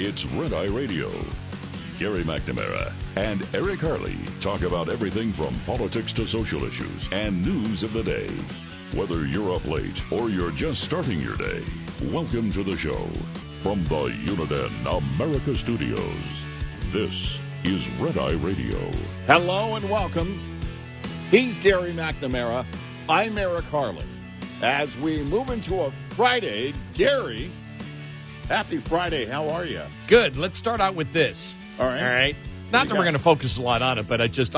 It's Red Eye Radio. Gary McNamara and Eric Harley talk about everything from politics to social issues and news of the day. Whether you're up late or you're just starting your day, welcome to the show. From the Uniden America Studios, this is Red Eye Radio. Hello and welcome. He's Gary McNamara. I'm Eric Harley. As we move into a Friday, Gary, happy Friday. How are you? Good. Let's start out with this. All right. Not that we're going to focus a lot on it, but I just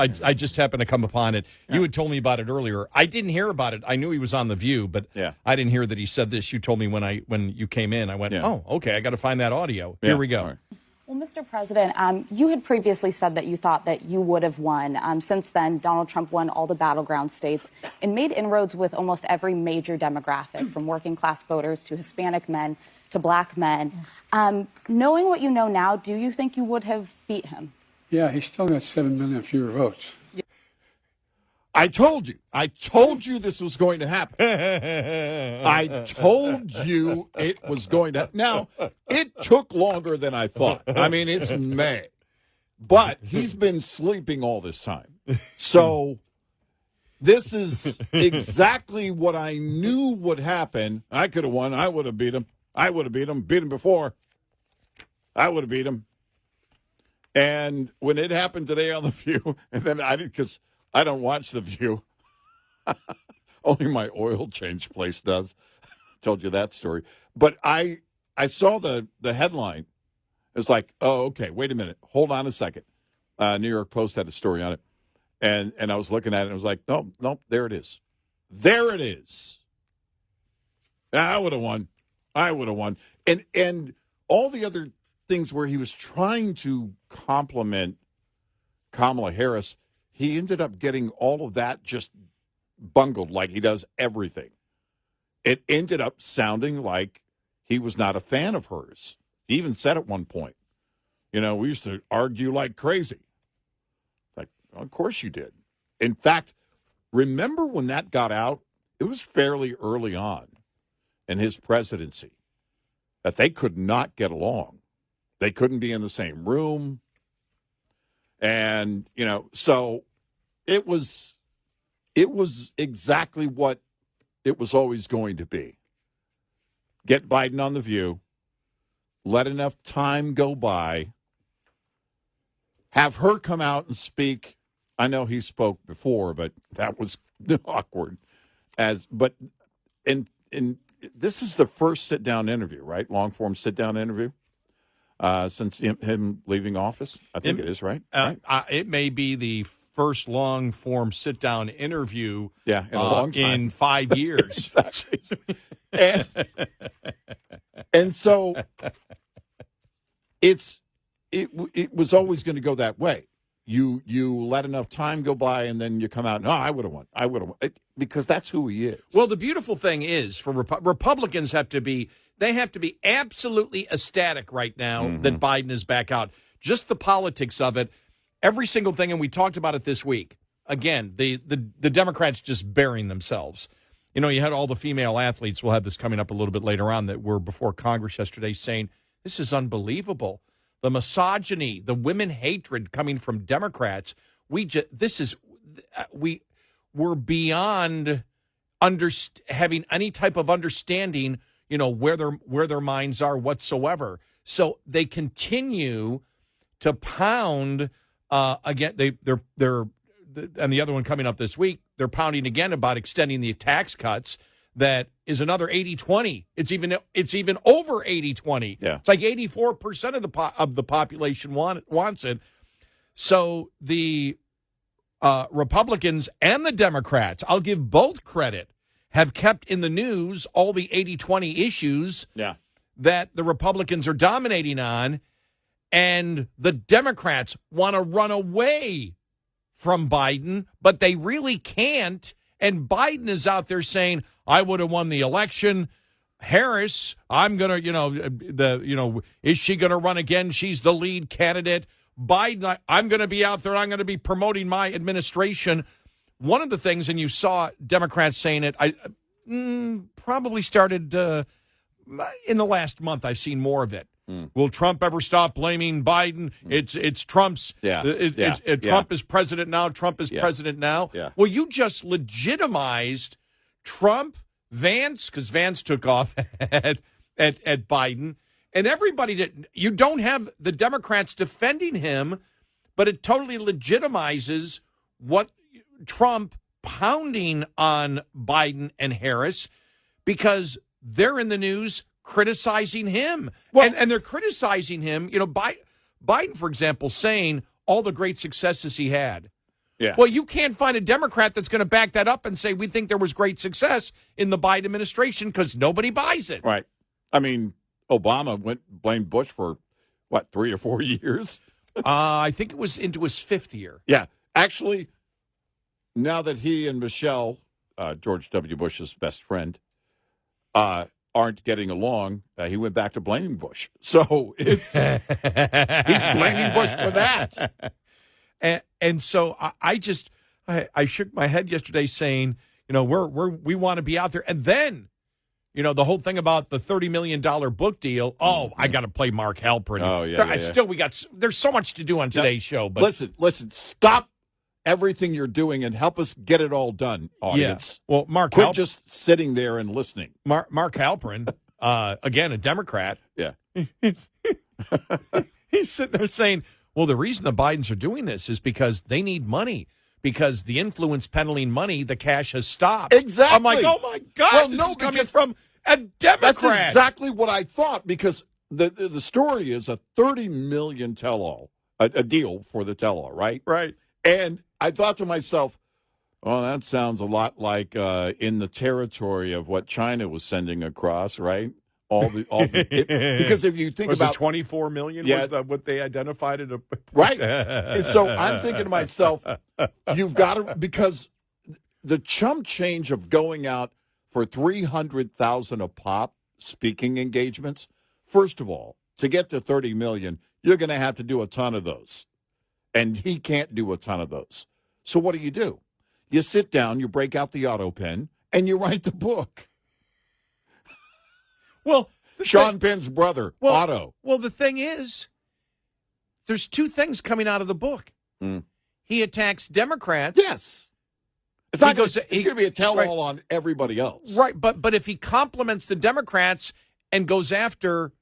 happened to come upon it. Yeah. You had told me about it earlier. I didn't hear about it. I knew he was on The View, but I didn't hear that he said this. You told me when you came in. I went, oh, okay, I got to find that audio. Here we go. Right. Well, Mr. President, you had previously said that you thought that you would have won. Since then, Donald Trump won all the battleground states and made inroads with almost every major demographic, from working class voters to Hispanic men to black men. Knowing what you know now, do you think you would have beat him? Yeah, he still got 7 million fewer votes. I told you this was going to happen. I told you it was going to. Now, it took longer than I thought. I mean, it's May. But he's been sleeping all this time. So this is exactly what I knew would happen. I could have won. I would have beat him. Beat him before. I would have beat him. And when it happened today on The View, and then I didn't, because I don't watch The View. Only my oil change place does. Told you that story. But I saw the headline. It was like, oh, okay, wait a minute. Hold on a second. New York Post had a story on it. And I was looking at it, and I was like, no, there it is. There it is. I would have won. And all the other things where he was trying to compliment Kamala Harris, he ended up getting all of that just bungled like he does everything. It ended up sounding like he was not a fan of hers. He even said at one point, we used to argue like crazy. Like, well, of course you did. In fact, remember when that got out? It was fairly early on in his presidency that they could not get along. They couldn't be in the same room. And, so it was exactly what it was always going to be. Get Biden on The View, let enough time go by, have her come out and speak. I know he spoke before, but that was awkward. But this is the first sit-down interview, right? Long-form sit-down interview since him leaving office. I think it is, right? It may be the first long-form sit-down interview in a long time. In 5 years. and so it was always going to go that way. You let enough time go by, and then you come out, no, I would have won. Because that's who he is. Well, the beautiful thing is, for Republicans have to be absolutely ecstatic right now that Biden is back out. Just the politics of it, every single thing, and we talked about it this week. Again, the Democrats just burying themselves. You had all the female athletes, we'll have this coming up a little bit later on, that were before Congress yesterday saying, this is unbelievable. The misogyny, the women hatred coming from Democrats, we're beyond having any type of understanding, where their minds are whatsoever. So they continue to pound again. They're and the other one coming up this week, they're pounding again about extending the tax cuts. That is another 80-20. It's even over 80-20. Yeah. It's like 84% of the population wants it. So the Republicans and the Democrats, I'll give both credit, have kept in the news all the 80-20 issues that the Republicans are dominating on, and the Democrats want to run away from Biden, but they really can't. And Biden is out there saying, I would have won the election. Harris, I'm going to, is she going to run again? She's the lead candidate. Biden, I'm going to be out there. I'm going to be promoting my administration. One of the things, and you saw Democrats saying it, probably started in the last month. I've seen more of it. Will Trump ever stop blaming Biden? It's Trump's. Trump is president now. Trump is president now. Yeah. Well, you just legitimized Trump, Vance, because Vance took off at Biden, and everybody did. You don't have the Democrats defending him, but it totally legitimizes what Trump pounding on Biden and Harris because they're in the news criticizing him. And they're criticizing him. You know, Biden, for example, saying all the great successes he had. Yeah. Well, you can't find a Democrat that's going to back that up and say we think there was great success in the Biden administration because nobody buys it. Right. I mean, Obama blamed Bush for, 3 or 4 years? I think it was into his 5th year. Yeah. Actually, now that he and Michelle, George W. Bush's best friend, aren't getting along, he went back to blaming Bush. So he's blaming Bush for that. And so I shook my head yesterday saying, you know, we want to be out there. And then, you know, the whole thing about the $30 million book deal. Oh, I got to play Mark Halprin. Oh, yeah. Still, there's so much to do on today's show. But listen, stop everything you're doing and help us get it all done, audience. Yeah. Well, Mark Quit just sitting there and listening. Mark Halprin, again, a Democrat. Yeah. He's sitting there saying, well, the reason the Bidens are doing this is because they need money. Because the influence peddling money, the cash has stopped. Exactly. I'm like, oh, my God, this is coming from a Democrat. That's exactly what I thought, because the story is a $30 million tell-all, a deal for the tell-all, right? Right. And I thought to myself, oh, that sounds a lot like in the territory of what China was sending across, right? Because if you think was about it 24 million, was that what they identified it? Right. And so I'm thinking to myself, you've got to, because the chump change of going out for 300,000 a pop speaking engagements, first of all, to get to 30 million, you're going to have to do a ton of those. And he can't do a ton of those. So what do? You sit down, you break out the auto pen, and you write the book. Well, Sean Penn's brother, Otto. Well, the thing is, there's two things coming out of the book. He attacks Democrats. Yes. It's going to be a tell-all on everybody else. Right, but if he compliments the Democrats and goes after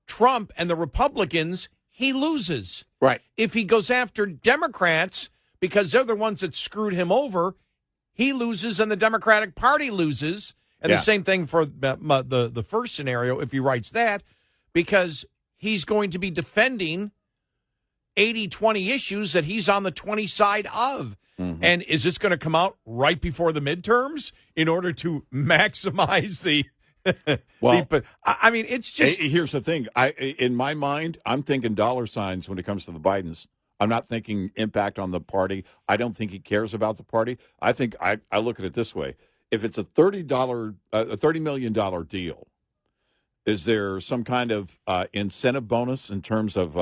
Trump and the Republicans, he loses. Right. If he goes after Democrats because they're the ones that screwed him over, he loses and the Democratic Party loses. And the same thing for the first scenario, if he writes that, because he's going to be defending 80-20 issues that he's on the 20 side of. Mm-hmm. And is this going to come out right before the midterms in order to maximize the... I mean, it's just... Here's the thing. In my mind, I'm thinking dollar signs when it comes to the Bidens. I'm not thinking impact on the party. I don't think he cares about the party. I think I look at it this way. If it's a $30 million deal, is there some kind of incentive bonus in terms of,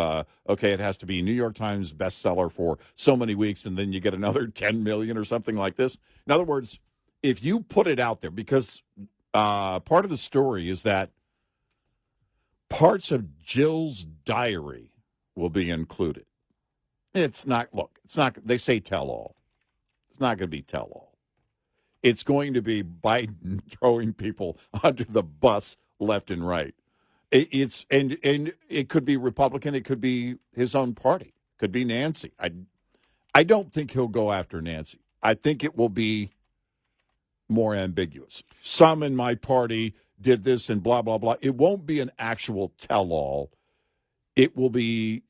it has to be New York Times bestseller for so many weeks, and then you get another $10 million or something like this? In other words, if you put it out there, because part of the story is that parts of Jill's diary will be included. It's not, they say tell all. It's not going to be tell all. It's going to be Biden throwing people under the bus left and right. And it could be Republican. It could be his own party. It could be Nancy. I don't think he'll go after Nancy. I think it will be more ambiguous. Some in my party did this and blah, blah, blah. It won't be an actual tell-all. It will be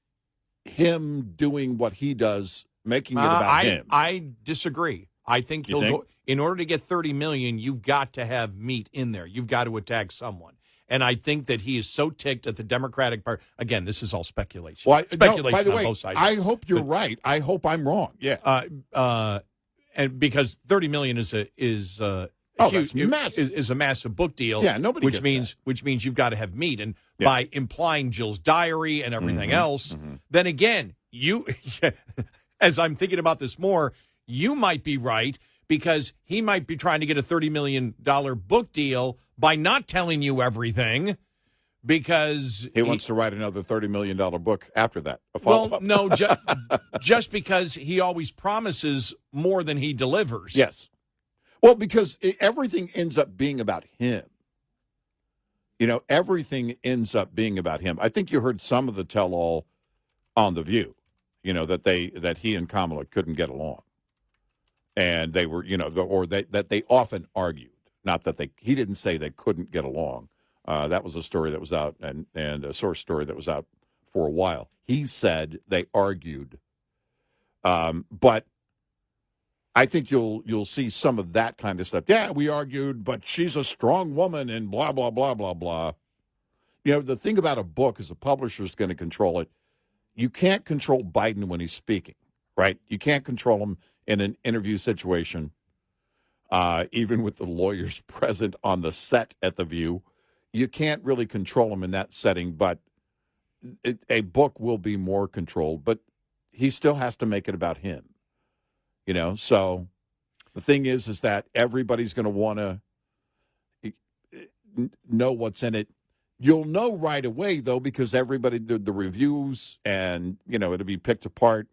him doing what he does, making it about him. I disagree. I think he'll go. In order to get $30 million, you've got to have meat in there. You've got to attack someone. And I think that he is so ticked at the Democratic Party. Again, this is all speculation. Well, speculation by the on way, both sides. I hope you're right. I hope I'm wrong. Yeah. And because $30 million is a massive book deal. Yeah, nobody which gets means that. Which means you've got to have meat. And by implying Jill's diary and everything else, then again, you, as I'm thinking about this more, you might be right. Because he might be trying to get a $30 million book deal by not telling you everything, because he wants to write another $30 million book after that. A well, follow-up. no, just because he always promises more than he delivers. Yes. Well, because everything ends up being about him. Everything ends up being about him. I think you heard some of the tell-all on The View, that he and Kamala couldn't get along. And they were, that they often argued. Not that he didn't say they couldn't get along. That was a story that was out and a source story that was out for a while. He said they argued. But I think you'll see some of that kind of stuff. Yeah, we argued, but she's a strong woman and blah, blah, blah, blah, blah. The thing about a book is the publisher's going to control it. You can't control Biden when he's speaking, right? You can't control him in an interview situation, even with the lawyers present on the set at The View. You can't really control him in that setting, but a book will be more controlled. But he still has to make it about him. So the thing is that everybody's going to want to know what's in it. You'll know right away, though, because everybody, the reviews and, it'll be picked apart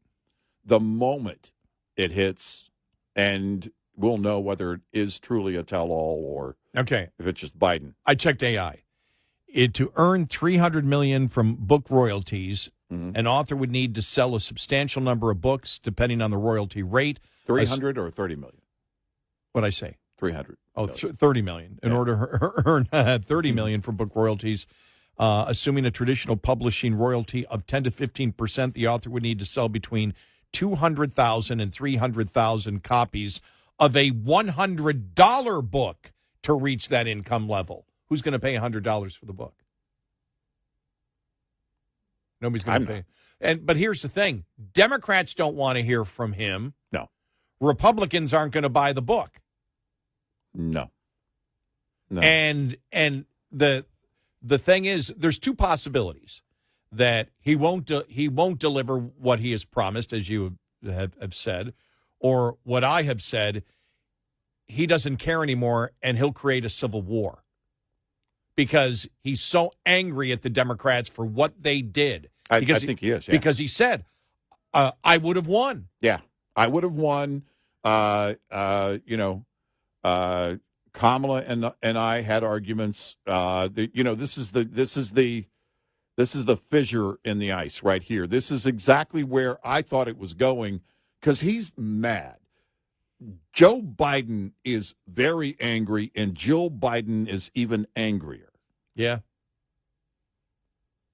the moment it hits, and we'll know whether it is truly a tell-all or if it's just Biden. I checked AI. To earn $300 million from book royalties, an author would need to sell a substantial number of books, depending on the royalty rate. 300 or 30 million? What'd I say? 300. Oh, 30 million. In order to earn $30 million from book royalties, assuming a traditional publishing royalty of 10 to 15%, the author would need to sell between 200,000 and 300,000 copies of a $100 book to reach that income level. Who's going to pay $100 for the book? Nobody's going to pay. But here's the thing. Democrats don't want to hear from him. No. Republicans aren't going to buy the book. No. And the thing is, there's two possibilities: that he won't deliver what he has promised, as you have said, or what I have said, he doesn't care anymore and he'll create a civil war because he's so angry at the Democrats for what they did. I think he is. Yeah. Because he said, I would have won. Yeah, I would have won. Kamala and I had arguments. This is the fissure in the ice right here. This is exactly where I thought it was going because he's mad. Joe Biden is very angry, and Jill Biden is even angrier. Yeah.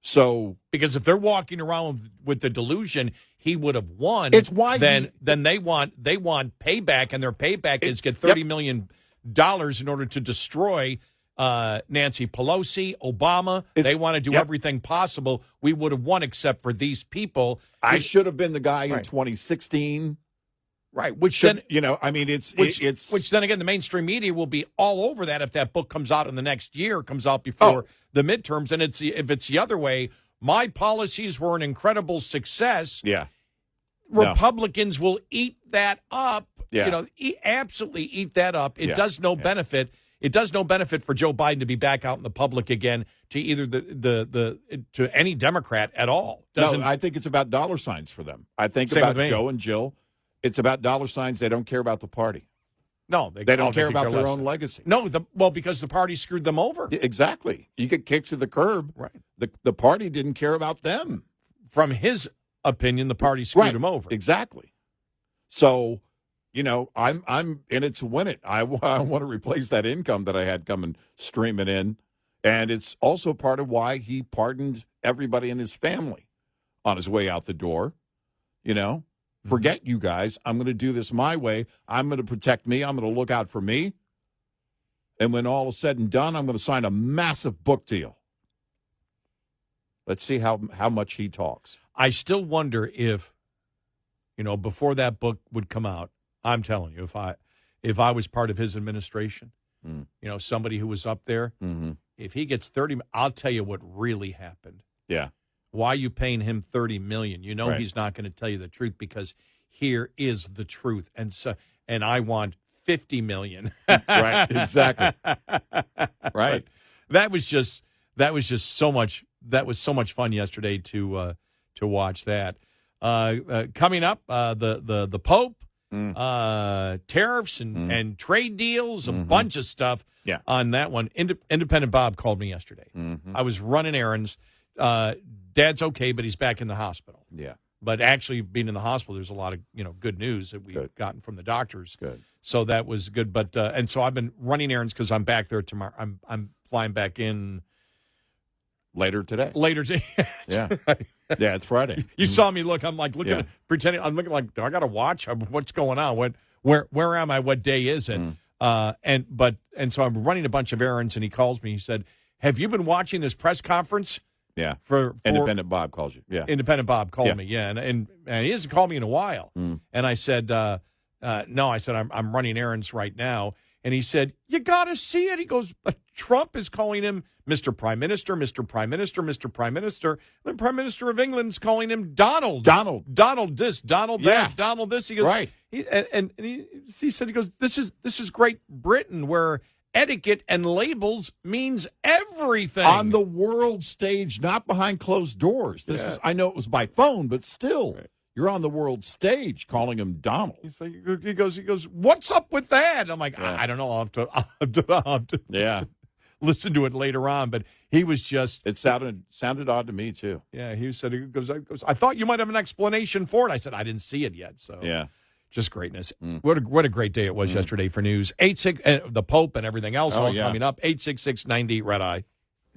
So because if they're walking around with the delusion he would have won, it's why then they want payback, and their payback is get $30 million in order to destroy Nancy Pelosi, Obama. They want to do everything possible. We would have won except for these people. I should have been the guy in 2016. Right, which then which then again the mainstream media will be all over that if that book comes out in the next year, comes out before the midterms, and if it's the other way, my policies were an incredible success. Yeah, Republicans will eat that up. Yeah, absolutely eat that up. It does no benefit. It does no benefit for Joe Biden to be back out in the public again to either to any Democrat at all. No, I think it's about dollar signs for them. I think about Joe and Jill. It's about dollar signs. They don't care about the party. No, they don't care about their own legacy. No, because the party screwed them over. Exactly. You get kicked to the curb. Right. The party didn't care about them. From his opinion, the party screwed him over. Exactly. So, I'm in it to win it. I want to replace that income that I had coming streaming in, and it's also part of why he pardoned everybody in his family on his way out the door. Forget you guys. I'm going to do this my way. I'm going to protect me. I'm going to look out for me. And when all is said and done, I'm going to sign a massive book deal. Let's see how much he talks. I still wonder if, before that book would come out, I'm telling you, if I was part of his administration, somebody who was up there, if he gets 30, I'll tell you what really happened. Yeah. Why are you paying him $30 million? He's not going to tell you the truth because here is the truth, and I want $50 million. Right, exactly. Right. But that was just that was just so much. That was so much fun yesterday to watch that. Coming up, the Pope, tariffs and trade deals, a bunch of stuff on that one. Independent Bob called me yesterday. I was running errands. Dad's okay, but he's back in the hospital. Yeah. But actually, being in the hospital, there's a lot of good news that we've gotten from the doctors. Good. So that was good. But and so I've been running errands because I'm back there tomorrow. I'm flying back in later today. Yeah. Yeah, it's Friday. You saw me look. I'm like looking, pretending. I'm looking like, do I got to watch? What's going on? Where am I? What day is it? And so I'm running a bunch of errands, and he calls me. He said, "Have you been watching this press conference?" Yeah. For Independent Bob calls you. Yeah. Independent Bob called me. Yeah, and he hasn't called me in a while. And I said, no. I said I'm running errands right now. And he said, you got to see it. He goes, Trump is calling him Mr. Prime Minister, Mr. Prime Minister, Mr. Prime Minister. The Prime Minister of England's calling him Donald. Donald this, Donald that, Donald this. He goes, right. He said, this is Great Britain, where etiquette and labels means everything. On the world stage, not behind closed doors. This is, I know it was by phone, but still, you're on the world stage calling him Donald. He's like, he goes, what's up with that? I'm like, I don't know. I'll have to listen to it later on. But he was just. It sounded odd to me, too. Yeah, he goes, I thought you might have an explanation for it. I said, I didn't see it yet. So, yeah. Just greatness. What a great day it was yesterday for news. 86 the Pope and everything else coming up. 866-90 Red Eye.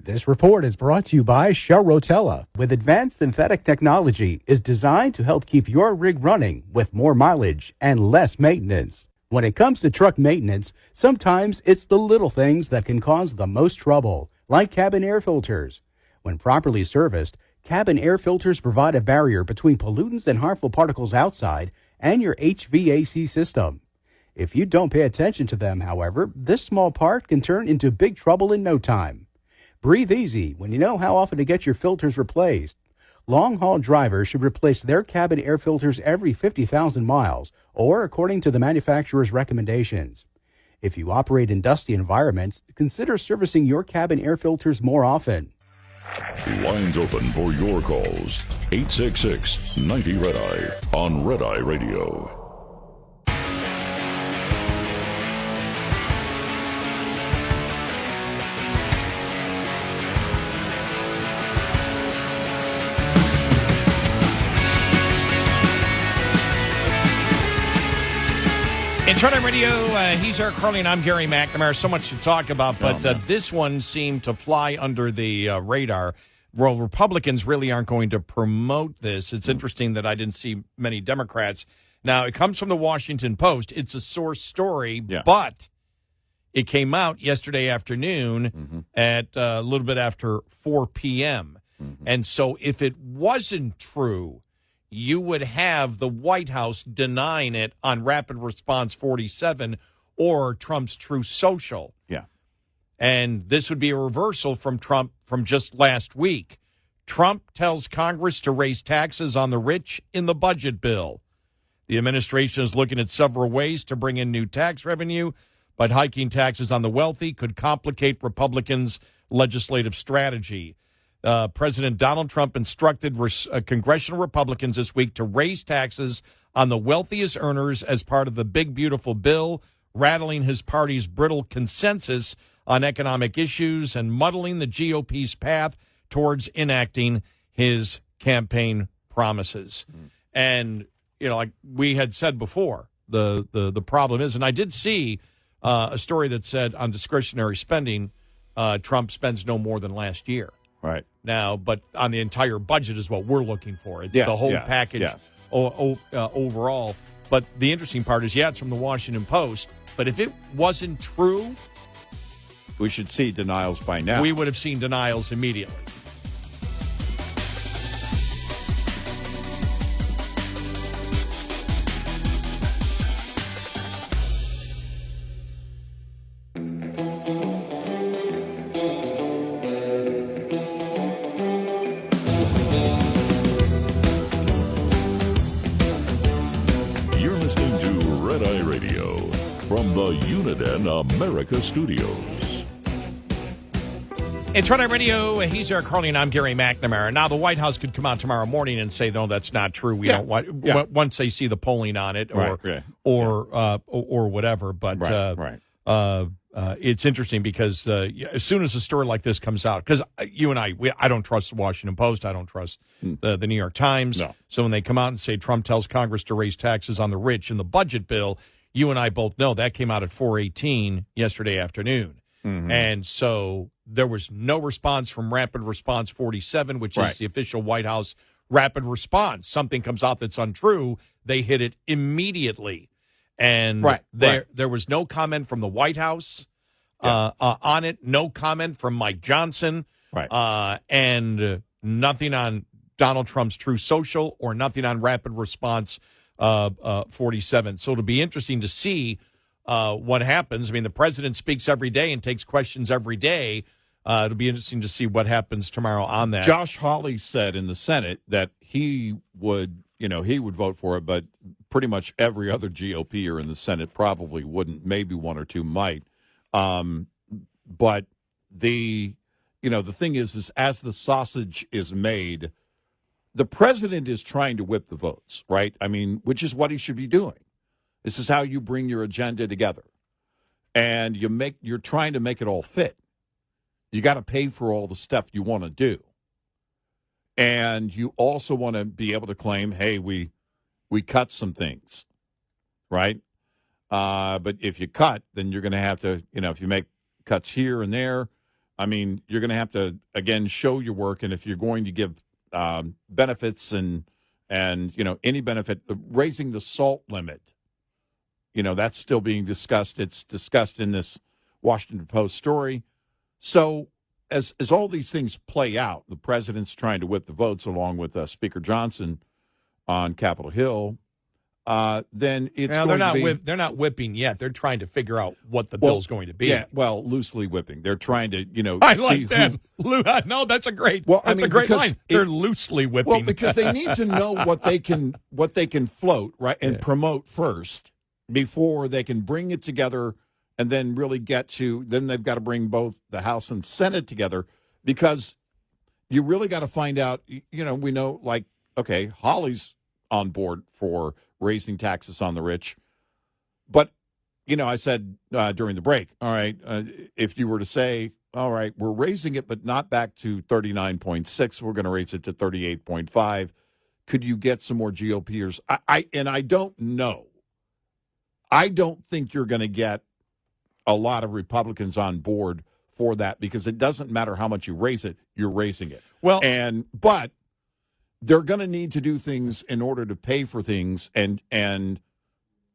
This report is brought to you by Shell Rotella. With advanced synthetic technology, is designed to help keep your rig running with more mileage and less maintenance. When it comes to truck maintenance, sometimes it's the little things that can cause the most trouble, like cabin air filters. When properly serviced, cabin air filters provide a barrier between pollutants and harmful particles outside and your HVAC system. If you don't pay attention to them, however, this small part can turn into big trouble in no time. Breathe easy when you know how often to get your filters replaced. Long-haul drivers should replace their cabin air filters every 50,000 miles, or according to the manufacturer's recommendations. If you operate in dusty environments, consider servicing your cabin air filters more often. Lines open for your calls. 866-90 Red Eye on Red Eye Radio. It's Red Eye Radio. He's Eric Harley, and I'm Gary McNamara. So much to talk about, but this one seemed to fly under the radar. Well, Republicans really aren't going to promote this. It's interesting that I didn't see many Democrats. Now, it comes from the Washington Post. It's a source story, but it came out yesterday afternoon at a little bit after 4 p.m. And so if it wasn't true, you would have the White House denying it on Rapid Response 47 or Trump's Truth Social. Yeah. And this would be a reversal from Trump from just last week. Trump tells Congress to raise taxes on the rich in the budget bill. The administration is looking at several ways to bring in new tax revenue, but hiking taxes on the wealthy could complicate Republicans' legislative strategy. President Donald Trump instructed congressional Republicans this week to raise taxes on the wealthiest earners as part of the big, beautiful bill, rattling his party's brittle consensus on economic issues and muddling the GOP's path towards enacting his campaign promises. And, like we had said before, the problem is, and I did see a story that said on discretionary spending, Trump spends no more than last year. Right. Now, but on the entire budget is what we're looking for. It's the whole package overall. But the interesting part is, it's from the Washington Post. But if it wasn't true, we should see denials by now. We would have seen denials immediately. From the Uniden America Studios. It's Friday Radio. He's Eric Harley, and I'm Gary McNamara. Now, the White House could come out tomorrow morning and say, no, that's not true. We don't want once they see the polling on it, or whatever. But it's interesting because as soon as a story like this comes out, because you and I don't trust the Washington Post, I don't trust the New York Times. No. So when they come out and say Trump tells Congress to raise taxes on the rich in the budget bill, you and I both know that came out at 4:18 yesterday afternoon. Mm-hmm. And so there was no response from Rapid Response 47, which is the official White House rapid response. Something comes out that's untrue, they hit it immediately. And there was no comment from the White House on it, no comment from Mike Johnson, and nothing on Donald Trump's Truth Social or nothing on Rapid Response 47. So it'll be interesting to see what happens. I mean, the president speaks every day and takes questions every day. It'll be interesting to see what happens tomorrow on that. Josh Hawley said in the Senate that he would vote for it, but pretty much every other GOPer in the Senate probably wouldn't. Maybe one or two might. But the thing is as the sausage is made, the president is trying to whip the votes, right? I mean, which is what he should be doing. This is how you bring your agenda together. And you're trying to make it all fit. You got to pay for all the stuff you want to do. And you also want to be able to claim, hey, we cut some things, right? But if you cut, then you're going to have to, if you make cuts here and there, I mean, you're going to have to, again, show your work. And if you're going to give benefits and any benefit, raising the SALT limit, that's still being discussed. It's discussed in this Washington Post story. So as all these things play out, the president's trying to whip the votes along with Speaker Johnson on Capitol Hill. Then it's they're not whipping yet. They're trying to figure out what the bill's going to be. Yeah, well, loosely whipping. They're trying to, I like that. No, that's a great. That's a great line. They're loosely whipping. Well, because they need to know what they can float, right, and promote first before they can bring it together. And then really then they've got to bring both the House and Senate together, because you really got to find out, we know, like, okay, Holly's on board for raising taxes on the rich. But, I said during the break, all right, if you were to say, all right, we're raising it, but not back to 39.6, we're going to raise it to 38.5, could you get some more GOPers? I don't know. I don't think you're going to get a lot of Republicans on board for that, because it doesn't matter how much you raise it, you're raising it. Well, but they're going to need to do things in order to pay for things, and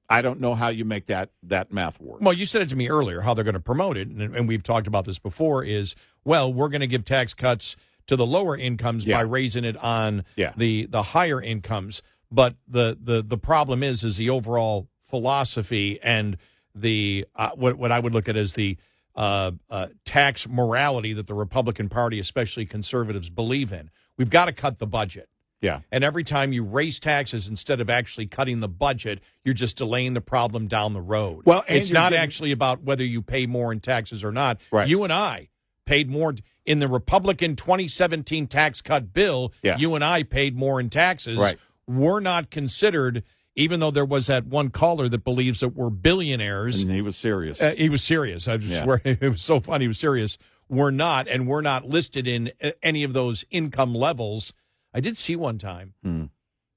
I don't know how you make that math work. Well, you said it to me earlier, how they're going to promote it, and we've talked about this before, is, well, we're going to give tax cuts to the lower incomes by raising it on the higher incomes. But the problem is the overall philosophy and the what I would look at as the tax morality that the Republican Party, especially conservatives, believe in. We've got to cut the budget. Yeah. And every time you raise taxes instead of actually cutting the budget, you're just delaying the problem down the road. Well, it's not actually about whether you pay more in taxes or not. Right. You and I paid more in the Republican 2017 tax cut bill. Yeah. You and I paid more in taxes. Right. We're not considered, even though there was that one caller that believes that we're billionaires. And he was serious. He was serious. I just swear, it was so funny. He was serious. We're not, and we're not listed in any of those income levels. I did see one time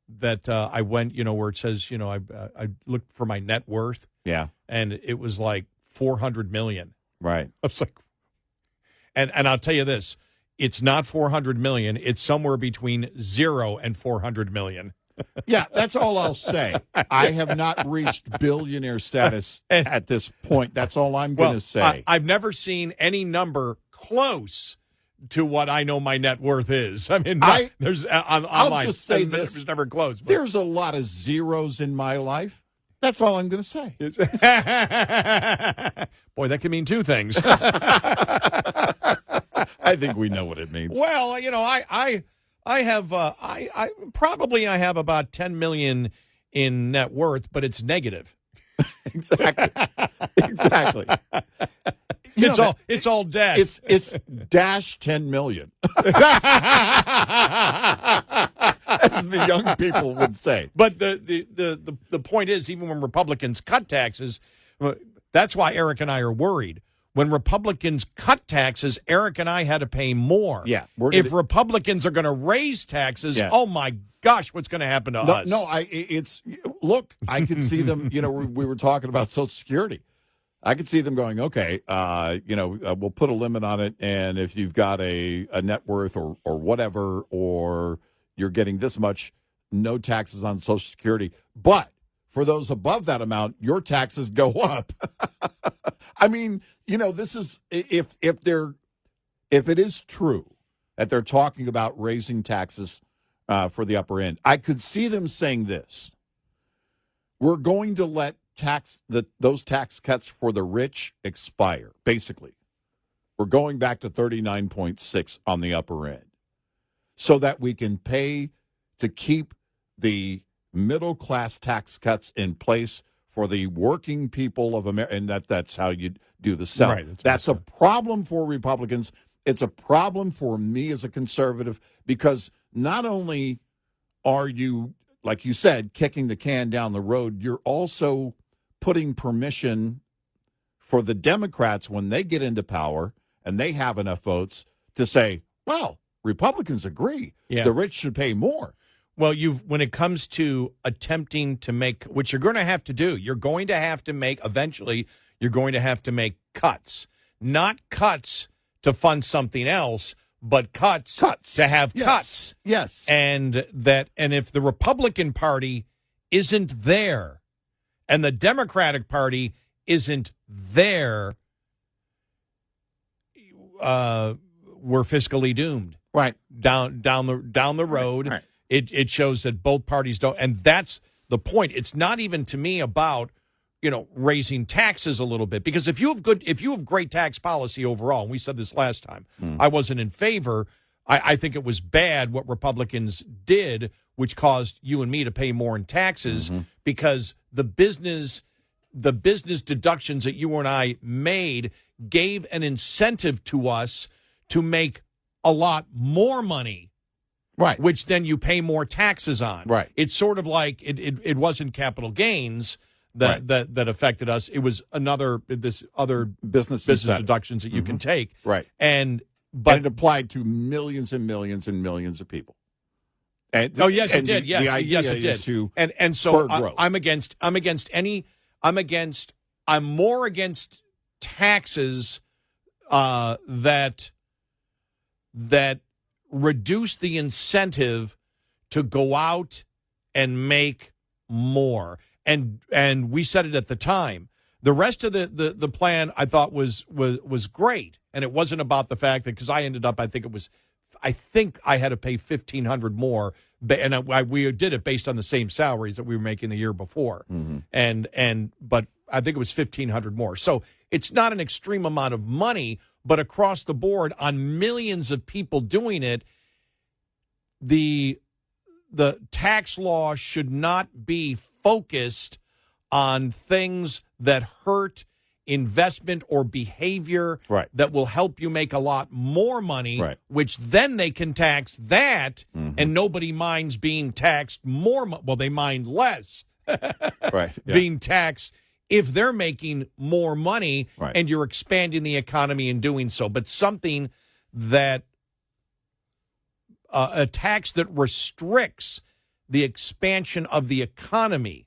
that I went, where it says, I looked for my net worth. Yeah. And it was like $400 million. Right. I was like, and I'll tell you this, it's not $400 million. It's somewhere between 0 and $400 million. Yeah, that's all I'll say. I have not reached billionaire status at this point. That's all I'm going to say. I've never seen any number close to what I know my net worth is. I mean, there's I'll just say this. It was never close. But. There's a lot of zeros in my life. That's all I'm going to say. Boy, that can mean two things. I think we know what it means. Well, I have I have about 10 million in net worth, but it's negative. Exactly. It's all debt. It's dash 10 million, as the young people would say. But the point is, even when Republicans cut taxes, that's why Eric and I are worried. When Republicans cut taxes, Eric and I had to pay more. Yeah, if Republicans are going to raise taxes, oh my gosh, what's going to happen to us? No, look, I could see them. We were talking about Social Security. I could see them going, okay, we'll put a limit on it, and if you've got a net worth or whatever, or you're getting this much, no taxes on Social Security. But for those above that amount, your taxes go up. I mean, this is if it is true that they're talking about raising taxes for the upper end, I could see them saying this: we're going to let those tax cuts for the rich expire. Basically, we're going back to 39.6 on the upper end, so that we can pay to keep the middle class tax cuts in place for the working people of America, and that's how you do the sell. Right, that's a problem for Republicans. It's a problem for me as a conservative, because not only are you, like you said, kicking the can down the road, you're also putting permission for the Democrats, when they get into power and they have enough votes, to say, well, Republicans agree. Yeah. The rich should pay more. Well, when it comes to attempting to make, which you're going to have to do, eventually you're going to have to make cuts. Not cuts to fund something else, but cuts. To have cuts. Yes. And if the Republican Party isn't there and the Democratic Party isn't there, we're fiscally doomed. Right. Down the road. Right. It shows that both parties don't, and that's the point. It's not even to me about raising taxes a little bit, because if you have great tax policy overall, and we said this last time, I wasn't in favor. I think it was bad what Republicans did, which caused you and me to pay more in taxes, because the business deductions that you and I made gave an incentive to us to make a lot more money. Right. Which then you pay more taxes on. Right. It's sort of like it wasn't capital gains that affected us. It was other business deductions that you can take. Right. But it applied to millions and millions and millions of people. And, yes, it did. Yes, it did. And so I'm more against taxes that reduce the incentive to go out and make more. And we said it at the time. The rest of the plan I thought was great, and it wasn't about the fact that, because I ended up, I think I had to pay $1,500 more, and we did it based on the same salaries that we were making the year before, but I think it was $1,500 more. So it's not an extreme amount of money, but across the board on millions of people doing it, the tax law should not be focused on things that hurt investment or behavior that will help you make a lot more money, which then they can tax that, and nobody minds being taxed more. Well, they mind less being taxed if they're making more money, and you're expanding the economy in doing so. But something that a tax that restricts the expansion of the economy,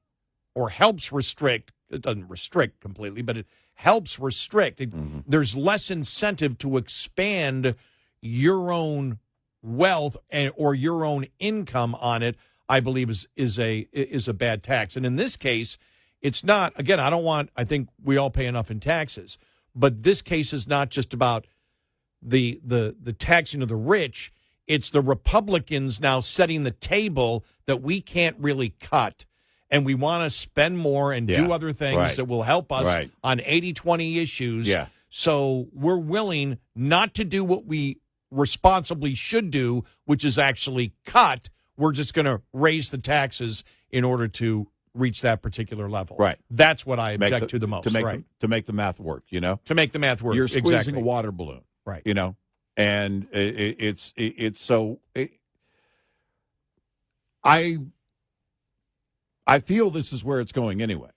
or helps restrict, it doesn't restrict completely, but it helps restrict. There's less incentive to expand your own wealth or your own income on it, I believe is a bad tax. And in this case, it's not, again, I think we all pay enough in taxes, but this case is not just about the taxing of the rich. It's the Republicans now setting the table that we can't really cut, and we want to spend more and do other things that will help us on 80-20 issues. Yeah. So we're willing not to do what we responsibly should do, which is actually cut. We're just going to raise the taxes in order to reach that particular level. Right. That's what I object to the most. To make the math work, To make the math work. You're squeezing exactly. a water balloon. Right. And it's so. I feel this is where it's going anyway.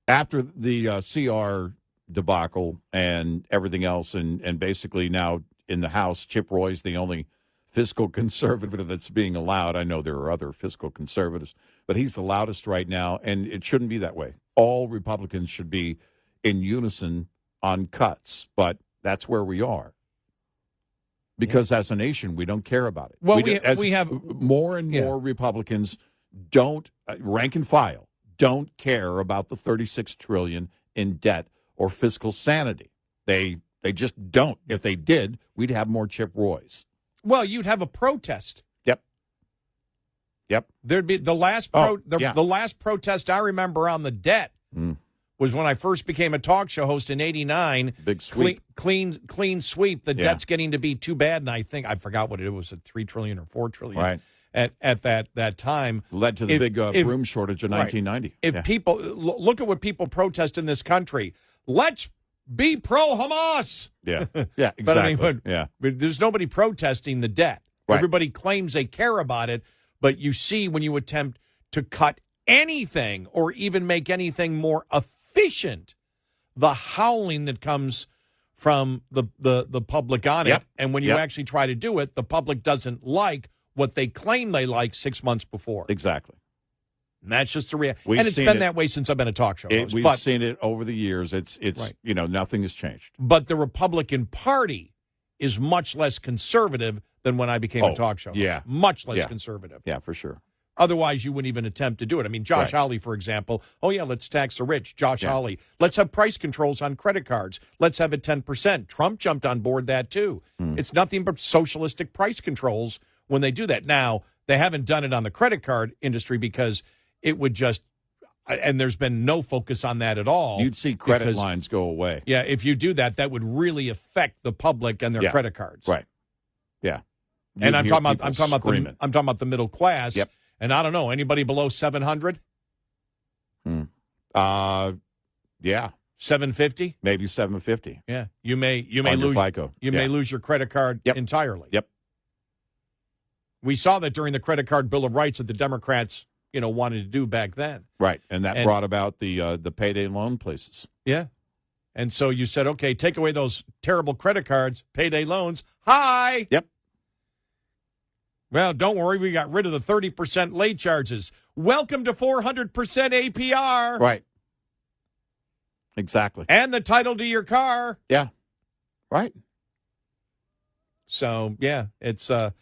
After the CR debacle and everything else, and basically now in the House, Chip Roy's the only fiscal conservative that's being allowed. I know there are other fiscal conservatives, but he's the loudest right now, and it shouldn't be that way. All Republicans should be in unison on cuts, but that's where we are. Because as a nation, we don't care about it. Well, we have more and more Republicans don't, rank and file, don't care about the $36 trillion in debt or fiscal sanity. They just don't. If they did, we'd have more Chip Roys. Well, you'd have a protest. Yep. There'd be the last the last protest I remember on the debt was when I first became a talk show host in '89. Big sweep, clean sweep. The debt's getting to be too bad, and I forgot what it was, $3 trillion or $4 trillion. Right. At that time, led to the big broom shortage of 1990. If people look at what people protest in this country, let's be pro-Hamas. Yeah, exactly. But there's nobody protesting the debt. Right. Everybody claims they care about it, but you see when you attempt to cut anything or even make anything more efficient, the howling that comes from the public on it. And when you actually try to do it, the public doesn't like what they claim they like 6 months before. Exactly. And that's just the reality. And it's been that way since I've been a talk show host. We've seen it over the years. It's right. Nothing has changed. But the Republican Party is much less conservative than when I became a talk show host. Yeah. Much less conservative. Yeah, for sure. Otherwise, you wouldn't even attempt to do it. I mean, Josh Hawley, for example, let's tax the rich. Josh Hawley. Let's have price controls on credit cards. Let's have it 10%. Trump jumped on board that, too. It's nothing but socialistic price controls when they do that. Now, they haven't done it on the credit card industry because it would just, and there's been no focus on that at all. You'd see credit lines go away. Yeah, if you do that, that would really affect the public and their credit cards. Right. Yeah. And I'm talking about the middle class. Yep. And I don't know, anybody below 700? Yeah. 750? Maybe 750. Yeah. You may on lose FICO. may lose your credit card entirely. Yep. We saw that during the credit card Bill of Rights that the Democrats, wanted to do back then. Right. And that brought about the payday loan places. Yeah. And so you said, okay, take away those terrible credit cards, payday loans. Hi. Yep. Well, don't worry. We got rid of the 30% late charges. Welcome to 400% APR. Right. Exactly. And the title to your car. Yeah. Right. So, yeah, it's it'll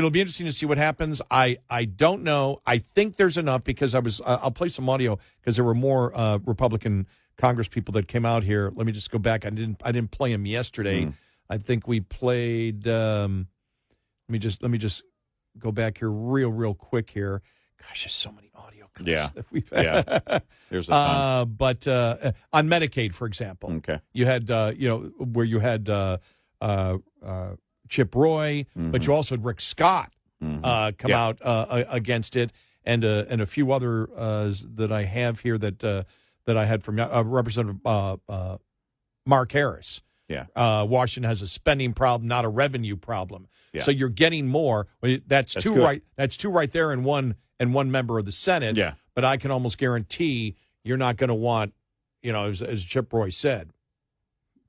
be interesting to see what happens. I don't know. I think there's enough because I'll play some audio because there were more Republican Congress people that came out here. Let me just go back. I didn't play them yesterday. I think we played Let me just go back here real quick here. Gosh, there's so many audio cuts that we've had. Yeah. There's a ton. But on Medicaid, for example, okay, you had where you had Chip Roy, but you also had Rick Scott come out against it, and a few other that I have here that I had from Representative Mark Harris. Yeah. Washington has a spending problem, not a revenue problem. Yeah. So you're getting more. That's two good. right. That's two right there, and one member of the Senate. Yeah. But I can almost guarantee you're not going to want, as Chip Roy said,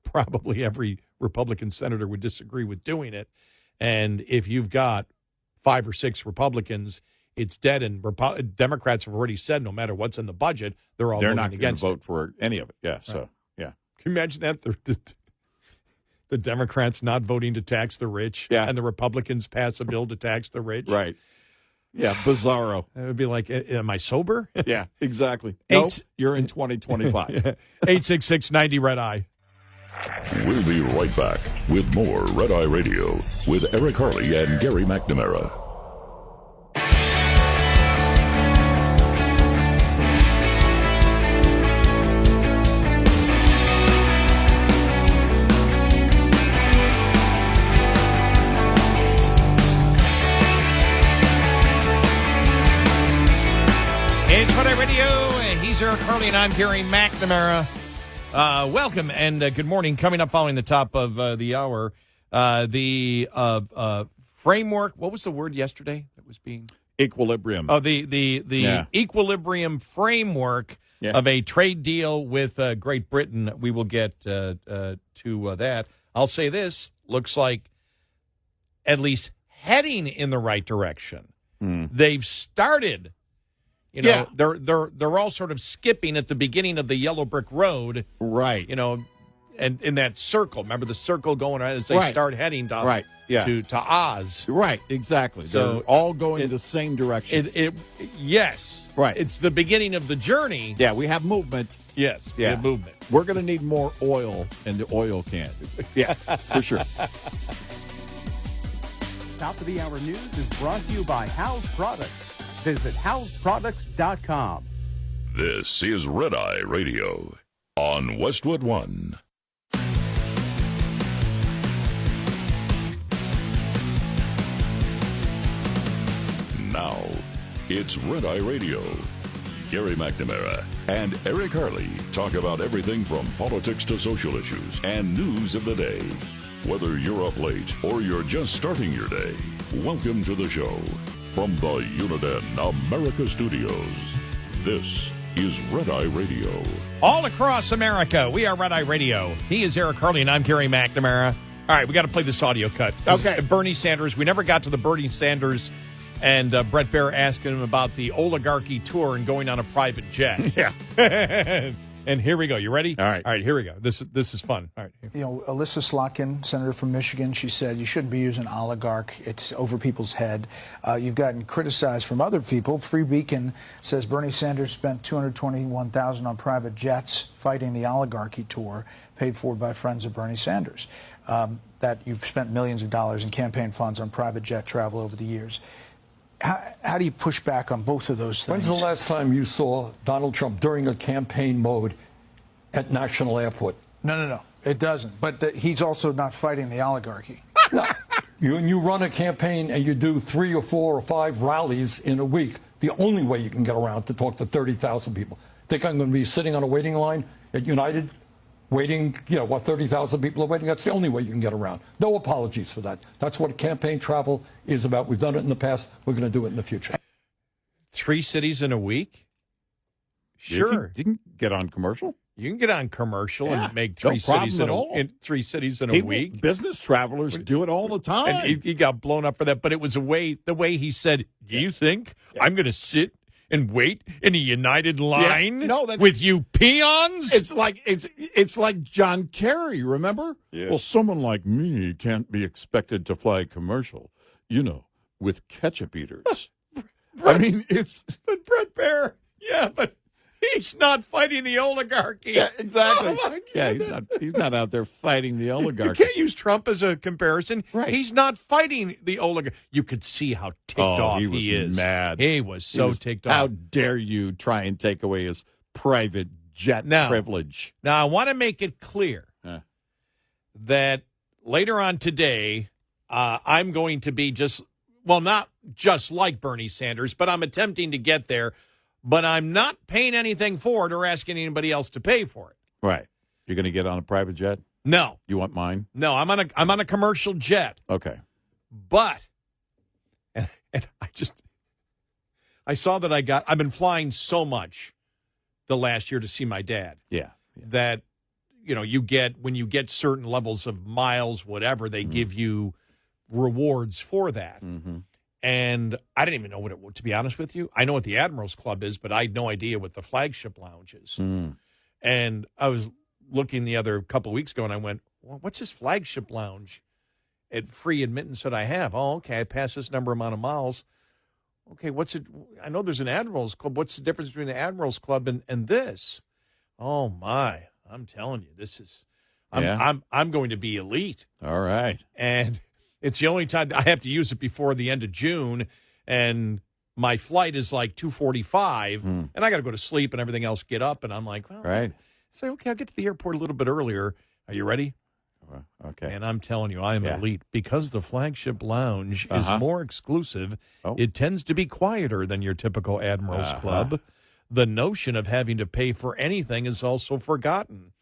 probably every Republican senator would disagree with doing it. And if you've got 5 or 6 Republicans, it's dead. And Democrats have already said no matter what's in the budget, they're voting not against going to vote for any of it. Yeah. Right. So yeah. Can you imagine that? The Democrats not voting to tax the rich, and the Republicans pass a bill to tax the rich. Right. Yeah, bizarro. It would be like, am I sober? Yeah, exactly. Nope, you're in 2025. 866-90 Red Eye. We'll be right back with more Red Eye Radio with Eric Harley and Gary McNamara. is Eric Harley, and I'm Gary McNamara. Welcome and good morning. Coming up following the top of the hour, the framework. What was the word yesterday that was being? Equilibrium. Oh, the equilibrium framework of a trade deal with Great Britain. We will get to that. I'll say this: looks like at least heading in the right direction. They've started. You know, they're all sort of skipping at the beginning of the yellow brick road, right? You know, and in that circle. Remember the circle going on as they start heading down to Oz. Right, exactly. So they're all going the same direction. Yes, right. It's the beginning of the journey. Yeah, we have movement. Yes, we have movement. We're going to need more oil in the oil can. Yeah, for sure. Top of the hour news is brought to you by House Products. Visit houseproducts.com. This is Red Eye Radio on Westwood One. Now, it's Red Eye Radio. Gary McNamara and Eric Harley talk about everything from politics to social issues and news of the day. Whether you're up late or you're just starting your day, welcome to the show. From the Uniden America Studios, this is Red Eye Radio. All across America, we are Red Eye Radio. He is Eric Harley, and I'm Gary McNamara. All right, we got to play this audio cut. Okay. Bernie Sanders. We never got to the Bernie Sanders and Brett Baer asking him about the oligarchy tour and going on a private jet. Yeah. And here we go. You ready? All right. All right, here we go. This is fun. All right. You know, Alyssa Slotkin, senator from Michigan, she said you shouldn't be using oligarch. It's over people's head. You've gotten criticized from other people. Free Beacon says Bernie Sanders spent $221,000 on private jets fighting the oligarchy tour, paid for by friends of Bernie Sanders. That you've spent millions of dollars in campaign funds on private jet travel over the years. How do you push back on both of those things? When's the last time you saw Donald Trump during a campaign mode at National Airport? No, it doesn't. But he's also not fighting the oligarchy. No. You run a campaign and you do 3 or 4 or 5 rallies in a week. The only way you can get around to talk to 30,000 people. Think I'm going to be sitting on a waiting line at United waiting, 30,000 people are waiting? That's the only way you can get around. No apologies for that. That's what campaign travel is about. We've done it in the past. We're going to do it in the future. 3 cities in a week? Sure. You can get on commercial. You can get on commercial and make 3 cities in 3 cities in a week. Business travelers do it all the time. And he got blown up for that, but it was the way he said, "Do you think I'm going to sit and wait in a United line with you peons?" It's like John Kerry, remember? Yeah. Well, someone like me can't be expected to fly commercial, with ketchup eaters. I mean, But Brett Baer, but he's not fighting the oligarchy. Yeah, exactly. Oh my God. He's not out there fighting the oligarchy. You can't use Trump as a comparison. Right. He's not fighting the oligarchy. You could see how ticked off he is. Mad. He was so ticked off. How dare you try and take away his private jet privilege? Now, I want to make it clear that later on today, I'm going to be not just like Bernie Sanders, but I'm attempting to get there. But I'm not paying anything for it or asking anybody else to pay for it. Right. You're going to get on a private jet? No. You want mine? No, I'm on a commercial jet. Okay. But and I saw that I've been flying so much the last year to see my dad. Yeah. That when you get certain levels of miles, whatever, they give you rewards for that. Mm-hmm. And I didn't even know what it was, to be honest with you. I know what the Admirals Club is, but I had no idea what the flagship lounge is. Mm. And I was looking the other couple of weeks ago, and I went, well, what's this flagship lounge at free admittance that I have? Oh, okay, I passed this amount of miles. Okay, what's it? I know there's an Admirals Club. What's the difference between the Admirals Club and this? Oh, my. I'm telling you, I'm going to be elite. All right. And it's the only time I have to use it before the end of June, and my flight is like 2:45, and I got to go to sleep and everything else, get up, and I'm like, well, right. Say, okay, I'll get to the airport a little bit earlier. Are you ready? Okay. And I'm telling you, I am elite because the flagship lounge is more exclusive. Oh. It tends to be quieter than your typical Admirals Club. The notion of having to pay for anything is also forgotten.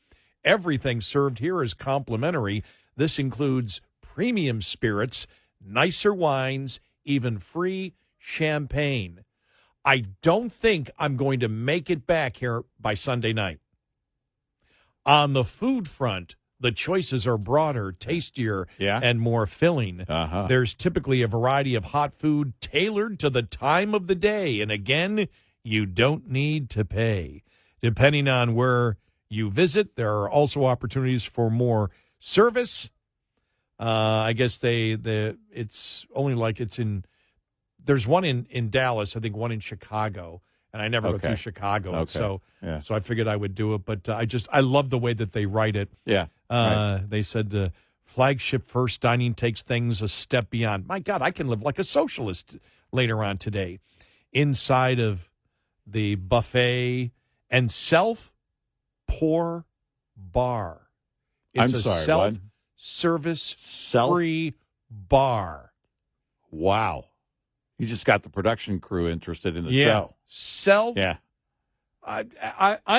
Everything served here is complimentary. This includes premium spirits, nicer wines, even free champagne. I don't think I'm going to make it back here by Sunday night. On the food front, the choices are broader, tastier, and more filling. There's typically a variety of hot food tailored to the time of the day. And again, you don't need to pay. Depending on where you visit, there are also opportunities for more service. I guess it's only like it's in, there's one in Dallas, I think one in Chicago. And I never go through Chicago, so I figured I would do it. But I love the way that they write it. Yeah, They said flagship first dining takes things a step beyond. My God, I can live like a socialist later on today. Inside of the buffet and self-pour bar. It's I'm sorry, self-service free bar. Wow. You just got the production crew interested in the show. I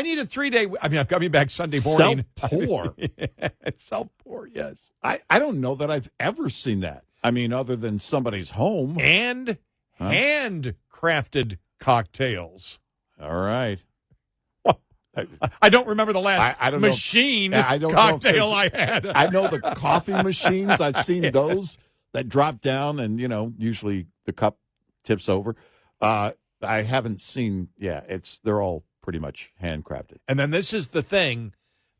need a 3-day. I mean, I'm coming back Sunday morning. Self-pour. Self-pour, yes. I don't know that I've ever seen that. I mean, other than somebody's home. And handcrafted cocktails. All right. I don't remember the last machine cocktail I had. I know the coffee machines. I've seen those that drop down and, usually the cup tips over. I haven't seen, they're all pretty much handcrafted. And then this is the thing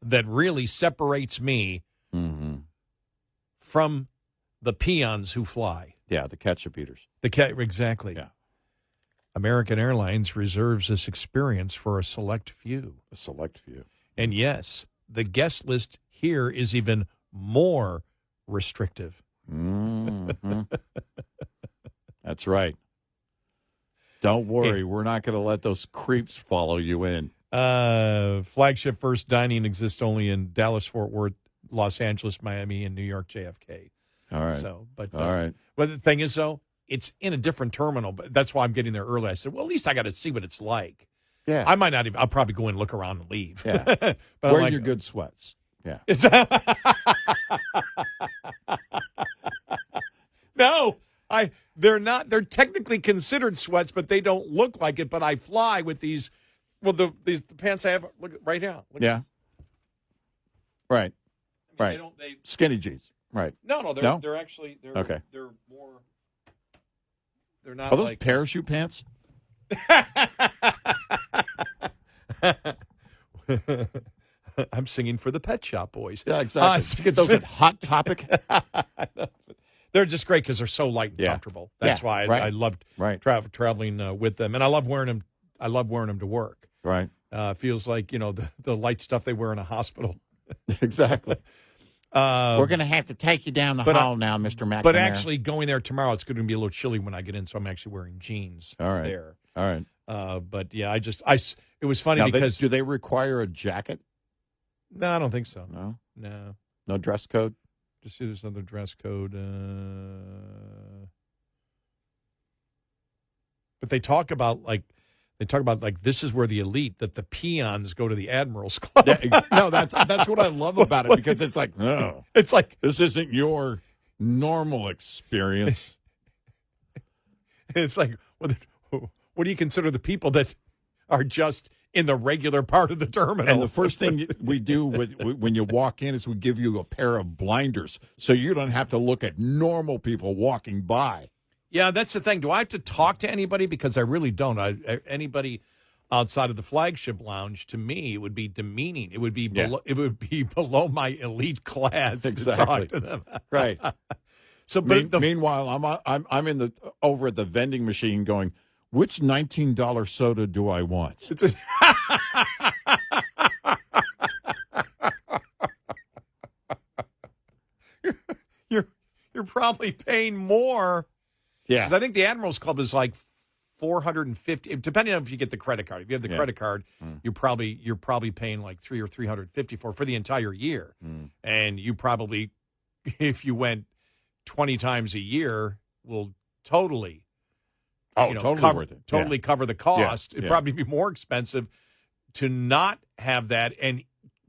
that really separates me from the peons who fly. Yeah, the ketchup eaters. Exactly. Yeah. American Airlines reserves this experience for a select few. A select few. And yes, the guest list here is even more restrictive. That's right. Don't worry, we're not going to let those creeps follow you in. Flagship first dining exists only in Dallas, Fort Worth, Los Angeles, Miami, and New York JFK. All right. So, but all right. But the thing is, though, it's in a different terminal. But that's why I'm getting there early. I said, well, at least I got to see what it's like. Yeah. I might not even. I'll probably go in, look around, and leave. Yeah. But wear your good sweats. Yeah. No. They're not. They're technically considered sweats, but they don't look like it. But I fly with these. Well, the pants I have. Look right now. Yeah. Right. I right. mean, they skinny jeans. Right. No. They're actually. Okay. They're more. They're not. Are those parachute pants? I'm singing for the Pet Shop Boys. Yeah, exactly. You get those at Hot Topic. They're just great because they're so light and comfortable. That's why I loved traveling with them, and I love wearing them. I love wearing them to work. Right. Feels like the light stuff they wear in a hospital. Exactly. We're going to have to take you down the hall now, Mr. McNamara. But actually, going there tomorrow, it's going to be a little chilly when I get in, so I'm actually wearing jeans. All right. There. All right. But yeah, it was funny now, because do they require a jacket? No, I don't think so. No. No dress code. Just see there's another dress code. But they talk about like this is where the elite, that the peons go to the Admirals Club. No, that's what I love about it, because it's like, no, it's like this isn't your normal experience. It's like, what do you consider the people that are just in the regular part of the terminal? And the first thing we do when you walk in is we give you a pair of blinders so you don't have to look at normal people walking by. Yeah, that's the thing. Do I have to talk to anybody? Because I really don't. Anybody outside of the flagship lounge, to me, it would be demeaning. It would be below my elite class to talk to them. Right. So, meanwhile, I'm over at the vending machine going, which $19 soda do I want? You're probably paying more. Yeah. Because I think the Admirals Club is like $450, depending on if you get the credit card. If you have the credit card, you're probably paying like $300 or $350 for the entire year. And you probably, if you went 20 times a year, will totally Oh, totally worth it. Totally cover the cost. Yeah, It'd yeah. probably be more expensive to not have that and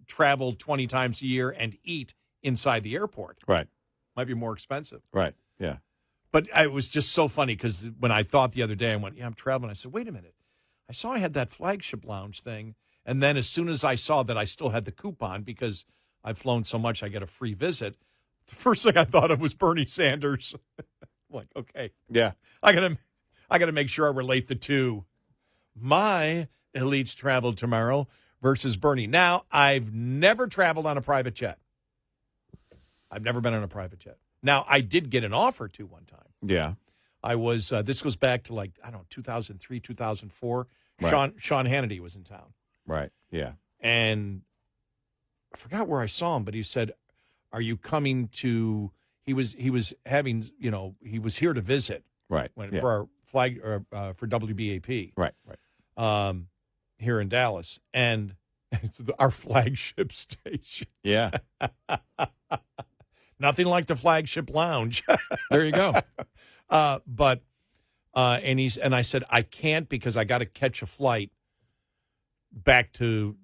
travel 20 times a year and eat inside the airport. Right. Might be more expensive. Right. Yeah. But it was just so funny because when I thought the other day, I went, I'm traveling. I said, wait a minute. I saw I had that flagship lounge thing. And then as soon as I saw that I still had the coupon because I've flown so much, I get a free visit. The first thing I thought of was Bernie Sanders. Like, okay. Yeah. I gotta make sure I relate the two. My elites traveled tomorrow versus Bernie. Now, I've never traveled on a private jet. I've never been on a private jet. Now, I did get an offer to one time. Yeah. I was, this goes back to 2003, 2004. Right. Sean Hannity was in town. Right. Yeah. And I forgot where I saw him, but he said, are you coming to, he was having, he was here to visit. Right. For our flag, for WBAP. Right. Right. Here in Dallas. And it's our flagship station. Yeah. Nothing like the flagship lounge. There you go. And I said, I can't because I got to catch a flight back to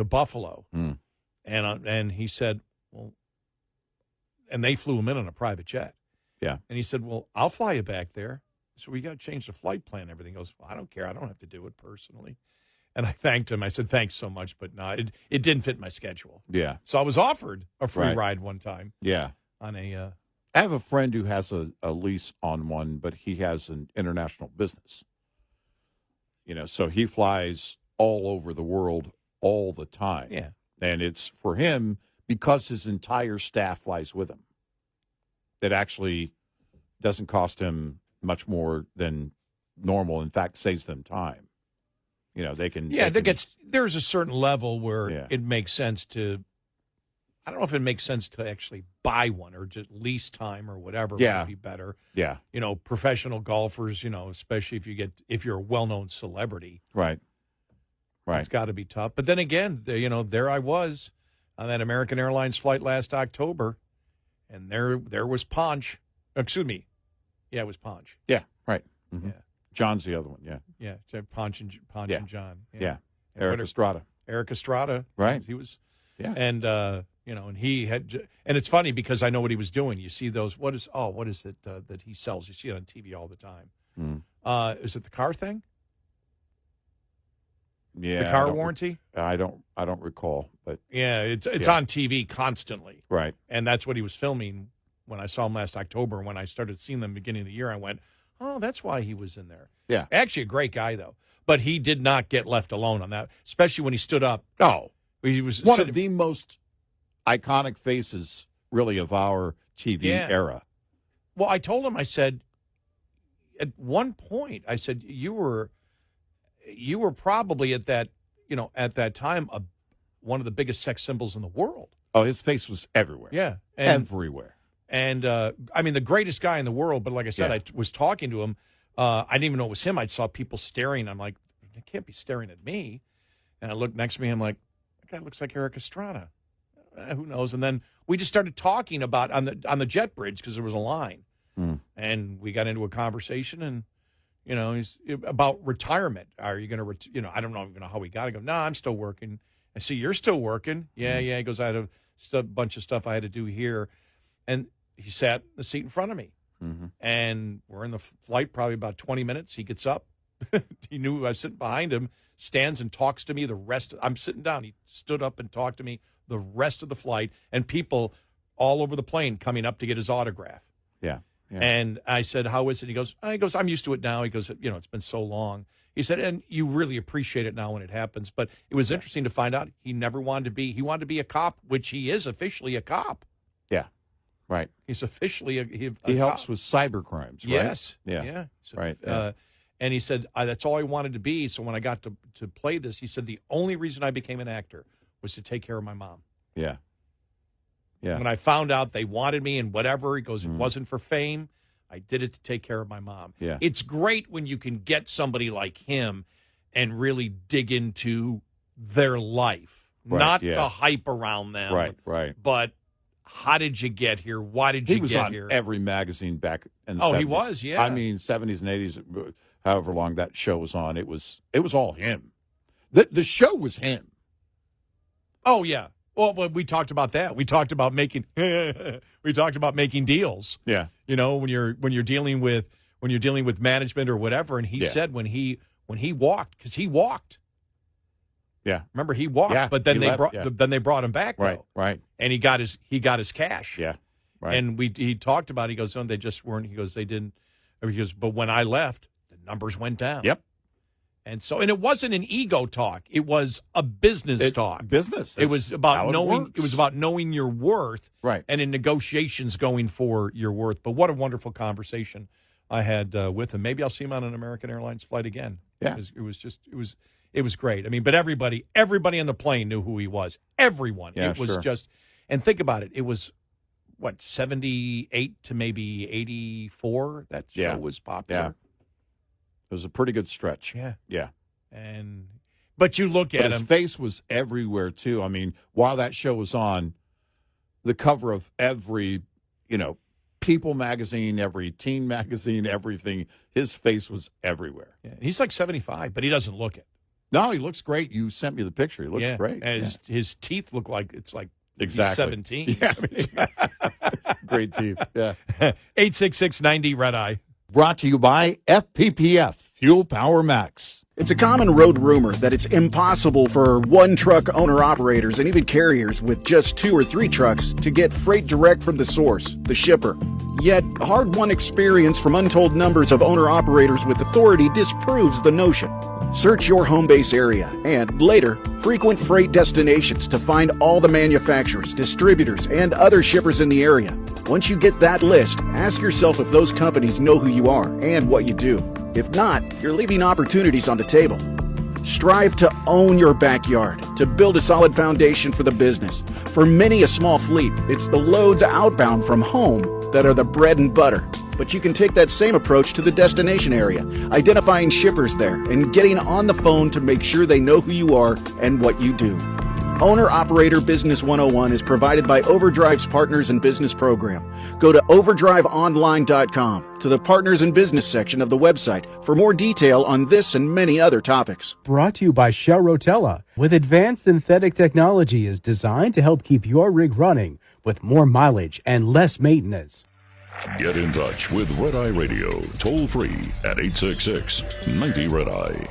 Buffalo. Mm. And he said, well, and they flew him in on a private jet. Yeah. And he said, well, I'll fly you back there. So we got to change the flight plan and everything. He goes, well, I don't care. I don't have to do it personally. And I thanked him. I said, thanks so much. But no, it didn't fit my schedule. Yeah. So I was offered a free Right. ride one time. Yeah. On a I have a friend who has a lease on one, but he has an international business. So he flies all over the world all the time. Yeah. And it's for him because his entire staff flies with him. It actually doesn't cost him much more than normal. In fact, saves them time. They can. Yeah, they can, there's a certain level where Yeah. it makes sense to. I don't know if it makes sense to actually buy one or just lease time or whatever Yeah. would be better. Yeah. Professional golfers, especially if you're a well-known celebrity, Right. Right. it's got to be tough. But then again, there I was on that American Airlines flight last October, and there was Ponch. Excuse me. Yeah, it was Ponch. Yeah. Right. Mm-hmm. Yeah. John's the other one. Yeah. Yeah, it's Ponch and Yeah. and John. Yeah. And Eric Estrada. Eric Estrada. Right. He was. Yeah. And and he had, and it's funny because I know what he was doing. You see those? What is it that he sells? You see it on TV all the time. Mm. Is it the car thing? Yeah. The car warranty? I don't recall, but Yeah, it's Yeah. on TV constantly, right. and that's what he was filming when I saw him last October. When I started seeing them beginning of the year, I went, "Oh, that's why he was in there." Yeah. Actually, a great guy though, but he did not get left alone on that, especially when he stood up. Oh, He was one sitting- of the most iconic faces, really, of our TV Yeah. era. Well, I told him, I said, at one point, I said, you were probably at that time, one of the biggest sex symbols in the world. Oh, his face was everywhere. Yeah. Everywhere. And the greatest guy in the world. But like I said, Yeah. I was talking to him. I didn't even know it was him. I saw people staring. I'm like, they can't be staring at me. And I looked next to me. I'm like, that guy looks like Eric Estrada. Who knows? And then we just started talking about on the jet bridge because there was a line, and we got into a conversation, and he's about retirement. Are you going to? I don't know even know how we got. I go, no, I'm still working. I see you're still working. Yeah. He goes, I had a bunch of stuff I had to do here, and he sat in the seat in front of me, and we're in the flight probably about 20 minutes. He gets up. He knew I was sitting behind him, stands and talks to me I'm sitting down. He stood up and talked to me the rest of the flight, and people all over the plane coming up to get his autograph. Yeah. And I said, how is it? He goes, I'm used to it now. He goes, it's been so long. He said, and you really appreciate it now when it happens. But it was interesting to find out he wanted to be a cop, which he is officially a cop. Yeah. Right. He's officially a He helps cop. with cyber crimes, right? Yes. Yeah. Yeah. So, Right, yeah. And he said, that's all I wanted to be. So when I got to play this, he said, the only reason I became an actor was to take care of my mom. Yeah. Yeah. When I found out they wanted me and whatever, he goes, it Mm-hmm. wasn't for fame. I did it to take care of my mom. Yeah. It's great when you can get somebody like him and really dig into their life, Right, not yeah. the hype around them. Right. But how did you get here? Why did you He was get on here? every magazine back in the Oh, 70s. he was, yeah. I mean, 70s and 80s. however long that show was on, it was all him. The show was him. Oh yeah. Well, we talked about that. We talked about making deals. Yeah. You know, when you're dealing with management or whatever, and he said when he walked, because he walked. Yeah. Remember, he walked, Yeah, but then he they brought him back, Right, though. right. And he got his cash. Yeah. Right. And he talked about it. He goes, "No, they just weren't." He goes, "They didn't." He goes, "But when I left, the numbers went down." Yep. And it wasn't an ego talk. It was a business talk. Business. It was about knowing. Works. It was about knowing your worth, right? And in negotiations, going for your worth. But what a wonderful conversation I had with him. Maybe I'll see him on an American Airlines flight again. Yeah. It was great. I mean, but everybody on the plane knew who he was. Everyone. Yeah, it was sure. just. And think about it. It was, 78 to maybe 84? That show was popular. Yeah. It was a pretty good stretch. Yeah. Yeah. But you look at his him. face was everywhere, too. I mean, while that show was on, the cover of every, People magazine, every teen magazine, everything, his face was everywhere. Yeah, he's like 75, but he doesn't look it. No, he looks great. You sent me the picture. He looks great. And his teeth look like it's like exactly. he's 17. Yeah. Great teeth. Yeah. 866-90-RED-EYE. Brought to you by FPPF, Fuel Power Max. It's a common road rumor that it's impossible for one-truck owner-operators and even carriers with just 2 or 3 trucks to get freight direct from the source, the shipper. Yet, hard-won experience from untold numbers of owner-operators with authority disproves the notion. Search your home base area and, later, frequent freight destinations to find all the manufacturers, distributors, and other shippers in the area. Once you get that list, ask yourself if those companies know who you are and what you do. If not, you're leaving opportunities on the table. Strive to own your backyard to build a solid foundation for the business. For many a small fleet, it's the loads outbound from home that are the bread and butter. But you can take that same approach to the destination area, identifying shippers there and getting on the phone to make sure they know who you are and what you do. Owner-Operator Business 101 is provided by Overdrive's Partners in Business program. Go to overdriveonline.com to the Partners in Business section of the website for more detail on this and many other topics. Brought to you by Shell Rotella. With advanced synthetic technology is designed to help keep your rig running with more mileage and less maintenance. Get in touch with Red Eye Radio, toll free at 866-90-RED-EYE.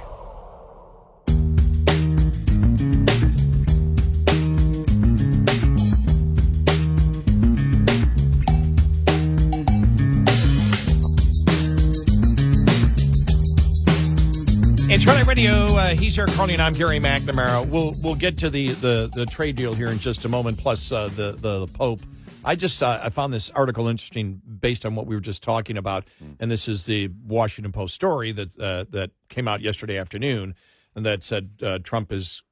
It's Red Eye Radio. He's Eric Harley, and I'm Gary McNamara. We'll get to the trade deal here in just a moment, plus the Pope. I found this article interesting based on what we were just talking about, and this is the Washington Post story that came out yesterday afternoon, and that said Trump is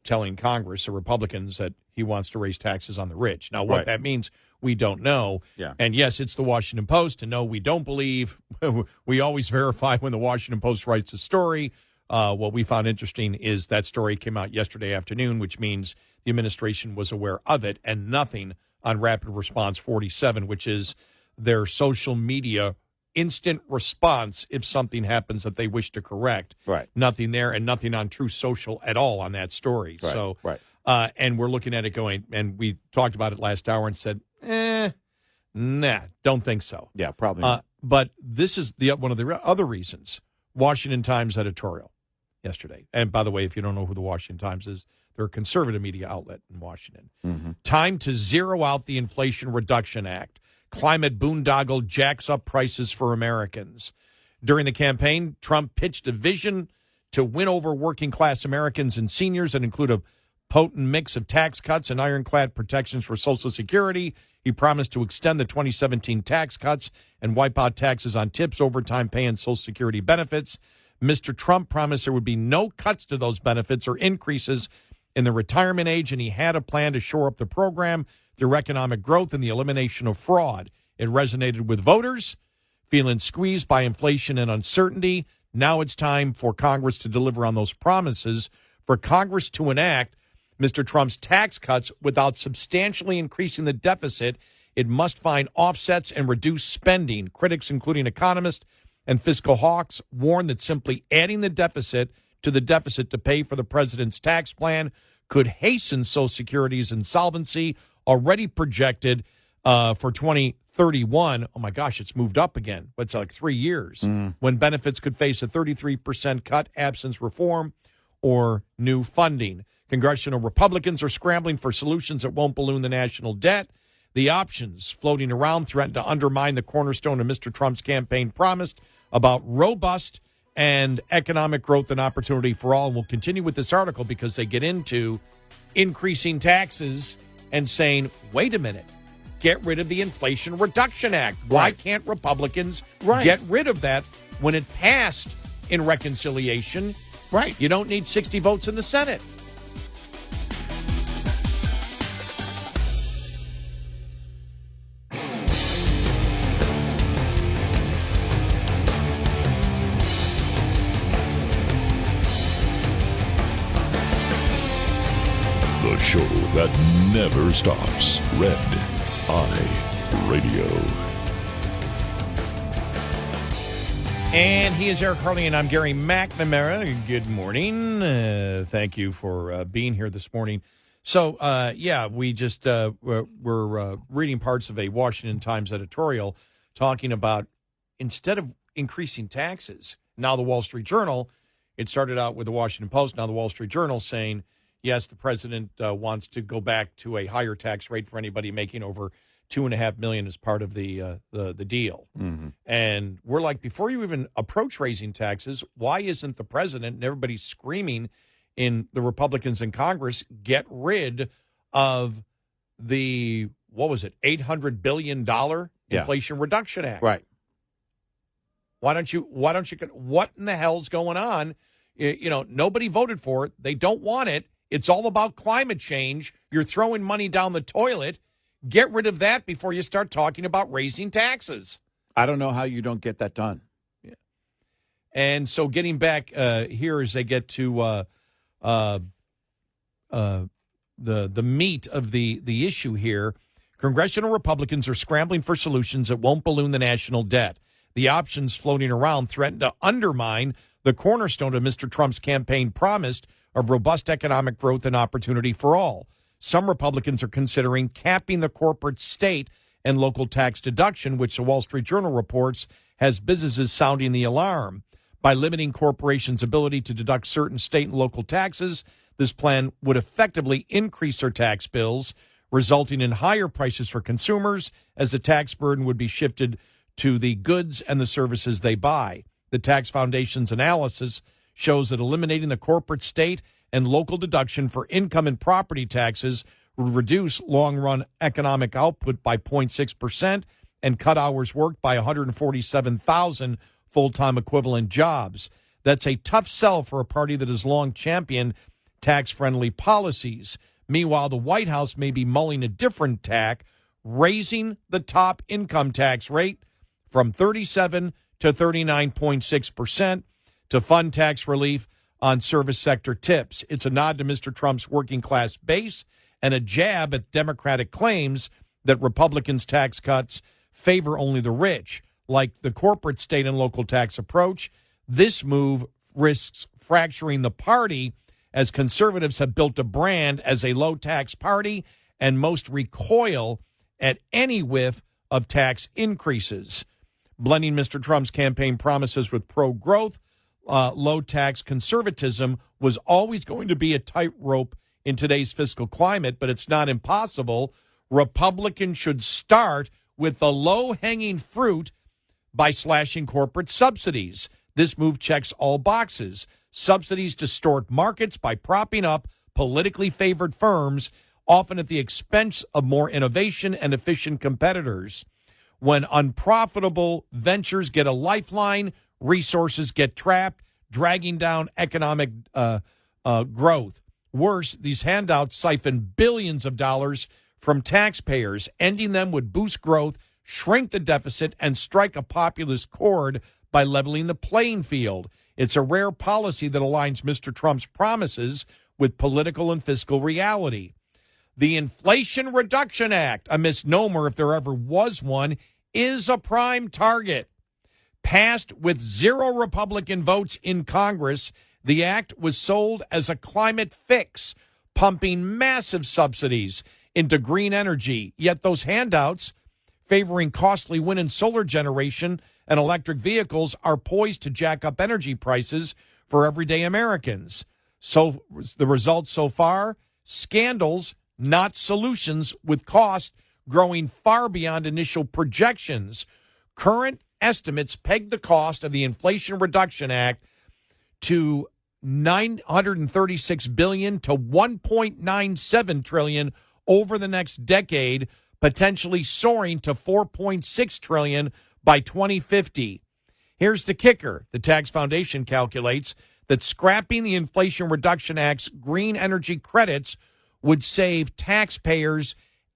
telling Congress, the Republicans, that he wants to raise taxes on the rich. Now, what that means, we don't know. Yeah. And yes, it's the Washington Post, and no, we don't believe. We always verify when the Washington Post writes a story. What we found interesting is that story came out yesterday afternoon, which means the administration was aware of it, and nothing on Rapid Response 47, which is their social media instant response if something happens that they wish to correct. Right. Nothing there, and nothing on True Social at all on that story. Right. So, right. And we're looking at it going, and we talked about it last hour and said, nah, don't think so. Yeah, probably not. But this is one of the other reasons. Washington Times editorial yesterday. And by the way, if you don't know who the Washington Times is, they're a conservative media outlet in Washington. Mm-hmm. Time to zero out the Inflation Reduction Act. Climate boondoggle jacks up prices for Americans. During the campaign, Trump pitched a vision to win over working-class Americans and seniors and include a potent mix of tax cuts and ironclad protections for Social Security. He promised to extend the 2017 tax cuts and wipe out taxes on tips, overtime pay, and Social Security benefits. Mr. Trump promised there would be no cuts to those benefits or increases in the retirement age, and he had a plan to shore up the program through economic growth and the elimination of fraud. It resonated with voters, feeling squeezed by inflation and uncertainty. Now it's time for Congress to deliver on those promises, for Congress to enact Mr. Trump's tax cuts without substantially increasing the deficit. It must find offsets and reduce spending. Critics, including economists, and fiscal hawks warn that simply adding the deficit to pay for the president's tax plan could hasten Social Security's insolvency, already projected for 2031. Oh, my gosh, it's moved up again. It's like 3 years, when benefits could face a 33% cut absence reform or new funding. Congressional Republicans are scrambling for solutions that won't balloon the national debt. The options floating around threaten to undermine the cornerstone of Mr. Trump's campaign promise about robust and economic growth and opportunity for all. And we'll continue with this article because they get into increasing taxes and saying, wait a minute, get rid of the Inflation Reduction Act. Why can't Republicans get rid of that when it passed in reconciliation? Right. You don't need 60 votes in the Senate. The show that never stops. Red Eye Radio. And he is Eric Harley, and I'm Gary McNamara. Good morning. Thank you for being here this morning. So, we just we're reading parts of a Washington Times editorial talking about, instead of increasing taxes, now the Wall Street Journal, it started out with the Washington Post, now the Wall Street Journal saying, yes, the president wants to go back to a higher tax rate for anybody making over $2.5 million as part of the deal. Mm-hmm. And we're like, before you even approach raising taxes, why isn't the president and everybody screaming in the Republicans in Congress, get rid of the, what was it, $800 billion Inflation Reduction Act? Right. What in the hell's going on? Nobody voted for it. They don't want it. It's all about climate change. You're throwing money down the toilet. Get rid of that before you start talking about raising taxes. I don't know how you don't get that done. Yeah. And so getting back here as they get to the meat of the issue here, congressional Republicans are scrambling for solutions that won't balloon the national debt. The options floating around threaten to undermine the cornerstone of Mr. Trump's campaign promise of robust economic growth and opportunity for all. Some Republicans are considering capping the corporate state and local tax deduction, which the Wall Street Journal reports has businesses sounding the alarm. By limiting corporations' ability to deduct certain state and local taxes, this plan would effectively increase their tax bills, resulting in higher prices for consumers, as the tax burden would be shifted to the goods and the services they buy. The Tax Foundation's analysis shows that eliminating the corporate state and local deduction for income and property taxes would reduce long-run economic output by 0.6% and cut hours worked by 147,000 full-time equivalent jobs. That's a tough sell for a party that has long championed tax-friendly policies. Meanwhile, the White House may be mulling a different tack, raising the top income tax rate from 37 to 39.6% to fund tax relief on service sector tips. It's a nod to Mr. Trump's working class base and a jab at Democratic claims that Republicans' tax cuts favor only the rich. Like the corporate state and local tax approach, this move risks fracturing the party, as conservatives have built a brand as a low-tax party and most recoil at any whiff of tax increases. Blending Mr. Trump's campaign promises with pro-growth, low-tax conservatism was always going to be a tightrope in today's fiscal climate, but it's not impossible. Republicans should start with the low-hanging fruit by slashing corporate subsidies. This move checks all boxes. Subsidies distort markets by propping up politically favored firms, often at the expense of more innovation and efficient competitors. When unprofitable ventures get a lifeline, resources get trapped, dragging down economic growth. Worse, these handouts siphon billions of dollars from taxpayers. Ending them would boost growth, shrink the deficit, and strike a populist chord by leveling the playing field. It's a rare policy that aligns Mr. Trump's promises with political and fiscal reality. The Inflation Reduction Act, a misnomer if there ever was one, is a prime target. Passed with 0 Republican votes in Congress, the act was sold as a climate fix, pumping massive subsidies into green energy. Yet those handouts favoring costly wind and solar generation and electric vehicles are poised to jack up energy prices for everyday Americans. So the results so far, scandals, not solutions, with cost growing far beyond initial projections. Current estimates peg the cost of the Inflation Reduction Act to $936 billion to $1.97 trillion over the next decade, potentially soaring to $4.6 trillion by 2050. Here's the kicker. The Tax Foundation calculates that scrapping the Inflation Reduction Act's green energy credits would save taxpayers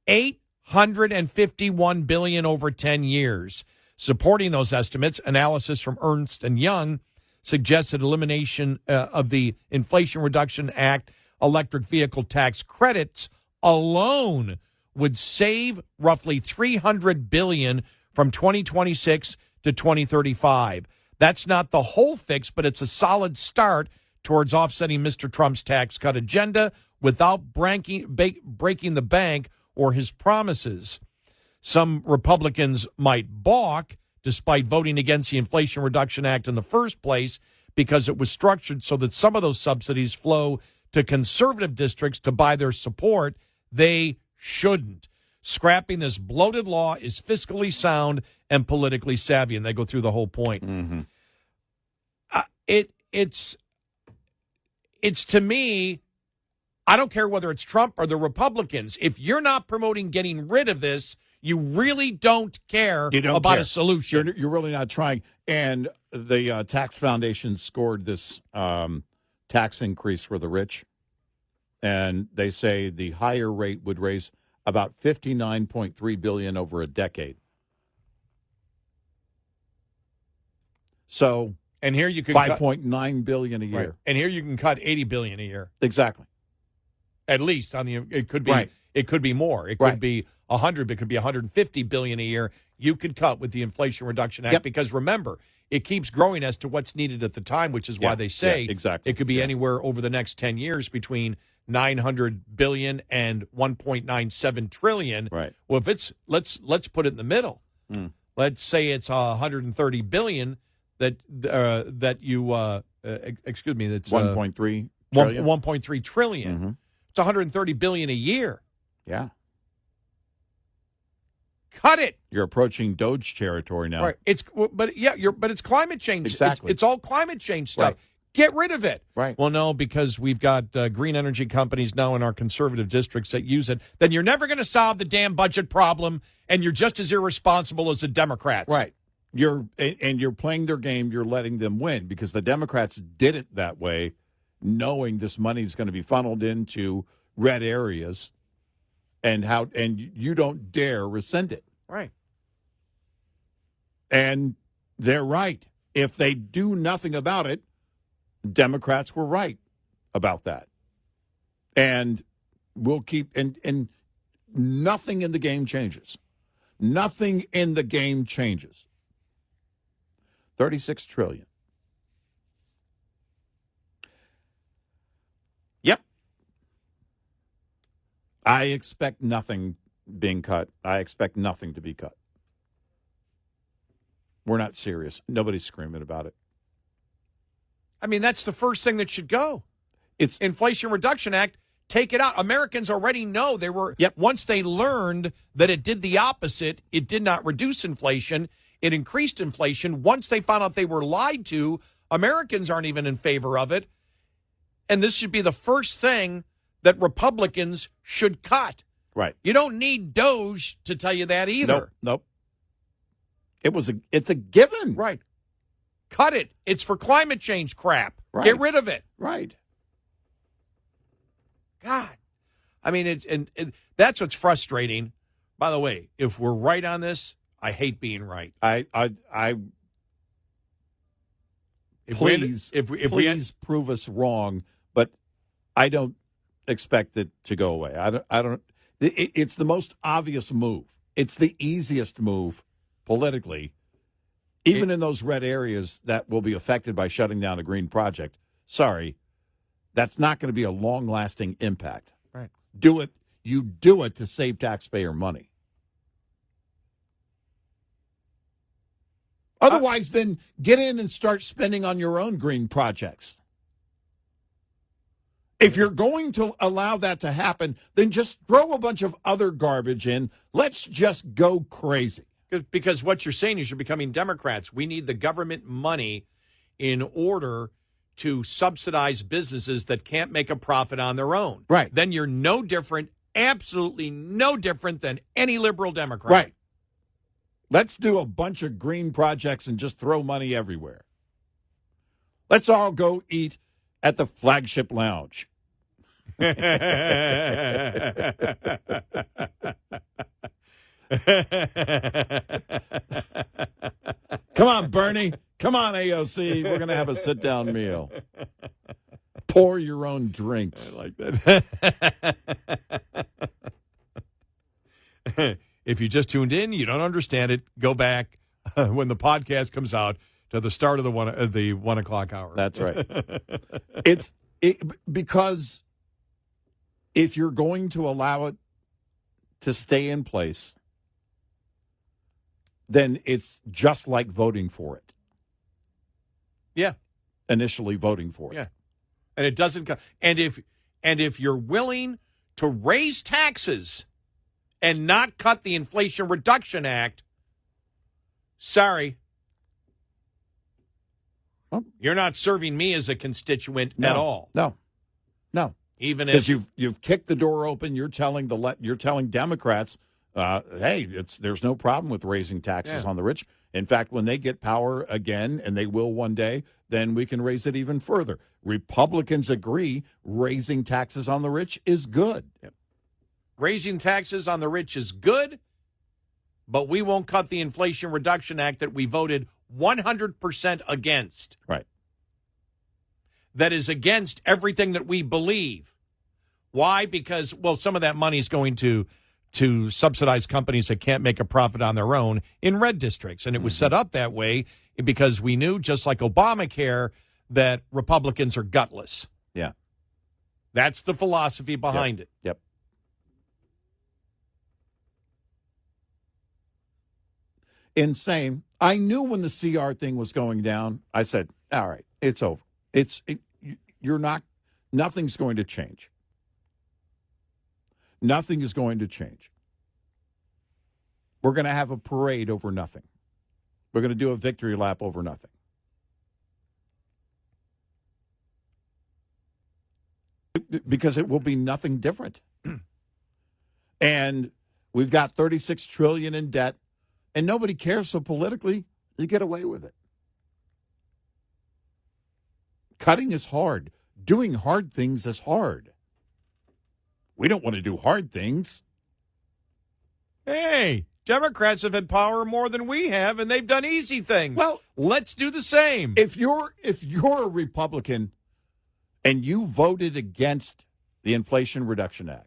$851 billion over 10 years. Supporting those estimates, analysis from Ernst & Young suggested elimination of the Inflation Reduction Act electric vehicle tax credits alone would save roughly $300 billion from 2026 to 2035. That's not the whole fix, but it's a solid start towards offsetting Mr. Trump's tax cut agenda without breaking the bank or his promises. Some Republicans might balk, despite voting against the Inflation Reduction Act in the first place, because it was structured so that some of those subsidies flow to conservative districts to buy their support. They shouldn't. Scrapping this bloated law is fiscally sound and politically savvy, and they go through the whole point. Mm-hmm. It's to me, I don't care whether it's Trump or the Republicans. If you're not promoting getting rid of this, you really don't care about a solution. You're really not trying. And the Tax Foundation scored this tax increase for the rich, and they say the higher rate would raise about $59.3 billion over a decade. So, and here you can $5.9 billion a year. Right. And here you can cut $80 billion a year. Exactly. At least on the it could be it could be more. It could be 100, it could be $150 billion a year. You could cut with the Inflation Reduction Act because remember, it keeps growing as to what's needed at the time, which is why they say it could be anywhere over the next 10 years between $900 billion and $1.97 trillion. Right. Well, if it's let's put it in the middle. Let's say it's $130 billion that's that's 1.3 trillion. 1.3 trillion. Mm-hmm. It's $130 billion a year. Yeah. Cut it. You're approaching Doge territory now. Right. It's climate change. Exactly. It's all climate change stuff. Right. Get rid of it. Right. Well, no, because we've got green energy companies now in our conservative districts that use it. Then you're never going to solve the damn budget problem, and you're just as irresponsible as the Democrats. Right. You're playing their game. You're letting them win because the Democrats did it that way, knowing this money is going to be funneled into red areas, and you don't dare rescind it. Right. And they're right. If they do nothing about it, Democrats were right about that. And we'll keep and nothing in the game changes. Nothing in the game changes. $36 trillion. Yep. I expect nothing being cut. I expect nothing to be cut. We're not serious. Nobody's screaming about it. I mean, that's the first thing that should go. It's Inflation Reduction Act. Take it out. Americans already know once they learned that it did the opposite, it did not reduce inflation, it increased inflation. Once they found out they were lied to, Americans aren't even in favor of it. And this should be the first thing that Republicans should cut. Right. You don't need Doge to tell you that either. Nope. It's a given. Right. Cut it. It's for climate change crap. Right. Get rid of it. Right. God. I mean, that's what's frustrating. By the way, if we're right on this, I hate being right. Please prove us wrong, but I don't expect it to go away. I don't. It's the most obvious move. It's the easiest move politically, Even in those red areas that will be affected by shutting down a green project, sorry, that's not going to be a long-lasting impact. Right. You do it to save taxpayer money. Otherwise, then get in and start spending on your own green projects. If you're going to allow that to happen, then just throw a bunch of other garbage in. Let's just go crazy. Because what you're saying is you're becoming Democrats. We need the government money in order to subsidize businesses that can't make a profit on their own. Right. Then you're no different, absolutely no different than any liberal Democrat. Right. Let's do a bunch of green projects and just throw money everywhere. Let's all go eat at the Flagship Lounge. Come on, Bernie. Come on, AOC. We're going to have a sit-down meal. Pour your own drinks. I like that. If you just tuned in, you don't understand it, go back when the podcast comes out to the start of the 1 o'clock hour. That's right. Because if you're going to allow it to stay in place, then it's just like voting for it. Yeah. Initially voting for it. Yeah. And it doesn't come. And if you're willing to raise taxes and not cut the Inflation Reduction Act, sorry. Well, you're not serving me as a constituent at all. No. Even if you've kicked the door open, you're telling Democrats, hey, there's no problem with raising taxes on the rich. In fact, when they get power again, and they will one day, then we can raise it even further. Republicans agree raising taxes on the rich is good. Yep. Raising taxes on the rich is good, but we won't cut the Inflation Reduction Act that we voted 100% against. Right. That is against everything that we believe. Why? Because, well, some of that money is going to subsidize companies that can't make a profit on their own in red districts. And it was set up that way because we knew, just like Obamacare, that Republicans are gutless. Yeah. That's the philosophy behind it. Yep. Insane. I knew when the CR thing was going down, I said, all right, it's over. Nothing's going to change. Nothing is going to change. We're going to have a parade over nothing. We're going to do a victory lap over nothing. Because it will be nothing different. And we've got $36 trillion in debt, and nobody cares, so politically, you get away with it. Cutting is hard. Doing hard things is hard. We don't want to do hard things. Hey, Democrats have had power more than we have, and they've done easy things. Well, let's do the same. If you're a Republican and you voted against the Inflation Reduction Act,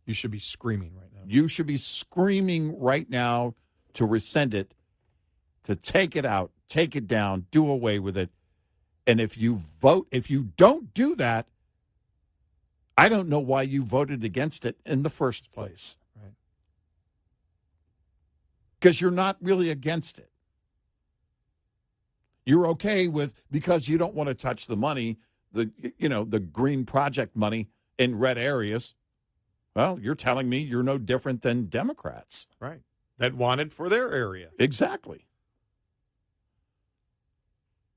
you should be screaming right now. You should be screaming right now to rescind it, to take it out, take it down, do away with it. And if you don't do that, I don't know why you voted against it in the first place. Right. Because you're not really against it. You're okay with, because you don't want to touch the money, the green project money in red areas. Well, you're telling me you're no different than Democrats. Right. That want it for their area. Exactly.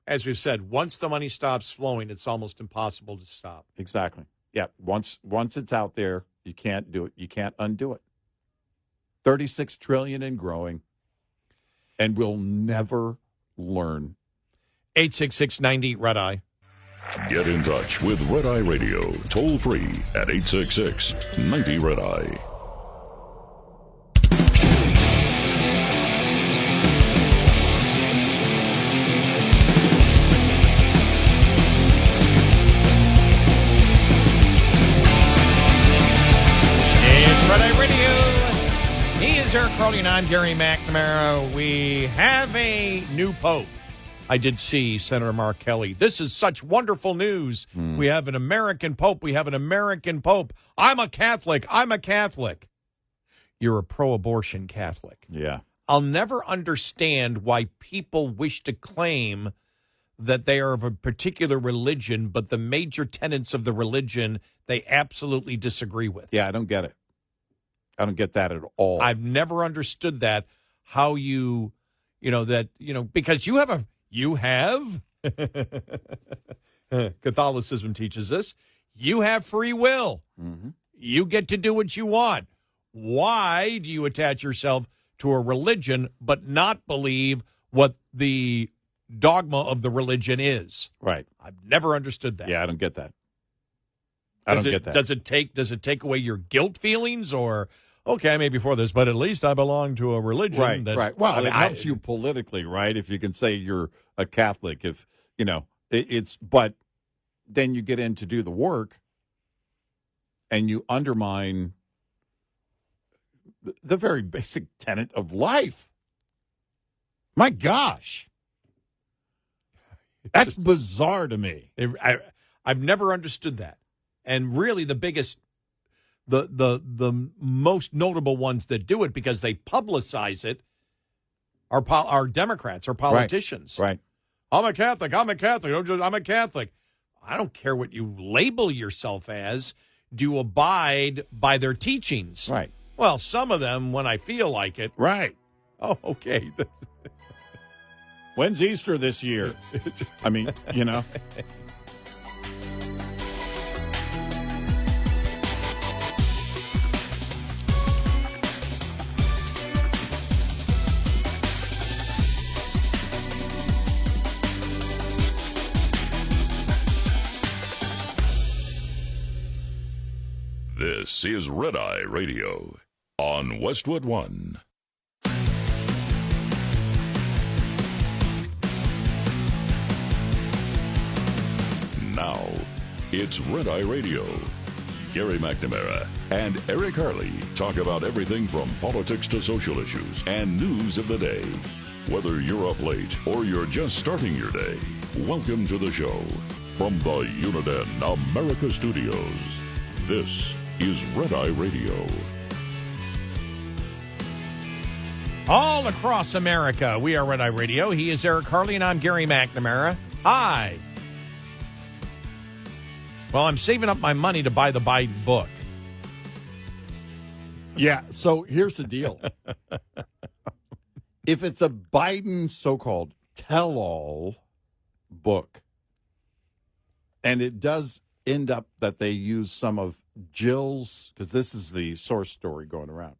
As we've said, once the money stops flowing, it's almost impossible to stop. Exactly. Yeah, once it's out there, you can't do it. You can't undo it. $36 trillion and growing, and we'll never learn. 866-90-RED-EYE. Get in touch with Red Eye Radio, toll free at 866-90-RED-EYE. is Eric Harley, and I'm Gary McNamara. We have a new pope. I did see Senator Mark Kelly. This is such wonderful news. We have an American pope. We have an American pope. I'm a Catholic. I'm a Catholic. You're a pro-abortion Catholic. Yeah. I'll never understand why people wish to claim that they are of a particular religion, but the major tenets of the religion they absolutely disagree with. Yeah, I don't get it. I don't get that at all. I've never understood that, how because you have Catholicism teaches this, you have free will. Mm-hmm. You get to do what you want. Why do you attach yourself to a religion but not believe what the dogma of the religion is? Right. I've never understood that. Yeah, I don't get that. I don't get that. Does it take away your guilt feelings, or okay, I may be for this, but at least I belong to a religion? Right. Well, it helps you politically, right? If you can say you're a Catholic, if but then you get in to do the work, and you undermine the very basic tenet of life. My gosh, that's bizarre to me. I've never understood that. And really the biggest, the most notable ones that do it because they publicize it are Democrats or politicians. Right. I'm a Catholic. I'm a Catholic. I'm a Catholic. I don't care what you label yourself as. Do you abide by their teachings? Right. Well, some of them when I feel like it. Right. Oh, okay. When's Easter this year? I mean, This is Red Eye Radio on Westwood One. Now, it's Red Eye Radio. Gary McNamara and Eric Harley talk about everything from politics to social issues and news of the day. Whether you're up late or you're just starting your day, welcome to the show. From the Uniden America Studios, this is Red Eye Radio. All across America, we are Red Eye Radio. He is Eric Harley, and I'm Gary McNamara. Hi. Well, I'm saving up my money to buy the Biden book. yeah. So here's the deal. If it's a Biden so-called tell-all book, and it does end up that they use some of Jill's, because this is the source story going around,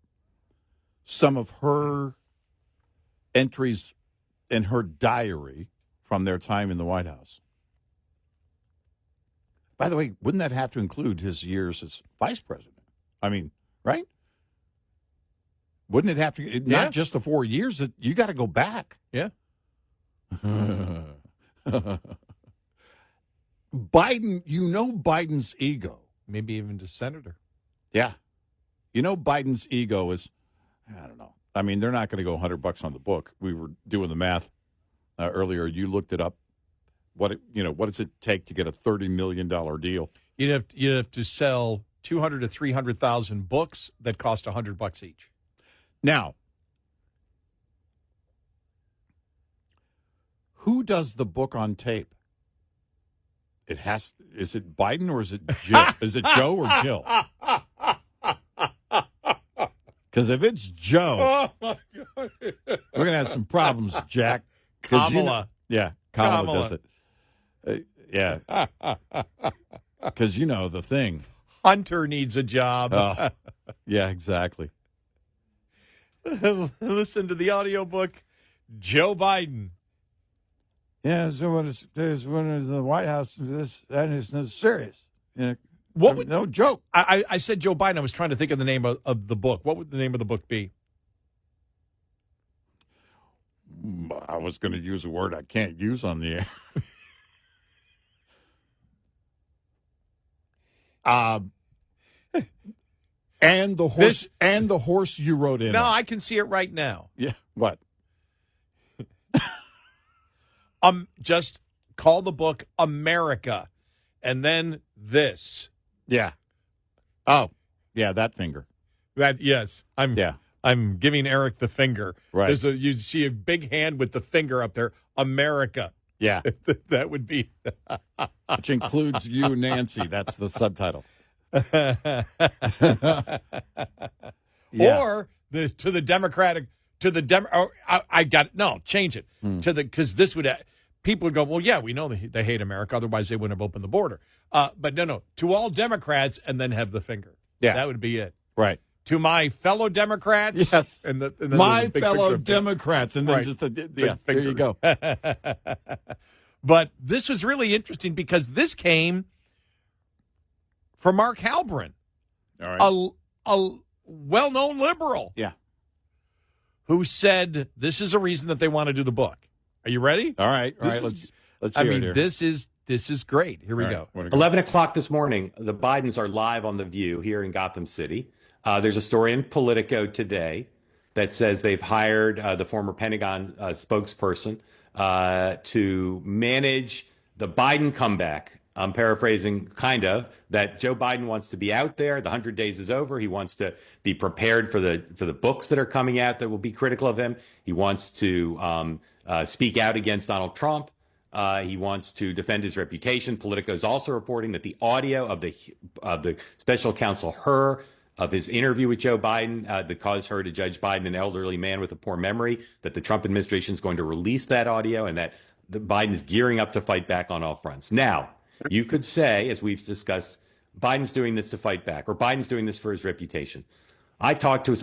some of her entries in her diary from their time in the White House. By the way, wouldn't that have to include his years as vice president? I mean, right? Wouldn't it have to, not just the 4 years, you got to go back. Yeah. Biden, Biden's ego. Maybe even to senator. Yeah. Biden's ego is, I don't know. I mean, they're not going to go $100 on the book. We were doing the math earlier. You looked it up. What does it take to get a $30 million deal? You'd have to sell 200 to 300,000 books that cost $100 each. Now, who does the book on tape? Is it Biden or is it Jill? Is it Joe or Jill? Because if it's Joe, we're going to have some problems, Jack. Kamala. Kamala does it. Yeah. Because the thing. Hunter needs a job. Yeah, exactly. Listen to the audiobook, Joe Biden. Yeah, so when it's the White House, that is no serious. No joke. I said Joe Biden. I was trying to think of the name of the book. What would the name of the book be? I was going to use a word I can't use on the air. And the horse you wrote in. No, on. I can see it right now. Yeah. What? Just call the book America, and then this. Yeah. Oh, yeah, that finger. I'm giving Eric the finger. Right. You see a big hand with the finger up there. America. Yeah. That would be. Which includes you, Nancy. That's the subtitle. Or to the Democratic, change it because this would, people would go, well, yeah, we know they hate America. Otherwise they wouldn't have opened the border. But no, to all Democrats and then have the finger. Yeah. That would be it. Right. To my fellow Democrats. Yes. And my fellow Democrats. And then right. just finger. There you go. But this was really interesting because this came from Mark Halprin, All right. a well-known liberal. Yeah. Who said this is a reason that they want to do the book. Are you ready? All right. Let's hear it here. This is great. Here we go. 11 o'clock this morning, the Bidens are live on The View here in Gotham City. There's a story in Politico today that says they've hired the former Pentagon spokesperson to manage the Biden comeback. I'm paraphrasing kind of that Joe Biden wants to be out there. The 100 days is over. He wants to be prepared for the books that are coming out that will be critical of him. He wants to speak out against Donald Trump. He wants to defend his reputation. Politico is also reporting that the audio of the special counsel Hur of his interview with Joe Biden that caused her to judge Biden an elderly man with a poor memory, that the Trump administration is going to release that audio and that Biden is gearing up to fight back on all fronts. Now, you could say, as we've discussed, Biden's doing this to fight back, or Biden's doing this for his reputation. I talked to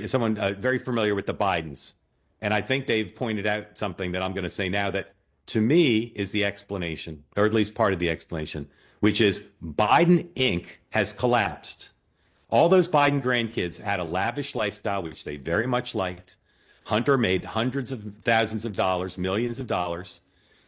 someone very familiar with the Bidens, and I think they've pointed out something that I'm going to say now that, to me, is the explanation, or at least part of the explanation, which is Biden Inc. has collapsed. All those Biden grandkids had a lavish lifestyle, which they very much liked. Hunter made hundreds of thousands of dollars, millions of dollars.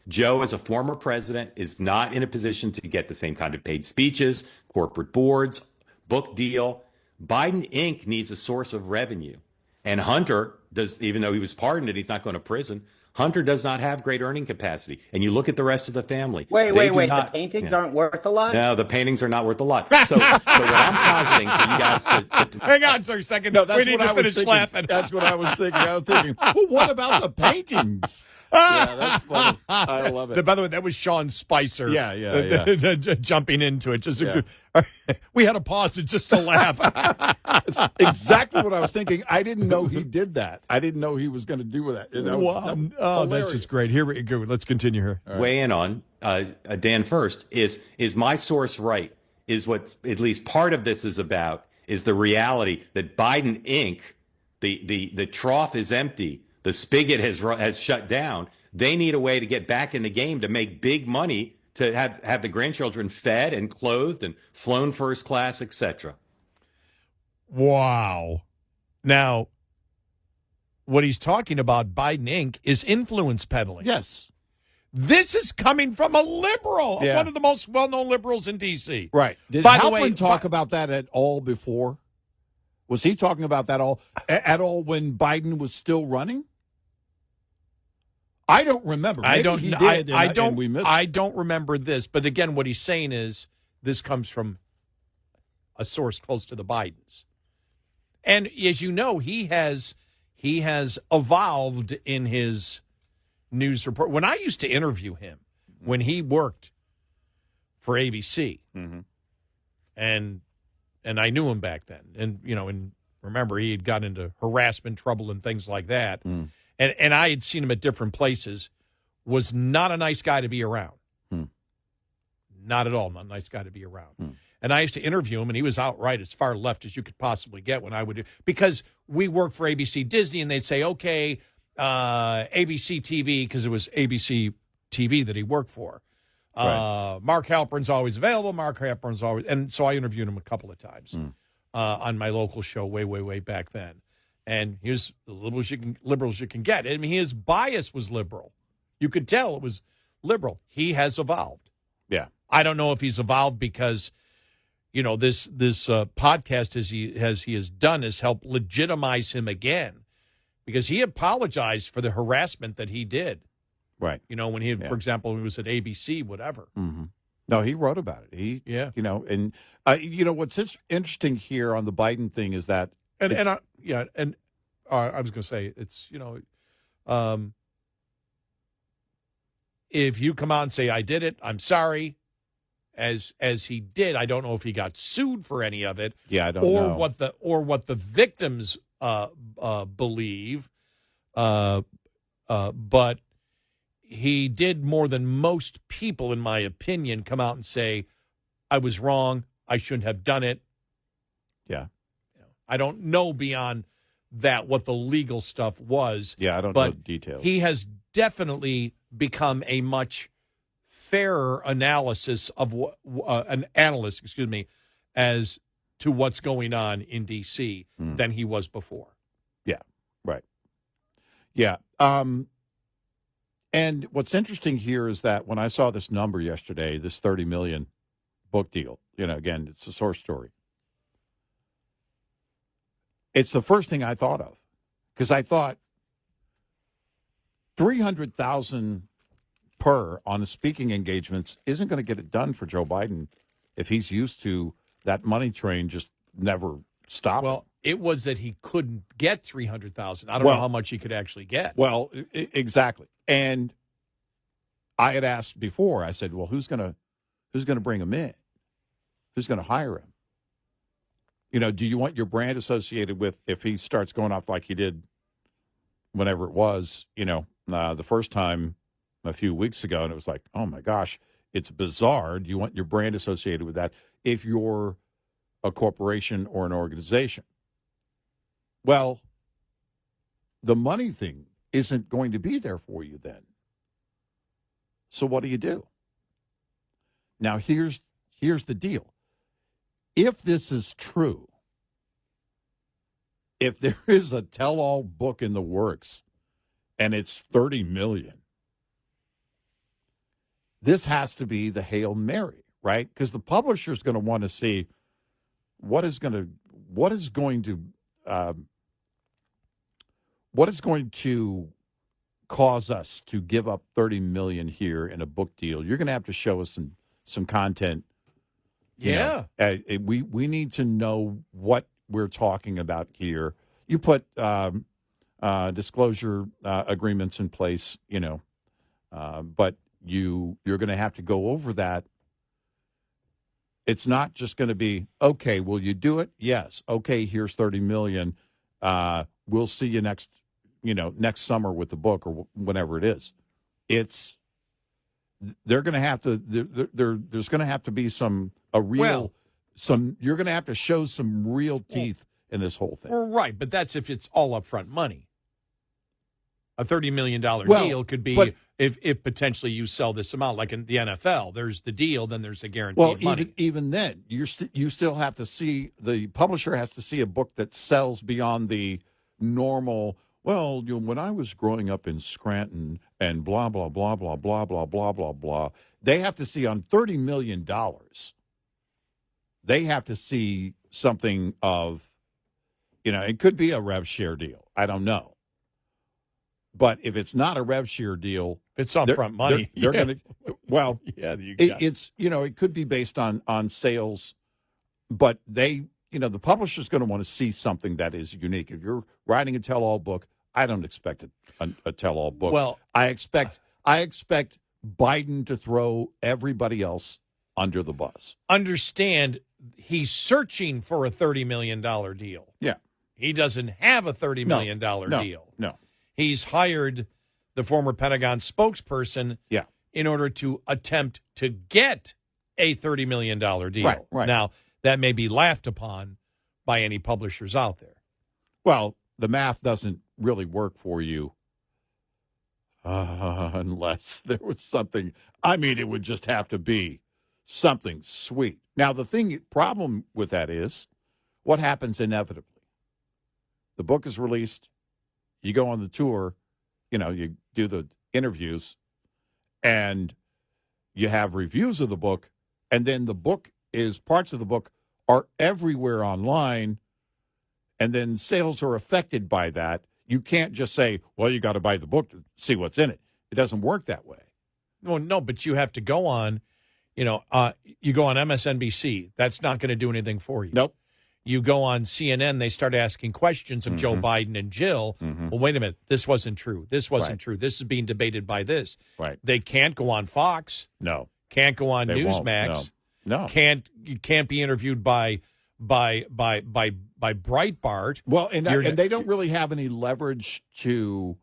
Joe, as a former president, is not in a position to get the same kind of paid speeches, corporate boards, book deal. Biden Inc. needs a source of revenue. And Hunter does, even though he was pardoned and he's not going to prison, Hunter does not have great earning capacity. And you look at the rest of the family. Wait. The paintings aren't worth a lot? No, the paintings are not worth a lot. So what I'm positing for you guys to hang on for a second. No, that's we need to finish laughing. That's what I was thinking. Well, what about the paintings? Yeah, that's funny. I love it. By the way, that was Sean Spicer. Yeah. Jumping into it. We had to pause it just to laugh. It's exactly what I was thinking. I didn't know he did that. I didn't know he was going to do that. That's just great. Here we go. Let's continue here. Right. Weigh in on Dan first. Is my source right? Is what at least part of this is about is the reality that Biden Inc. The trough is empty. The spigot has shut down. They need a way to get back in the game to make big money to have the grandchildren fed and clothed and flown first class, etc. Wow. Now, what he's talking about, Biden Inc., is influence peddling. Yes. This is coming from a liberal, one of the most well-known liberals in D.C. Right. Did Halprin talk about that at all before? Was he talking about that at all when Biden was still running? I don't remember. Maybe he did, and we missed it. I don't remember this. But again, what he's saying is this comes from a source close to the Bidens. And as you know, he has evolved in his news report. When I used to interview him, when he worked for ABC, and I knew him back then, and remember he had got into harassment trouble and things like that. And I had seen him at different places, was not a nice guy to be around. Not at all, not a nice guy to be around. And I used to interview him, and he was outright as far left as you could possibly get when I would, because we worked for ABC Disney, and they'd say, okay, ABC TV, because it was ABC TV that he worked for. Right. Mark Halprin's always available. And so I interviewed him a couple of times on my local show way back then. And he was as liberal as you can get. I mean, his bias was liberal. You could tell it was liberal. He has evolved. Yeah. I don't know if he's evolved because, this podcast as he has done has helped legitimize him again, because he apologized for the harassment that he did. Right. When he, for example, when he was at ABC, whatever. Mm-hmm. No, he wrote about it. And what's interesting here on the Biden thing is that, I was going to say, it's if you come out and say I did it, I'm sorry, as he did, I don't know if he got sued for any of it. Yeah, I don't know. What the victims believe, but he did more than most people, in my opinion, come out and say, I was wrong, I shouldn't have done it. Yeah. I don't know beyond that what the legal stuff was. Yeah, I don't know the details. He has definitely become a much fairer analyst, as to what's going on in D.C. than he was before. Yeah, right. Yeah. And what's interesting here is that when I saw this number yesterday, this $30 million book deal, again, it's a source story. It's the first thing I thought of, because I thought $300,000 per on the speaking engagements isn't going to get it done for Joe Biden if he's used to that money train just never stopping. Well, it was that he couldn't get $300,000. I don't know how much he could actually get. Well, exactly. And I had asked before, I said, well, who's going to bring him in? Who's going to hire him? Do you want your brand associated with, if he starts going off like he did whenever it was, the first time a few weeks ago, and it was like, oh my gosh, it's bizarre. Do you want your brand associated with that if you're a corporation or an organization? Well, the money thing isn't going to be there for you then. So what do you do? Now, here's the deal. If this is true, if there is a tell-all book in the works and it's $30 million, this has to be the Hail Mary, right? Because the publisher is going to want to see what is going to cause us to give up $30 million here in a book deal. You're going to have to show us some content. We need to know what we're talking about here. You put disclosure agreements in place, but you're going to have to go over that. It's not just going to be, okay, will you do it? Yes. Okay, here's $30 million. We'll see you next summer with the book or whenever it is. They're going to have to. There's going to have to be you're going to have to show some real teeth in this whole thing. Right, but that's if it's all upfront money. A $30 million deal could be if potentially you sell this amount, like in the NFL. There's the deal, then there's the guaranteed money. Well, even then, you still have to see, the publisher has to see a book that sells beyond the normal. Well, when I was growing up in Scranton and blah, blah, blah, blah, blah, blah, blah, blah, blah, they have to see on $30 million, they have to see something of, it could be a rev share deal. I don't know. But if it's not a rev share deal, it's upfront money. They're going to, well, it's, it could be based on sales, but the publisher's going to want to see something that is unique. If you're writing a tell-all book, I don't expect a tell-all book. Well, I expect Biden to throw everybody else under the bus. Understand, he's searching for a $30 million deal. Yeah. He doesn't have a $30 million deal. No. He's hired the former Pentagon spokesperson in order to attempt to get a $30 million deal. Right. Now, that may be laughed upon by any publishers out there. Well, the math doesn't really work for you unless there was something. I mean, it would just have to be something sweet. Now, the problem with that is what happens inevitably. The book is released. You go on the tour, you do the interviews, and you have reviews of the book, and then parts of the book are everywhere online, and then sales are affected by that. You can't just say, well, you got to buy the book to see what's in it. It doesn't work that way. Well, no, but you have to go on, you go on MSNBC. That's not going to do anything for you. Nope. You go on CNN, they start asking questions of Joe Biden and Jill. Well, wait a minute. This wasn't true. This wasn't true. This is being debated by this. Right. They can't go on Fox. No. Can't go on They won't. Newsmax. No. You can't be interviewed by Breitbart. Well, and they don't really have any leverage to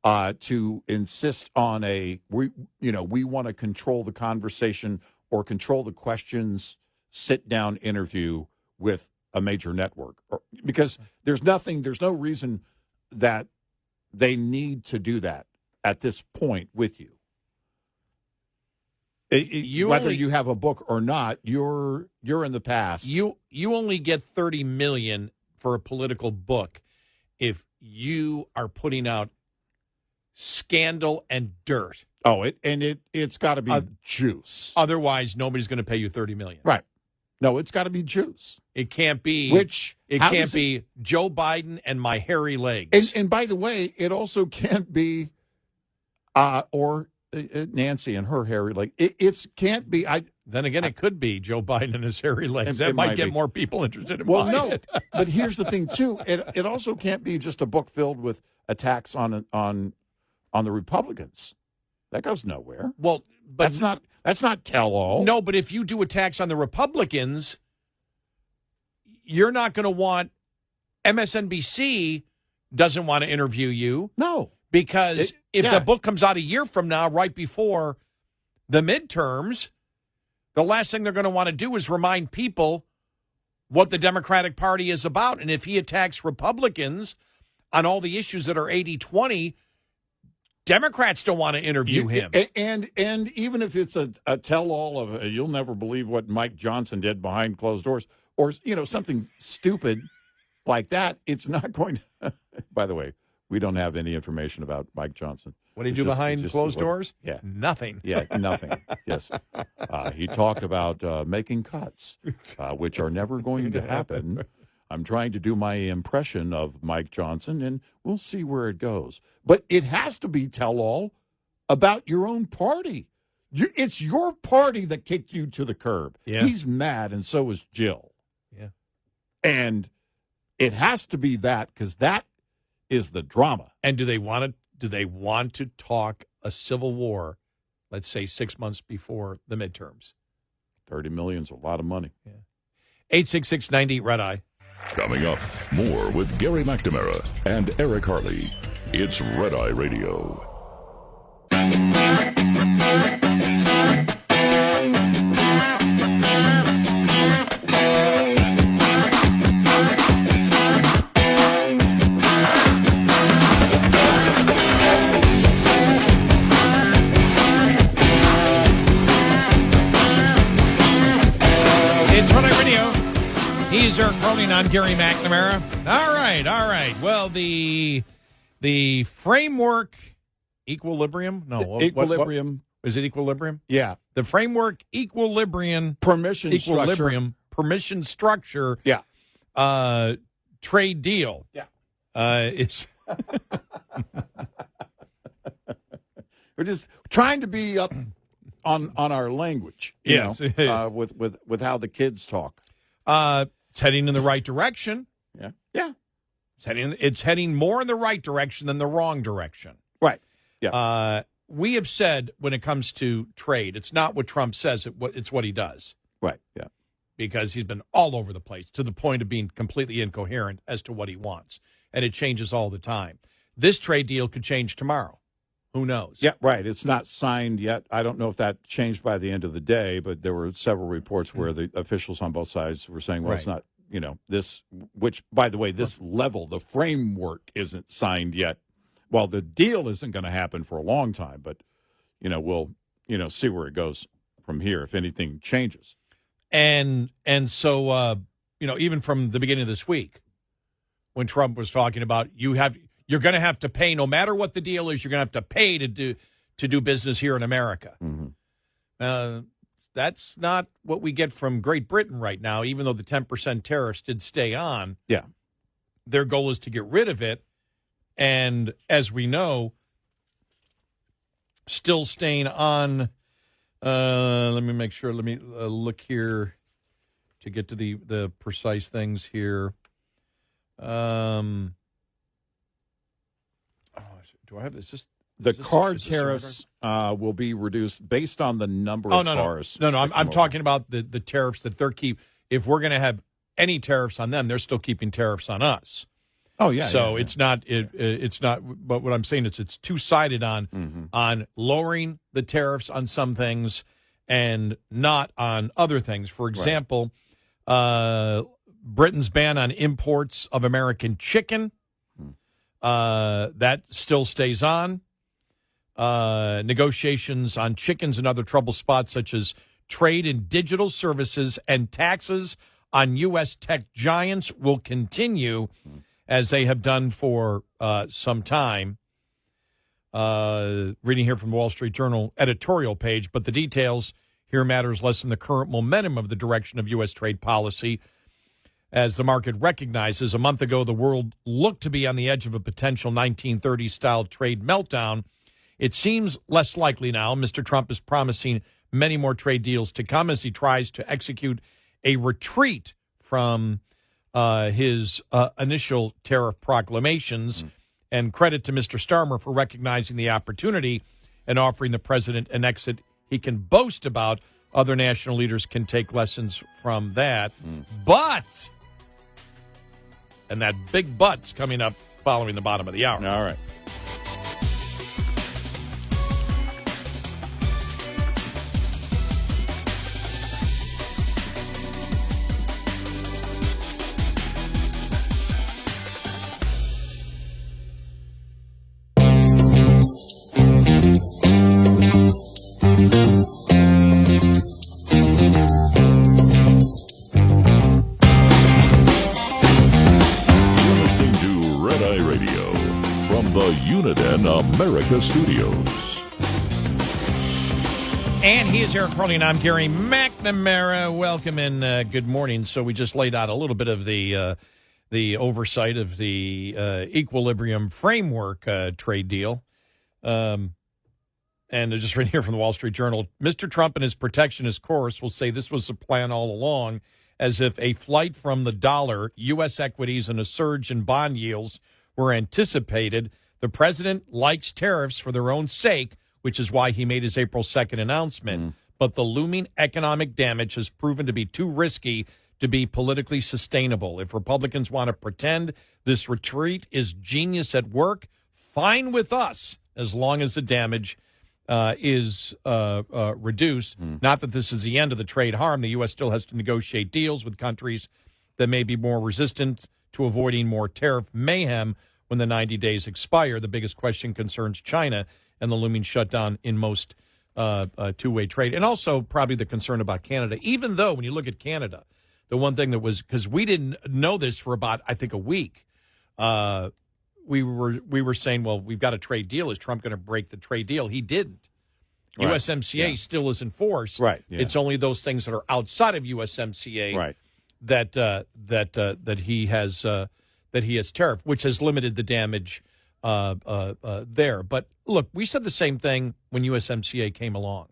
insist on we want to control the conversation or control the questions, sit down interview with a major network, because there's no reason that they need to do that at this point with you. Whether you have a book or not, you're in the past. You only get $30 million for a political book if you are putting out scandal and dirt. Oh, it's got to be juice. Otherwise, nobody's going to pay you $30 million. Right. No, it's got to be juice. It can't be. It can't be Joe Biden and my hairy legs. And by the way, it also can't be, or Nancy and her hairy leg. It can't be. Then again, it could be Joe Biden and his hairy legs. That might get more people interested in buying it. But here's the thing too. It also can't be just a book filled with attacks on the Republicans. That goes nowhere. Well, but that's not tell all. No, but if you do attacks on the Republicans, you're not going to want MSNBC doesn't want to interview you. No. Because if the book comes out a year from now, right before the midterms, the last thing they're going to want to do is remind people what the Democratic Party is about. And if he attacks Republicans on all the issues that are 80-20, Democrats don't want to interview him. And even if it's a tell-all of you'll never believe what Mike Johnson did behind closed doors, or something stupid like that, it's not going to. By the way, we don't have any information about Mike Johnson. What did he do behind closed doors? Yeah, nothing. Yeah, nothing. Yes, he talked about making cuts, which are never going to happen. I'm trying to do my impression of Mike Johnson, and we'll see where it goes. But it has to be tell-all about your own party. It's your party that kicked you to the curb. Yeah. He's mad, and so is Jill. Yeah. And it has to be that, because that is the drama. And do they want to talk a civil war, let's say 6 months before the midterms? $30 million is a lot of money. Yeah. 866-90 Red Eye. Coming up, more with Gary McNamara and Eric Harley. It's Red Eye Radio. It's Red Eye Radio. He's Eric Harley, and I'm Gary McNamara. All right. Well, the framework equilibrium? No, equilibrium. Is it equilibrium? Yeah. The framework equilibrium permission structure. Yeah. Trade deal. Yeah. It's we're just trying to be up on our language. Yes. With how the kids talk. It's heading in the right direction. Yeah. Yeah. It's heading more in the right direction than the wrong direction. Right. Yeah. We have said when it comes to trade, it's not what Trump says, it's what he does. Right. Yeah. Because he's been all over the place to the point of being completely incoherent as to what he wants. And it changes all the time. This trade deal could change tomorrow. Who knows? Yeah, right. It's not signed yet. I don't know if that changed by the end of the day, but there were several reports where the officials on both sides were saying, well, It's not, this, which, by the way, this level, the framework isn't signed yet. Well, the deal isn't going to happen for a long time, but, we'll, see where it goes from here if anything changes. And so, even from the beginning of this week, when Trump was talking about you're going to have to pay, no matter what the deal is, you're going to have to pay to do business here in America. Mm-hmm. that's not what we get from Great Britain right now, even though the 10% tariffs did stay on. Yeah. Their goal is to get rid of it. And as we know, still staying on, let me make sure, let me look here to get to the precise things here. Do I have this? The car tariffs will be reduced based on the number of cars. No, I'm talking about the tariffs that they're if we're going to have any tariffs on them, they're still keeping tariffs on us. Oh yeah. So yeah. it's not. But what I'm saying is it's two-sided on lowering the tariffs on some things and not on other things. For example, Britain's ban on imports of American chicken that still stays on. Negotiations on chickens and other trouble spots such as trade in digital services and taxes on U.S. tech giants will continue as they have done for some time. Reading here from the Wall Street Journal editorial page, but the details here matters less than the current momentum of the direction of U.S. trade policy. As the market recognizes, a month ago, the world looked to be on the edge of a potential 1930s-style trade meltdown. It seems less likely now. Mr. Trump is promising many more trade deals to come as he tries to execute a retreat from his initial tariff proclamations. And credit to Mr. Starmer for recognizing the opportunity and offering the president an exit he can boast about. Other national leaders can take lessons from that. But, and that big but's coming up following the bottom of the hour. All right. America Studios. And he is Eric Harley, and I'm Gary McNamara. Welcome and good morning. So we just laid out a little bit of the oversight of the equilibrium framework trade deal. And just right here from the Wall Street Journal, Mr. Trump and his protectionist course will say this was the plan all along, as if a flight from the dollar, U.S. equities, and a surge in bond yields were anticipated. The president likes tariffs for their own sake, which is why he made his April 2nd announcement. But the looming economic damage has proven to be too risky to be politically sustainable. If Republicans want to pretend this retreat is genius at work, fine with us, as long as the damage is reduced. Not that this is the end of the trade harm. The U.S. still has to negotiate deals with countries that may be more resistant to avoiding more tariff mayhem when the 90 days expire. The biggest question concerns China and the looming shutdown in most two-way trade, and also probably the concern about Canada. Even though when you look at Canada, the one thing that was, because we didn't know this for about, I think, a week, we were saying, well, we've got a trade deal. Is Trump going to break the trade deal? He didn't. Right. USMCA still is in force. Right. Yeah. It's only those things that are outside of USMCA that he has tariff, which has limited the damage there. But look, we said the same thing when USMCA came along.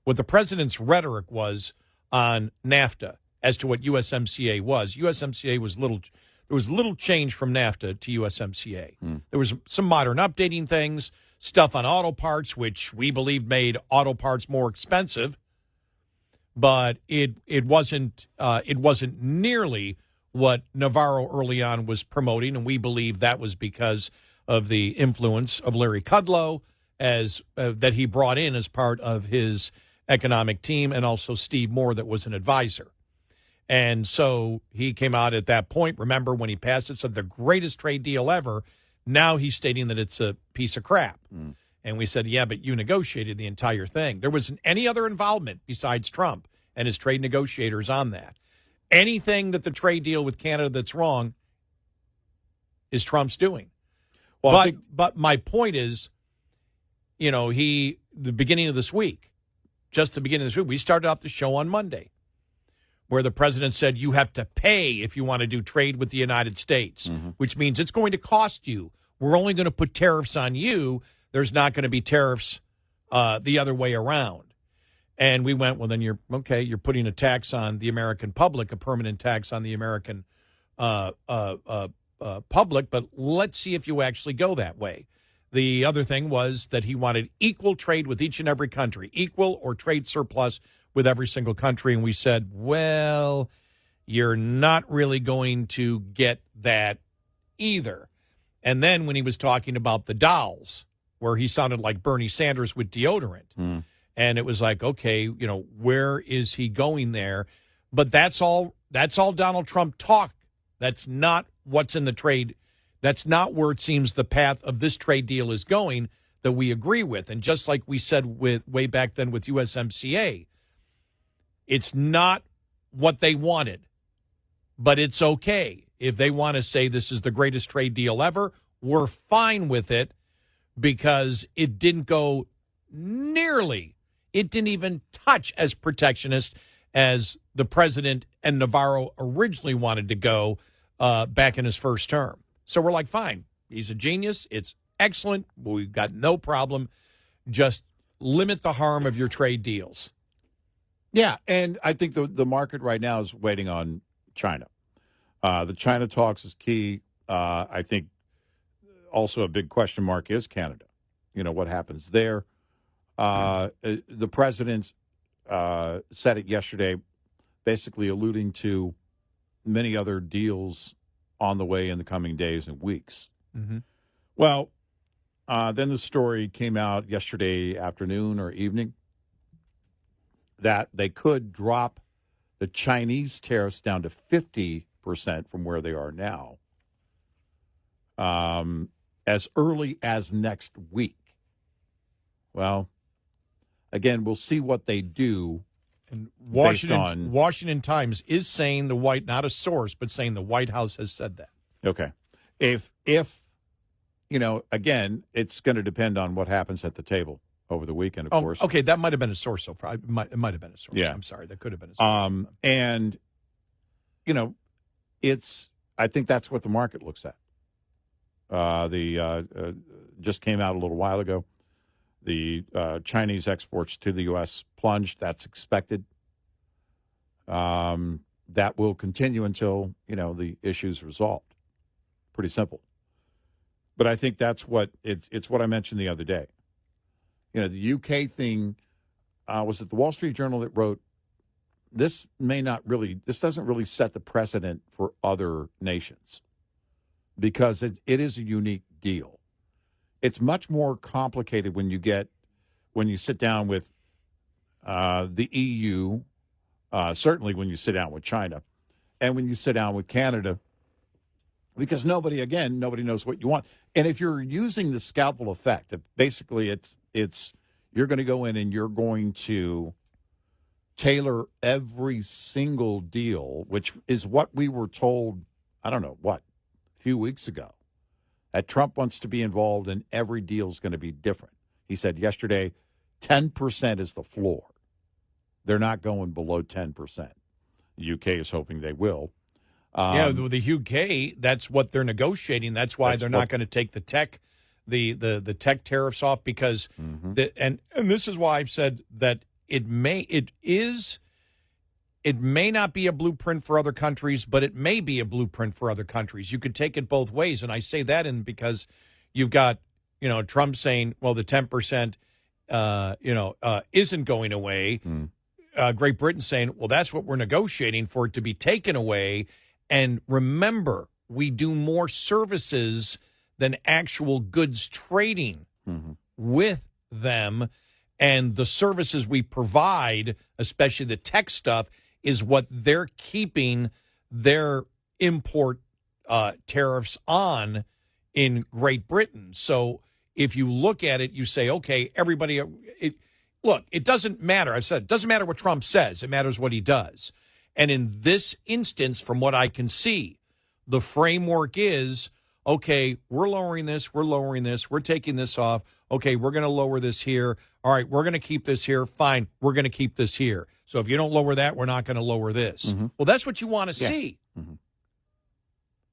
What the president's rhetoric was on NAFTA as to what USMCA was. USMCA was there was little change from NAFTA to USMCA. There was some modern updating things, stuff on auto parts, which we believe made auto parts more expensive, but it wasn't nearly what Navarro early on was promoting, and we believe that was because of the influence of Larry Kudlow as that he brought in as part of his economic team, and also Steve Moore that was an advisor. And so he came out at that point, remember, when he passed it, said the greatest trade deal ever. Now he's stating that it's a piece of crap. And we said, yeah, but you negotiated the entire thing. There wasn't any other involvement besides Trump and his trade negotiators on that. Anything that the trade deal with Canada that's wrong is Trump's doing. Well, but my point is, the beginning of this week, just the beginning of this week. We started off the show on Monday where the president said you have to pay if you want to do trade with the United States, which means it's going to cost you. We're only going to put tariffs on you. There's not going to be tariffs the other way around. And we went, well, then you're putting a tax on the American public, a permanent tax on the American public, but let's see if you actually go that way. The other thing was that he wanted equal trade with each and every country, equal or trade surplus with every single country. And we said, well, you're not really going to get that either. And then when he was talking about the dolls, where he sounded like Bernie Sanders with deodorant, and it was like, okay, where is he going there? But that's all Donald Trump talk. That's not what's in the trade. That's not where it seems the path of this trade deal is going that we agree with. And just like we said way back then with USMCA, it's not what they wanted, but it's okay. If they want to say this is the greatest trade deal ever, we're fine with it because it didn't go nearly, it didn't even touch as protectionist as the president and Navarro originally wanted to go back in his first term. So we're like, fine, he's a genius. It's excellent. We've got no problem. Just limit the harm of your trade deals. Yeah, and I think the market right now is waiting on China. The China talks is key. I think also a big question mark is Canada. What happens there. The president said it yesterday, basically alluding to many other deals on the way in the coming days and weeks. Well, then the story came out yesterday afternoon or evening that they could drop the Chinese tariffs down to 50% from where they are now as early as next week. Well, again, we'll see what they do. And Washington Times is saying not a source, but saying the White House has said that. Okay. If again, it's going to depend on what happens at the table over the weekend, of course. Okay, that might have been a source. So it might have been a source. Yeah. I'm sorry, that could have been a source. And, I think that's what the market looks at. Just came out a little while ago. The Chinese exports to the U.S. plunged. That's expected. That will continue until, the issue's resolved. Pretty simple. But I think that's it's what I mentioned the other day. The UK thing, was it the Wall Street Journal that wrote, this doesn't really set the precedent for other nations because it is a unique deal. It's much more complicated when you sit down with the EU, certainly when you sit down with China, and when you sit down with Canada, because nobody knows what you want. And if you're using the scalpel effect, basically it's you're going to go in and you're going to tailor every single deal, which is what we were told, a few weeks ago. That Trump wants to be involved and every deal is going to be different. He said yesterday, 10% is the floor. They're not going below 10%. The UK is hoping they will. The UK, that's what they're negotiating. That's why they're not going to take the tech tariffs off because, and this is why I've said that it may not be a blueprint for other countries, but it may be a blueprint for other countries. You could take it both ways. And I say that because you've got, Trump saying, well, the 10%, isn't going away. Great Britain saying, well, that's what we're negotiating for it to be taken away. And remember, we do more services than actual goods trading with them. And the services we provide, especially the tech stuff, is what they're keeping their import tariffs on in Great Britain. So if you look at it, you say, okay, everybody, it doesn't matter. I've said it doesn't matter what Trump says. It matters what he does. And in this instance, from what I can see, the framework is, okay, we're lowering this, we're taking this off. okay, we're going to lower this here. All right, we're going to keep this here. Fine, we're going to keep this here. So if you don't lower that, we're not going to lower this. Well, that's what you want to see.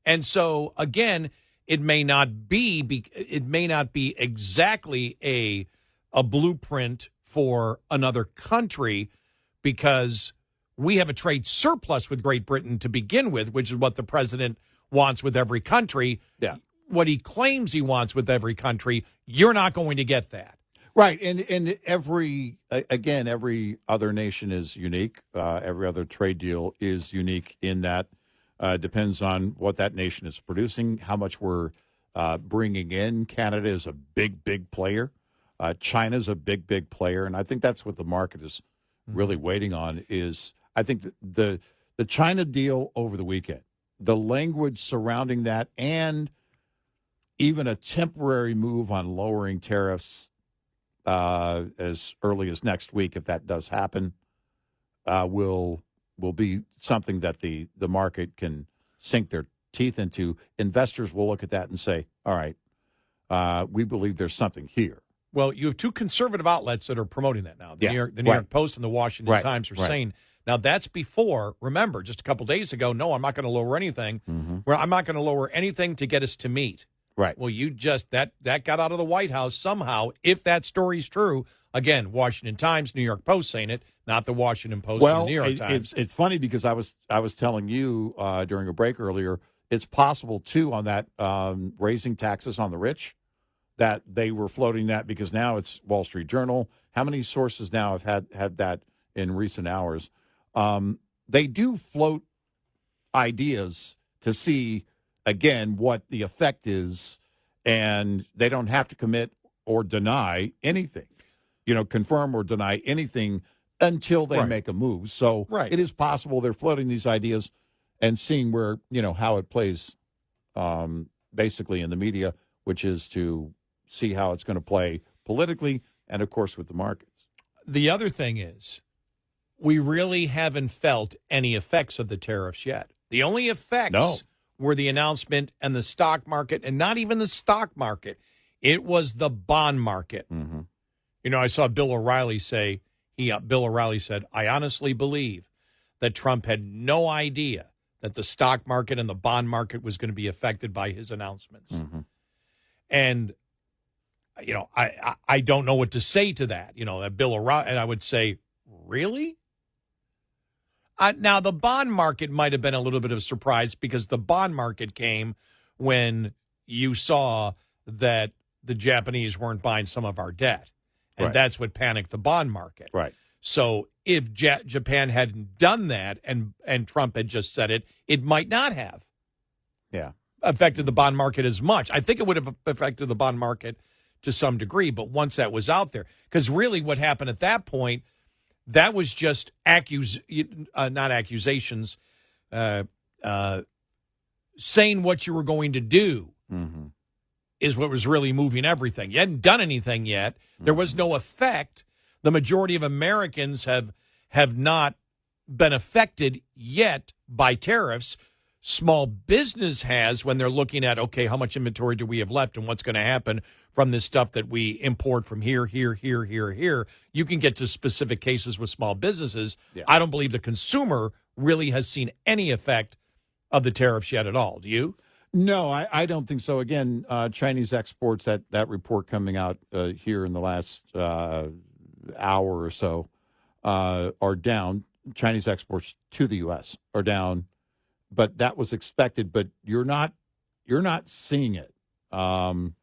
And so, again, it may not be exactly a blueprint for another country, because we have a trade surplus with Great Britain to begin with, which is what the president wants with every country. Yeah. What he claims he wants with every country, you're not going to get that. Right. And every other nation is unique. Every other trade deal is unique in that depends on what that nation is producing, how much we're bringing in. Canada is a big player. China's a big player. And I think that's what the market is really waiting on is, I think the China deal over the weekend, the language surrounding that, and even a temporary move on lowering tariffs as early as next week, if that does happen, will be something that the market can sink their teeth into. Investors will look at that and say, all right, we believe there's something here. Well, you have two conservative outlets that are promoting that now. The New York right. Post and the Washington Right. Times are Right. saying, now that's before, remember, just a couple days ago, no, I'm not going to lower anything. Well, I'm not going to lower anything to get us to meet. Right. Well, you just, that got out of the White House somehow, if that story's true. Again, Washington Times, New York Post saying it, not the Washington Post or the New York Times. It's funny because I was telling you during a break earlier, it's possible, too, on that raising taxes on the rich, that they were floating that because now it's Wall Street Journal. How many sources now have had that in recent hours? They do float ideas to see, again, what the effect is, and they don't have to commit or deny anything, confirm or deny anything until they make a move. So it is possible they're floating these ideas and seeing where, how it plays basically in the media, which is to see how it's going to play politically and, of course, with the markets. The other thing is, we really haven't felt any effects of the tariffs yet. The only effects were the announcement and the stock market, and not even the stock market. It was the bond market. I saw Bill O'Reilly say, Bill O'Reilly said, I honestly believe that Trump had no idea that the stock market and the bond market was going to be affected by his announcements. And I don't know what to say to that. That Bill O'Reilly, and I would say, really? Now, the bond market might have been a little bit of a surprise because the bond market came when you saw that the Japanese weren't buying some of our debt. And that's what panicked the bond market. Right. So if Japan hadn't done that and Trump had just said it, it might not have affected the bond market as much. I think it would have affected the bond market to some degree, but once that was out there, because really what happened at that point, that was just not accusations, saying what you were going to do is what was really moving everything. You hadn't done anything yet. There was no effect. The majority of Americans have not been affected yet by tariffs. Small business has, when they're looking at, okay, how much inventory do we have left and what's going to happen from this stuff that we import from here. You can get to specific cases with small businesses. I don't believe the consumer really has seen any effect of the tariffs yet at all. Do you? No, I don't think so. Again, Chinese exports, that report coming out here in the last hour or so are down. Chinese exports to the U.S. are down, but that was expected. But you're not seeing it. And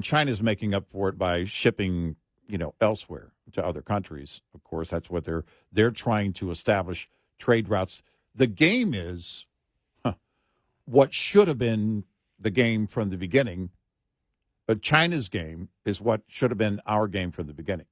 China's making up for it by shipping, elsewhere to other countries. Of course, that's what they're trying to establish trade routes. The game is what should have been the game from the beginning, but China's game is what should have been our game from the beginning.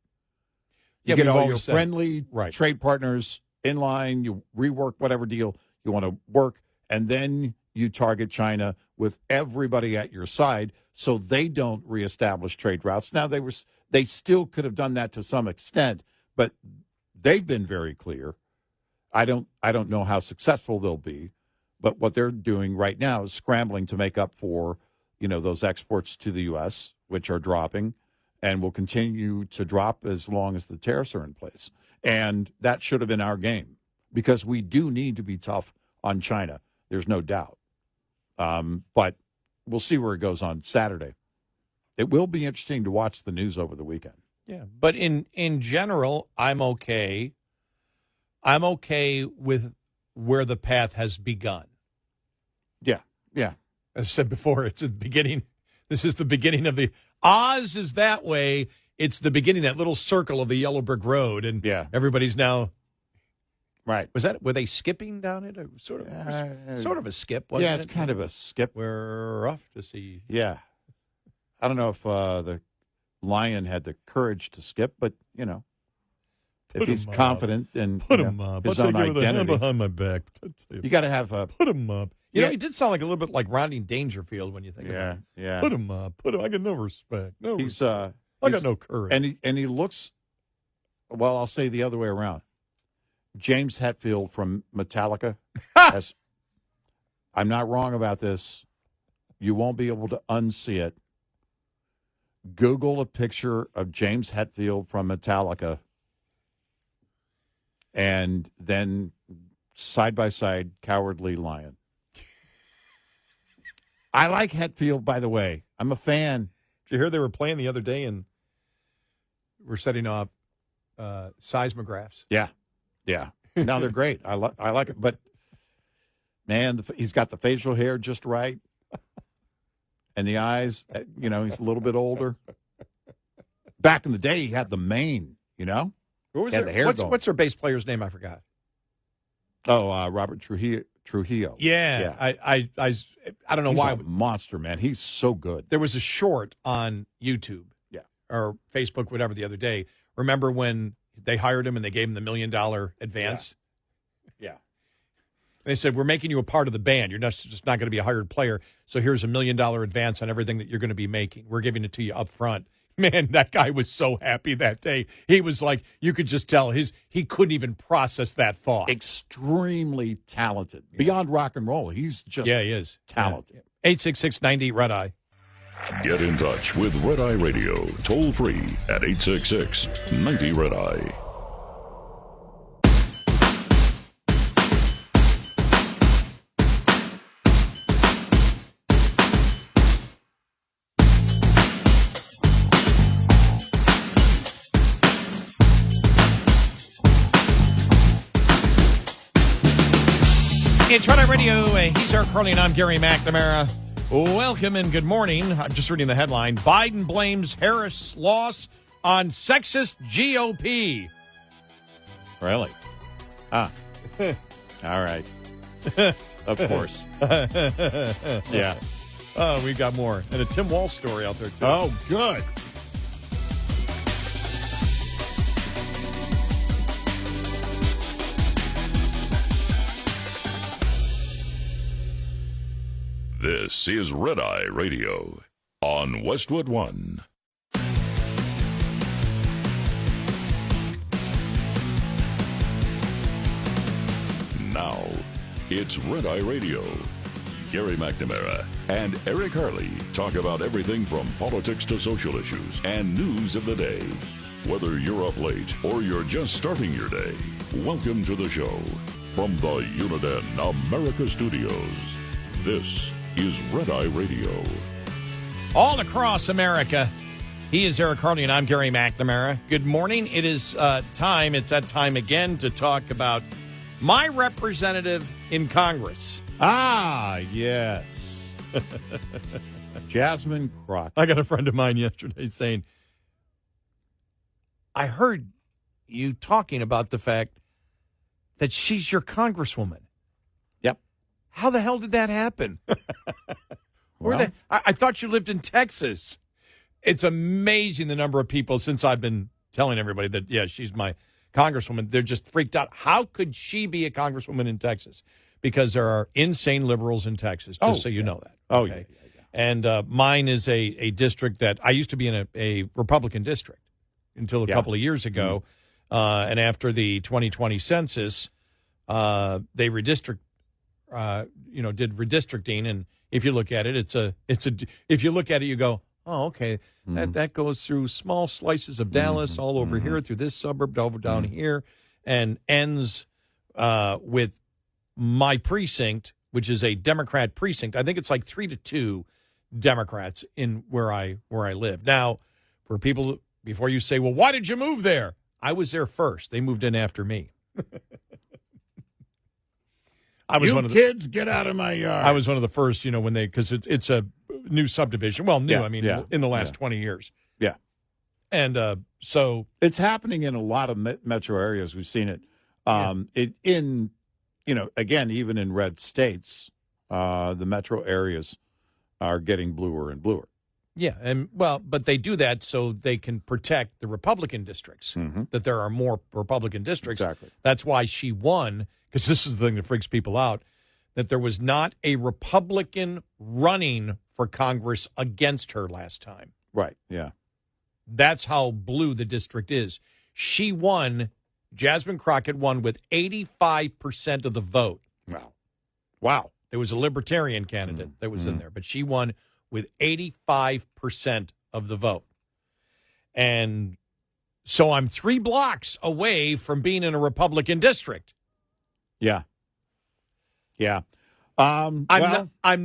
You get all your friendly trade partners in line, you rework whatever deal you want to work, and then you target China with everybody at your side so they don't reestablish trade routes. Now, they still could have done that to some extent, but they've been very clear. I don't know how successful they'll be, but what they're doing right now is scrambling to make up for those exports to the U.S., which are dropping and will continue to drop as long as the tariffs are in place. And that should have been our game because we do need to be tough on China. There's no doubt. But we'll see where it goes on Saturday. It will be interesting to watch the news over the weekend. Yeah, but in general, I'm okay. I'm okay with where the path has begun. Yeah, yeah. As I said before, it's the beginning. This is the beginning of the Oz is that way. It's the beginning, that little circle of the yellow brick road, and everybody's now. Right. Were they skipping down it? Sort of a skip, wasn't it? Yeah, it's kind of a skip. We're off to see. Yeah. I don't know if the lion had the courage to skip, but, if he's confident in put him up. his I'll own take you with a hand identity. behind my back. You got to have a... Put him up. You know, he did sound like a little bit like Rodney Dangerfield when you think about it. Yeah. Put him up. Put him. I got no respect. I got no courage. And he looks, well, I'll say the other way around. James Hetfield from Metallica. I'm not wrong about this. You won't be able to unsee it. Google a picture of James Hetfield from Metallica, and then side by side, Cowardly Lion. I like Hetfield, by the way. I'm a fan. Did you hear they were playing the other day and we're setting up seismographs? Yeah. No, they're great. I like it, but man, he's got the facial hair just right. And the eyes, he's a little bit older. Back in the day, he had the mane, What was the hair going. what's their bass player's name? I forgot. Oh, Robert Trujillo. Yeah. I don't know why. He's a monster, man. He's so good. There was a short on YouTube, or Facebook, whatever, the other day. Remember when they hired him and they gave him the $1 million advance? Yeah. They said, we're making you a part of the band. You're just not going to be a hired player. So here's $1 million advance on everything that you're going to be making. We're giving it to you up front. Man, that guy was so happy that day. He was like, you could just tell he couldn't even process that thought. Extremely talented. Beyond rock and roll. He's just he is talented. 866-90 Red Eye. Get in touch with Red Eye Radio, toll free at 866-90 Red Eye. It's Red Eye Radio. He's Eric Harley, and I'm Gary McNamara. Welcome and good morning. I'm just reading the headline. Biden blames Harris' loss on sexist GOP. Really? All right. Of course. Yeah. Oh, we got more. And a Tim Walsh story out there, too. Oh, good. This is Red Eye Radio on Westwood One. Now, it's Red Eye Radio. Gary McNamara and Eric Harley talk about everything from politics to social issues and news of the day. Whether you're up late or you're just starting your day, welcome to the show. From the Uniden America Studios, this is Red Eye Radio. All across America, he is Eric Harley, and I'm Gary McNamara. Good morning. It is time. It's that time again to talk about my representative in Congress. Ah, yes. Jasmine Crockett. I got a friend of mine yesterday saying, I heard you talking about the fact that she's your congresswoman. Yep. How the hell did that happen? I thought you lived in Texas. It's amazing the number of people since I've been telling everybody that, yeah, she's my congresswoman. They're just freaked out. How could she be a congresswoman in Texas? Because there are insane liberals in Texas, just so you know that. Oh, okay? Yeah. And mine is a district that I used to be in a Republican district until a couple of years ago. And after the 2020 census, they did redistricting, and if you look at it, if you look at it, you go, oh, okay, that goes through small slices of Dallas, all over here, through this suburb, over down here, and ends with my precinct, which is a Democrat precinct. I think it's like 3-2 Democrats in where I live. Now, for people, before you say, well, why did you move there? I was there first. They moved in after me. I was one of the kids, get out of my yard. I was one of the first, when because it's a new subdivision. Well, new, in the last 20 years. Yeah. And so it's happening in a lot of metro areas. We've seen it. Again, even in red states, the metro areas are getting bluer and bluer. Yeah, but they do that so they can protect the Republican districts, that there are more Republican districts. Exactly. That's why she won, because this is the thing that freaks people out, that there was not a Republican running for Congress against her last time. Right, yeah. That's how blue the district is. She won, Jasmine Crockett won with 85% of the vote. Wow. There was a Libertarian candidate that was in there, but she won with 85% of the vote. And so I'm 3 blocks away from being in a Republican district. Yeah. Yeah. I'm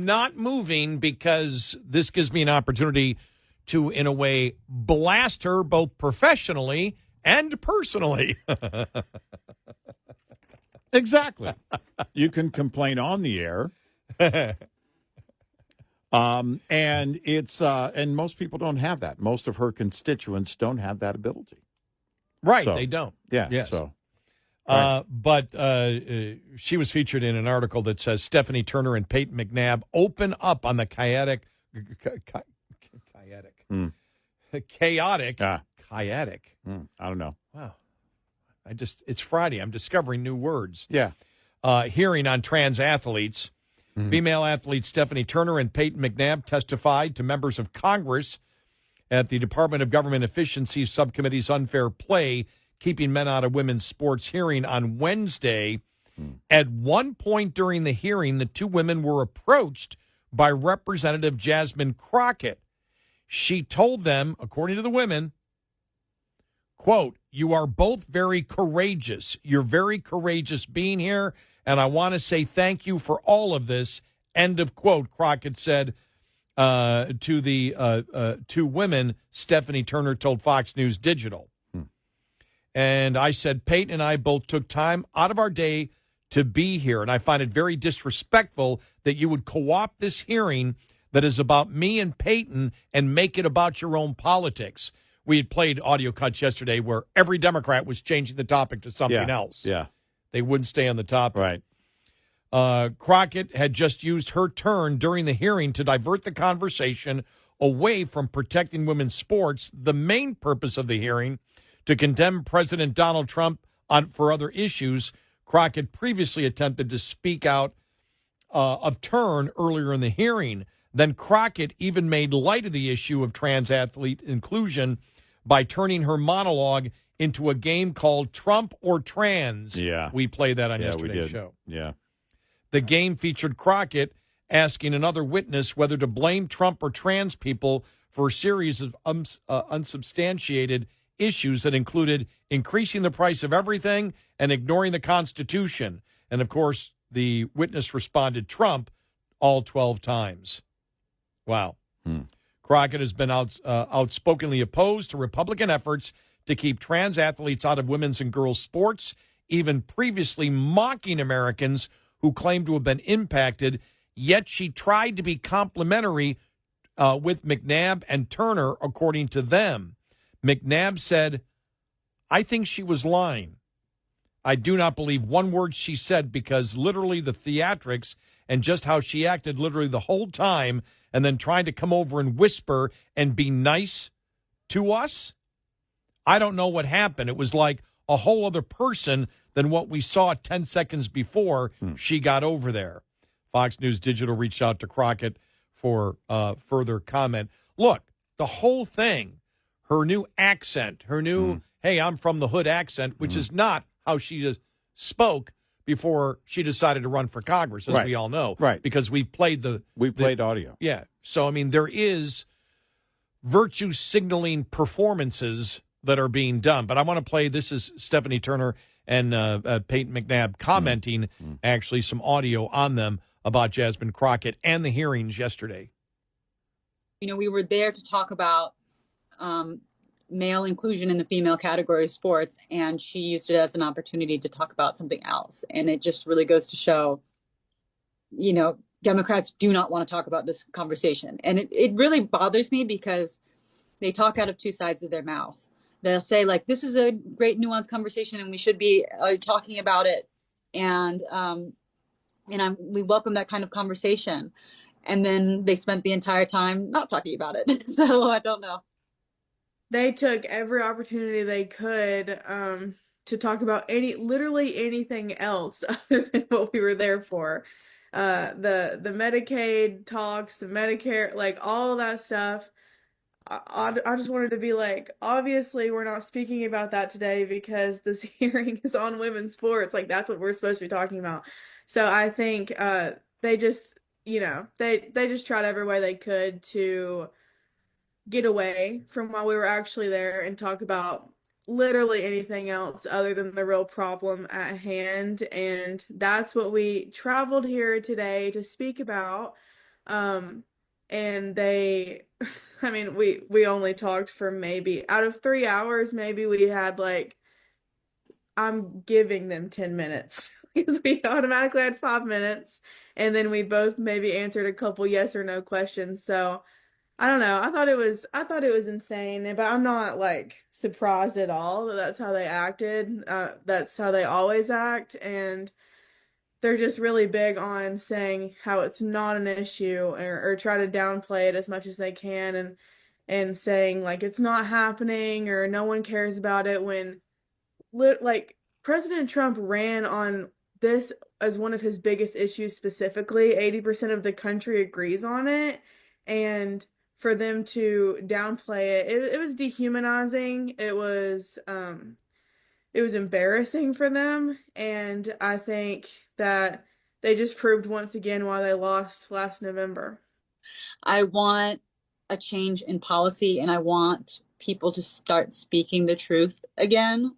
not moving because this gives me an opportunity to, in a way, blast her both professionally and personally. Exactly. You can complain on the air. And it's and most people don't have that. Most of her constituents don't have that ability. Right, So, they don't. Yeah. So, right. But she was featured in an article that says Stephanie Turner and Peyton McNabb open up on the chaotic. I don't know. Wow. It's Friday. I'm discovering new words. Yeah. Hearing on trans athletes. Female athletes Stephanie Turner and Peyton McNabb testified to members of Congress at the Department of Government Efficiency Subcommittee's Unfair Play, Keeping Men Out of Women's Sports hearing on Wednesday. At one point during the hearing, the 2 women were approached by Representative Jasmine Crockett. She told them, according to the women, quote, "You are both very courageous. You're very courageous being here, and I want to say thank you for all of this," end of quote, Crockett said to the 2 women, Stephanie Turner told Fox News Digital. And I said, Peyton and I both took time out of our day to be here, and I find it very disrespectful that you would co-opt this hearing that is about me and Peyton and make it about your own politics. We had played audio cuts yesterday where every Democrat was changing the topic to something else. Yeah. They wouldn't stay on the topic. Right. Crockett had just used her turn during the hearing to divert the conversation away from protecting women's sports, the main purpose of the hearing, to condemn President Donald Trump for other issues. Crockett previously attempted to speak out of turn earlier in the hearing. Then Crockett even made light of the issue of trans athlete inclusion by turning her monologue into a game called Trump or Trans. Yeah. We played that on yesterday's we did. show. Yeah. The game featured Crockett asking another witness whether to blame Trump or trans people for a series of unsubstantiated issues that included increasing the price of everything and ignoring the Constitution. And, of course, the witness responded Trump all 12 times. Wow. Crockett has been outspokenly opposed to Republican efforts to keep trans athletes out of women's and girls' sports, even previously mocking Americans who claim to have been impacted, yet she tried to be complimentary with McNabb and Turner, according to them. McNabb said, "I think she was lying. I do not believe one word she said because literally the theatrics and just how she acted literally the whole time and then trying to come over and whisper and be nice to us. I don't know what happened. It was like a whole other person than what we saw 10 seconds before she got over there." Fox News Digital reached out to Crockett for further comment. Look, the whole thing, her new accent, her new, hey, I'm from the hood accent, which is not how she spoke, before she decided to run for Congress, as Right. we all know. Right. Because we've played audio. Yeah. So, I mean, there is virtue signaling performances that are being done. But I want to play, this is Stephanie Turner and Peyton McNabb commenting, actually, some audio on them about Jasmine Crockett and the hearings yesterday. You know, we were there to talk about male inclusion in the female category of sports, and she used it as an opportunity to talk about something else. And it just really goes to show, you know, Democrats do not want to talk about this conversation. And it really bothers me because they talk out of two sides of their mouth. They'll say, like, this is a great nuanced conversation and we should be talking about it. And we welcome that kind of conversation. And then they spent the entire time not talking about it. So I don't know. They took every opportunity they could to talk about literally anything else other than what we were there for. The Medicaid talks, the Medicare, like all that stuff. I just wanted to be like, obviously we're not speaking about that today because this hearing is on women's sports. Like that's what we're supposed to be talking about. So I think they just, you know, they just tried every way they could to get away from while we were actually there and talk about literally anything else other than the real problem at hand. And that's what we traveled here today to speak about. And they, I mean, we only talked for maybe out of 3 hours, maybe we had like, I'm giving them 10 minutes because we automatically had 5 minutes. And then we both maybe answered a couple yes or no questions. So I don't know. I thought it was insane, but I'm not like surprised at all that that's how they acted. That's how they always act, and they're just really big on saying how it's not an issue or try to downplay it as much as they can, and saying like it's not happening or no one cares about it when like President Trump ran on this as one of his biggest issues specifically. 80% of the country agrees on it, and for them to downplay it was dehumanizing. It was embarrassing for them, and I think that they just proved once again why they lost last November. I want a change in policy, and I want people to start speaking the truth again.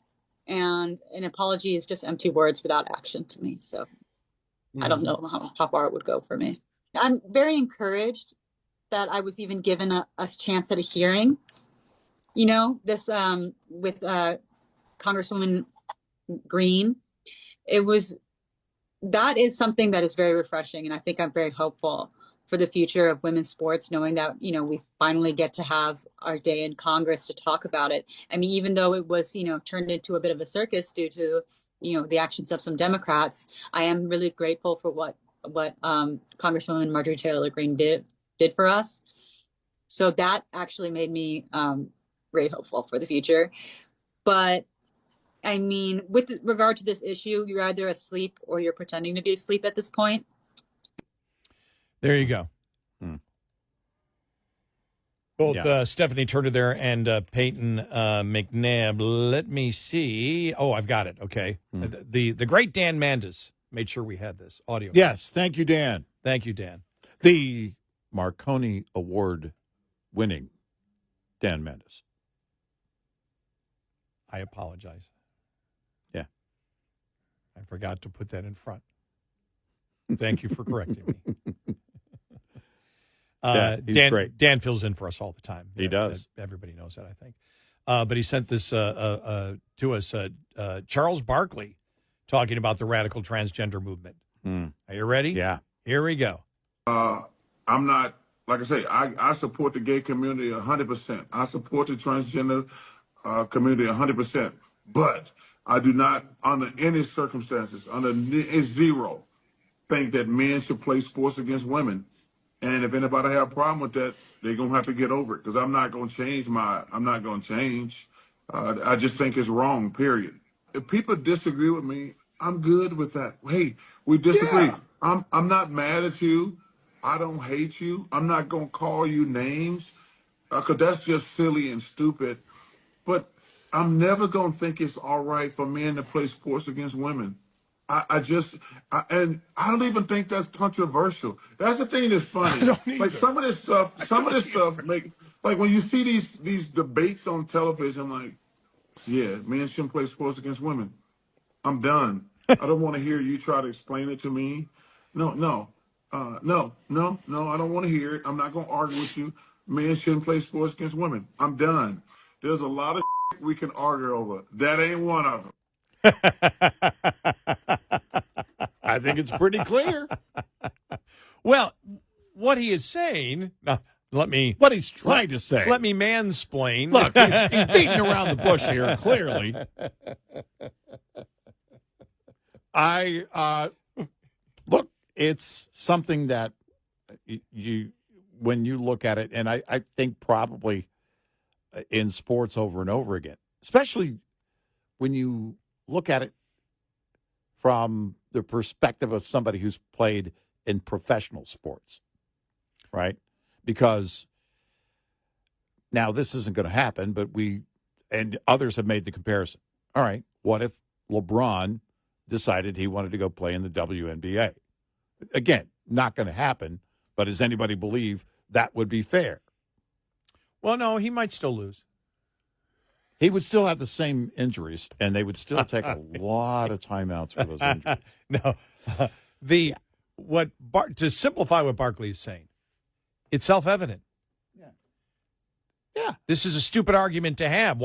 And an apology is just empty words without action to me. So I don't know how far it would go for me. I'm very encouraged that I was even given a chance at a hearing. You know, this with Congresswoman Green. That is something that is very refreshing, and I think I'm very hopeful for the future of women's sports, knowing that, you know, we finally get to have our day in Congress to talk about it. I mean, even though it was, you know, turned into a bit of a circus due to, you know, the actions of some Democrats, I am really grateful for what Congresswoman Marjorie Taylor Greene did for us. So that actually made me very hopeful for the future. But I mean, with regard to this issue, you're either asleep or you're pretending to be asleep at this point. There you go. Both Stephanie Turner there and Peyton McNabb. Let me see. Oh, I've got it. Okay. The great Dan Mandis made sure we had this audio. Yes. Thank you, Dan. Thank you, Dan. The Marconi Award winning Dan Mandis. I apologize. Yeah. I forgot to put that in front. Thank you for correcting me. He's great. Dan fills in for us all the time. He does. Everybody knows that, I think. But he sent this to us. Charles Barkley talking about the radical transgender movement. Are you ready? Yeah. Here we go. I'm not, like I say, I support the gay community 100%. I support the transgender community 100%. But I do not, under any circumstances, under zero, think that men should play sports against women. And if anybody have a problem with that, they're going to have to get over it, because I'm not going to change. I just think it's wrong, period. If people disagree with me, I'm good with that. Hey, we disagree. Yeah. I'm not mad at you. I don't hate you. I'm not going to call you names, because that's just silly and stupid. But I'm never going to think it's all right for men to play sports against women. And I don't even think that's controversial. That's the thing that's funny. Like some of this stuff like when you see these debates on television, like, yeah, men shouldn't play sports against women. I'm done. I don't want to hear you try to explain it to me. No, I don't want to hear it. I'm not going to argue with you. Men shouldn't play sports against women. I'm done. There's a lot of we can argue over. That ain't one of them. I think it's pretty clear. Well, what he is saying, what he's trying to say. Let me mansplain. Look, he's beating around the bush here, clearly. Look, it's something that when you look at it, and I think probably in sports over and over again, especially when you look at it from the perspective of somebody who's played in professional sports, right? Because now this isn't going to happen, but and others have made the comparison. All right, what if LeBron decided he wanted to go play in the WNBA? Again, not going to happen, but does anybody believe that would be fair? Well, no, he might still lose. He would still have the same injuries, and they would still take a lot of timeouts for those injuries. To simplify what Barkley is saying, it's self-evident. Yeah. This is a stupid argument to have.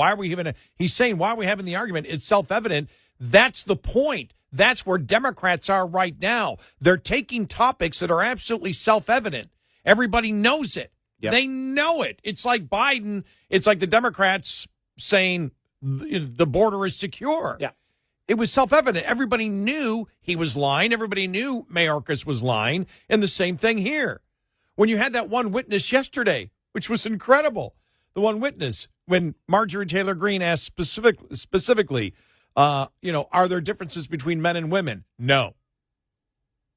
He's saying, why are we having the argument? It's self-evident. That's the point. That's where Democrats are right now. They're taking topics that are absolutely self-evident. Everybody knows it. Yep. They know it. It's like Biden. It's like the Democrats saying the border is secure. Yeah. It was self-evident. Everybody knew he was lying. Everybody knew Mayorkas was lying. And the same thing here. When you had that one witness yesterday, which was incredible, the one witness, when Marjorie Taylor Greene asked specifically, are there differences between men and women? No.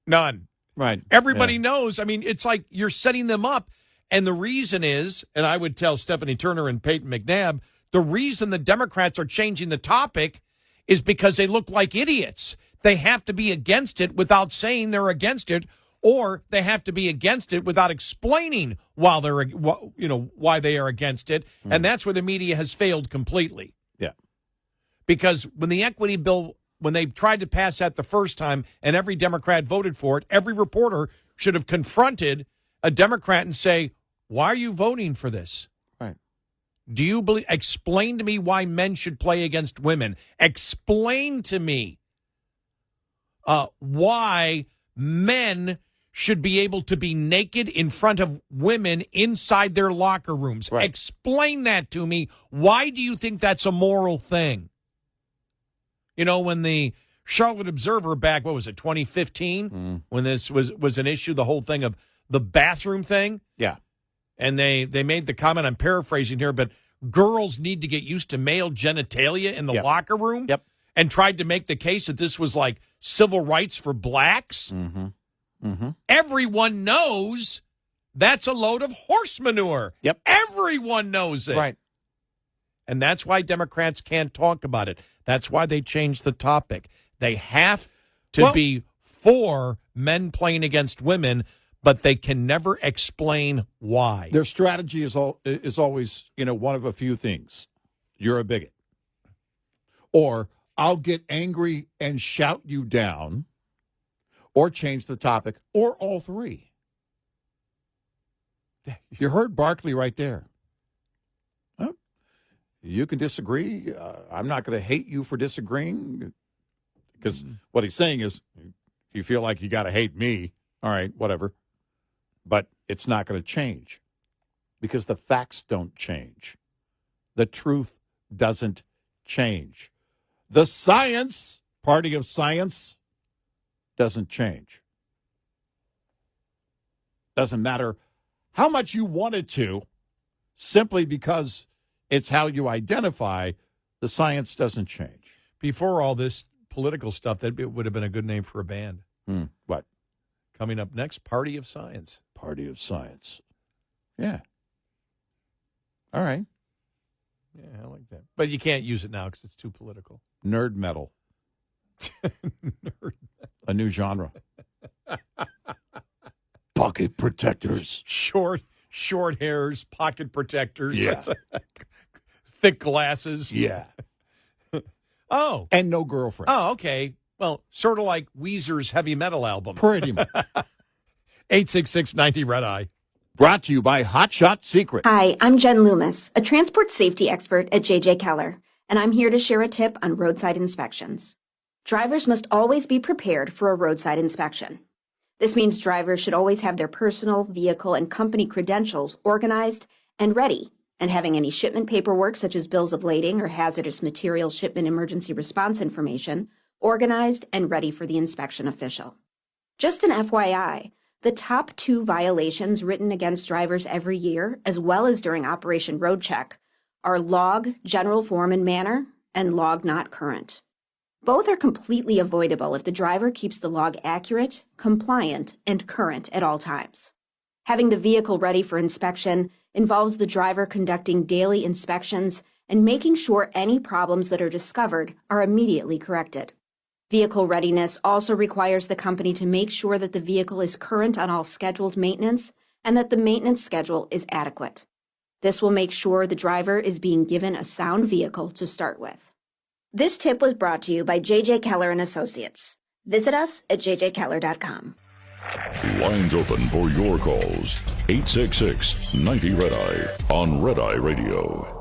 None. Right. Everybody knows. I mean, it's like you're setting them up. And the reason is, and I would tell Stephanie Turner and Peyton McNabb, the reason the Democrats are changing the topic is because they look like idiots. They have to be against it without saying they're against it, or they have to be against it without explaining why they are against it. And that's where the media has failed completely. Yeah. Because when the equity bill, when they tried to pass that the first time and every Democrat voted for it, every reporter should have confronted a Democrat and say, why are you voting for this? Right. Do you believe? Explain to me why men should play against women. Explain to me why men should be able to be naked in front of women inside their locker rooms. Right. Explain that to me. Why do you think that's a moral thing? When the Charlotte Observer back, 2015, when this was an issue, the whole thing of the bathroom thing? Yeah. And they made the comment, I'm paraphrasing here, but girls need to get used to male genitalia in the locker room. Yep. And tried to make the case that this was like civil rights for blacks. Mm-hmm. Mm-hmm. Everyone knows that's a load of horse manure. Yep. Everyone knows it. Right. And that's why Democrats can't talk about it. That's why they changed the topic. They have to be for men playing against women, but they can never explain why. Their strategy is always, one of a few things. You're a bigot. Or I'll get angry and shout you down, or change the topic, or all three. You heard Barkley right there. Huh? You can disagree. I'm not going to hate you for disagreeing, because what he's saying is, if you feel like you got to hate me, all right, whatever. But it's not going to change, because the facts don't change. The truth doesn't change. The science, party of science, doesn't change. Doesn't matter how much you want it to, simply because it's how you identify, the science doesn't change. Before all this political stuff, that would have been a good name for a band. What? Coming up next, Party of Science. Party of Science. Yeah. All right. Yeah, I like that. But you can't use it now because it's too political. Nerd metal. A new genre. Pocket protectors. Short hairs, pocket protectors. Yeah. Thick glasses. Yeah. Oh. And no girlfriends. Oh, okay. Well, sort of like Weezer's heavy metal album. Pretty much. 866-90 Red Eye. Brought to you by Hot Shot Secret. Hi, I'm Jen Loomis, a transport safety expert at JJ Keller, and I'm here to share a tip on roadside inspections. Drivers must always be prepared for a roadside inspection. This means drivers should always have their personal, vehicle, and company credentials organized and ready, and having any shipment paperwork such as bills of lading or hazardous material shipment emergency response information organized and ready for the inspection official. Just an FYI, the top 2 violations written against drivers every year, as well as during Operation Road Check, are log general form and manner and log not current. Both are completely avoidable if the driver keeps the log accurate, compliant, and current at all times. Having the vehicle ready for inspection involves the driver conducting daily inspections and making sure any problems that are discovered are immediately corrected. Vehicle readiness also requires the company to make sure that the vehicle is current on all scheduled maintenance and that the maintenance schedule is adequate. This will make sure the driver is being given a sound vehicle to start with. This tip was brought to you by JJ Keller and Associates. Visit us at jjkeller.com. Lines open for your calls. 866-90 Red Eye on Red Eye Radio.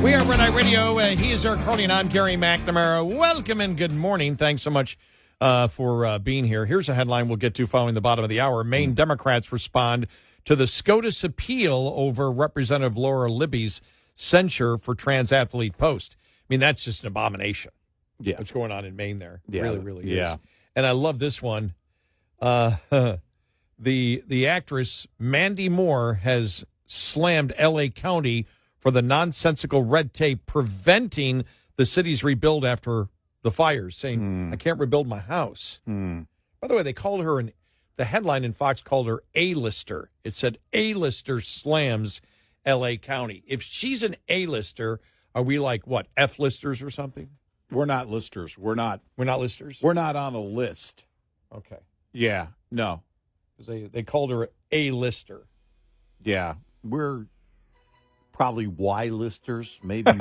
We are Red Eye Radio. He is Eric Harley, and I'm Gary McNamara. Welcome and good morning. Thanks so much for being here. Here's a headline we'll get to following the bottom of the hour. Maine Democrats respond to the SCOTUS appeal over Representative Laura Libby's censure for trans athlete post. I mean, that's just an abomination. Yeah. What's going on in Maine there. Yeah. Really Yeah. is. And I love this one. The actress Mandy Moore has slammed L.A. County for the nonsensical red tape preventing the city's rebuild after the fires, saying, I can't rebuild my house. By the way, they called her, the headline in Fox called her A-lister. It said, A-lister slams L.A. County. If she's an A-lister, are we like, what, F-listers or something? We're not listers. We're not listers? We're not on a list. Okay. Yeah. No. Because they called her A-lister. Yeah. We're probably Y-listers, maybe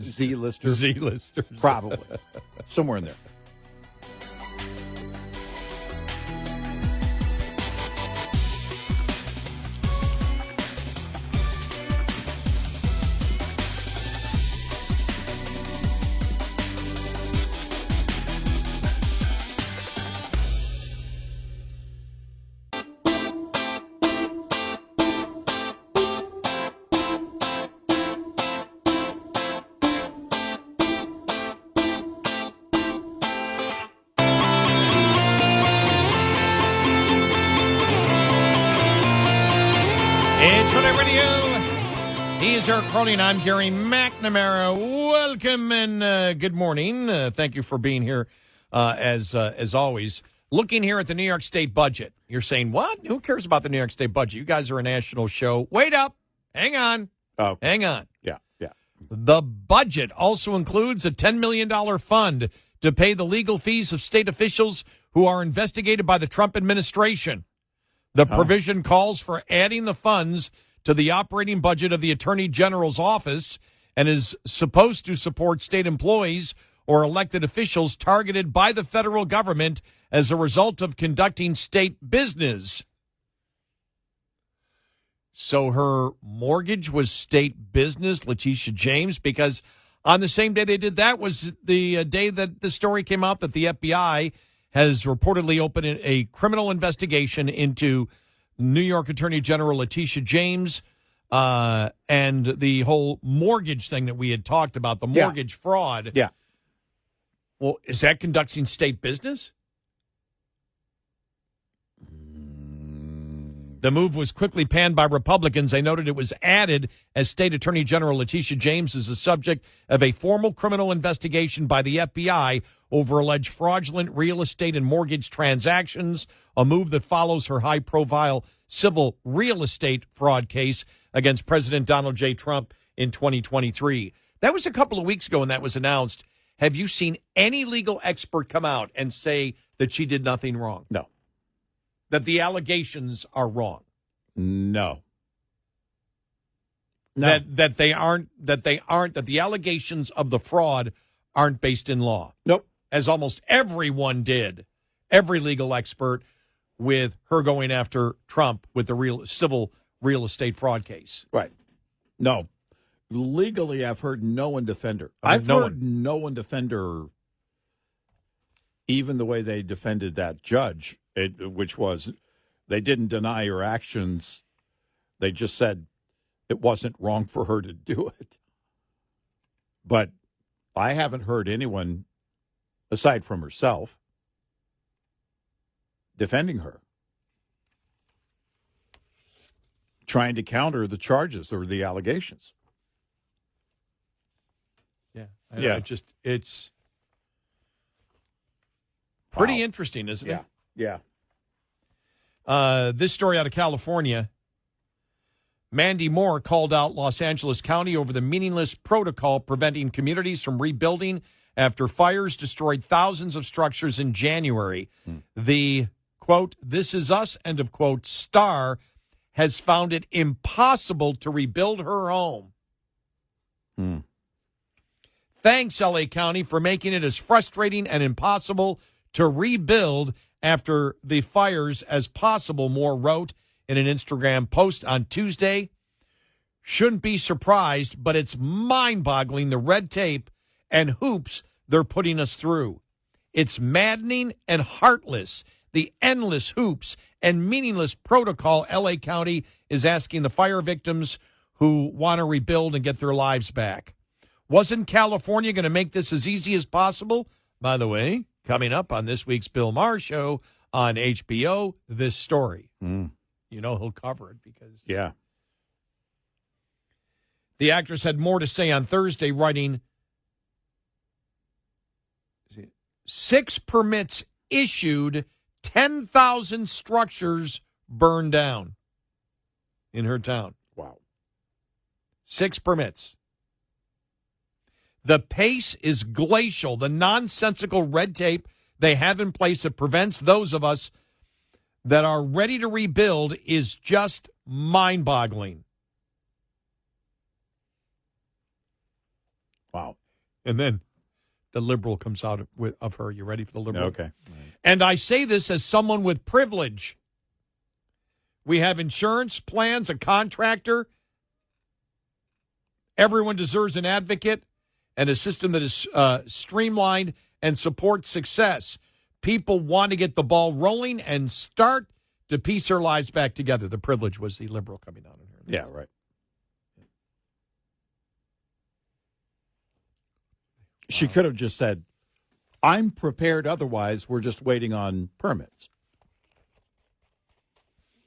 Z-listers. Z-listers. Probably. Somewhere in there. It's Red Eye Radio. He is Eric Harley, and I'm Gary McNamara. Welcome and good morning. Thank you for being here, as always. Looking here at the New York State budget. You're saying, what? Who cares about the New York State budget? You guys are a national show. Wait up. Hang on. Oh, hang on. Yeah. The budget also includes a $10 million fund to pay the legal fees of state officials who are investigated by the Trump administration. The provision calls for adding the funds to the operating budget of the Attorney General's office and is supposed to support state employees or elected officials targeted by the federal government as a result of conducting state business. So her mortgage was state business, Letitia James, because on the same day they did that was the day that the story came out that the FBI has reportedly opened a criminal investigation into New York Attorney General Letitia James and the whole mortgage thing that we had talked about, the mortgage fraud. Yeah. Well, is that conducting state business? The move was quickly panned by Republicans. They noted it was added as State Attorney General Letitia James is the subject of a formal criminal investigation by the FBI over alleged fraudulent real estate and mortgage transactions, a move that follows her high-profile civil real estate fraud case against President Donald J. Trump in 2023. That was a couple of weeks ago when that was announced. Have you seen any legal expert come out and say that she did nothing wrong? No. That the allegations are wrong? No. That the allegations of the fraud aren't based in law. Nope. As almost everyone did, every legal expert, with her going after Trump with the civil real estate fraud case. Right. No. Legally, I've heard no one defend her. I've heard no one defend her, even the way they defended that judge, which was they didn't deny her actions. They just said it wasn't wrong for her to do it. But I haven't heard anyone, aside from herself, defending her, trying to counter the charges or the allegations. Yeah. It's pretty interesting, isn't it? Yeah. This story out of California. Mandy Moore called out Los Angeles County over the meaningless protocol preventing communities from rebuilding after fires destroyed thousands of structures in January. The, quote, "This Is Us," end of quote, star has found it impossible to rebuild her home. Thanks, L.A. County, for making it as frustrating and impossible to rebuild after the fires as possible, Moore wrote in an Instagram post on Tuesday. Shouldn't be surprised, but it's mind-boggling the red tape and hoops they're putting us through. It's maddening and heartless, the endless hoops and meaningless protocol L.A. County is asking the fire victims who want to rebuild and get their lives back. Wasn't California going to make this as easy as possible? By the way, coming up on this week's Bill Maher show on HBO, this story. You know he'll cover it because... Yeah. The actress had more to say on Thursday, writing, 6 permits issued, 10,000 structures burned down in her town. Wow. 6 permits. The pace is glacial. The nonsensical red tape they have in place that prevents those of us that are ready to rebuild is just mind-boggling. Wow. And then the liberal comes out of her. You ready for the liberal? Okay. And I say this as someone with privilege. We have insurance plans, a contractor. Everyone deserves an advocate and a system that is streamlined and supports success. People want to get the ball rolling and start to piece their lives back together. The privilege was the liberal coming out in her. Yeah, right. She could have just said, I'm prepared otherwise. We're just waiting on permits.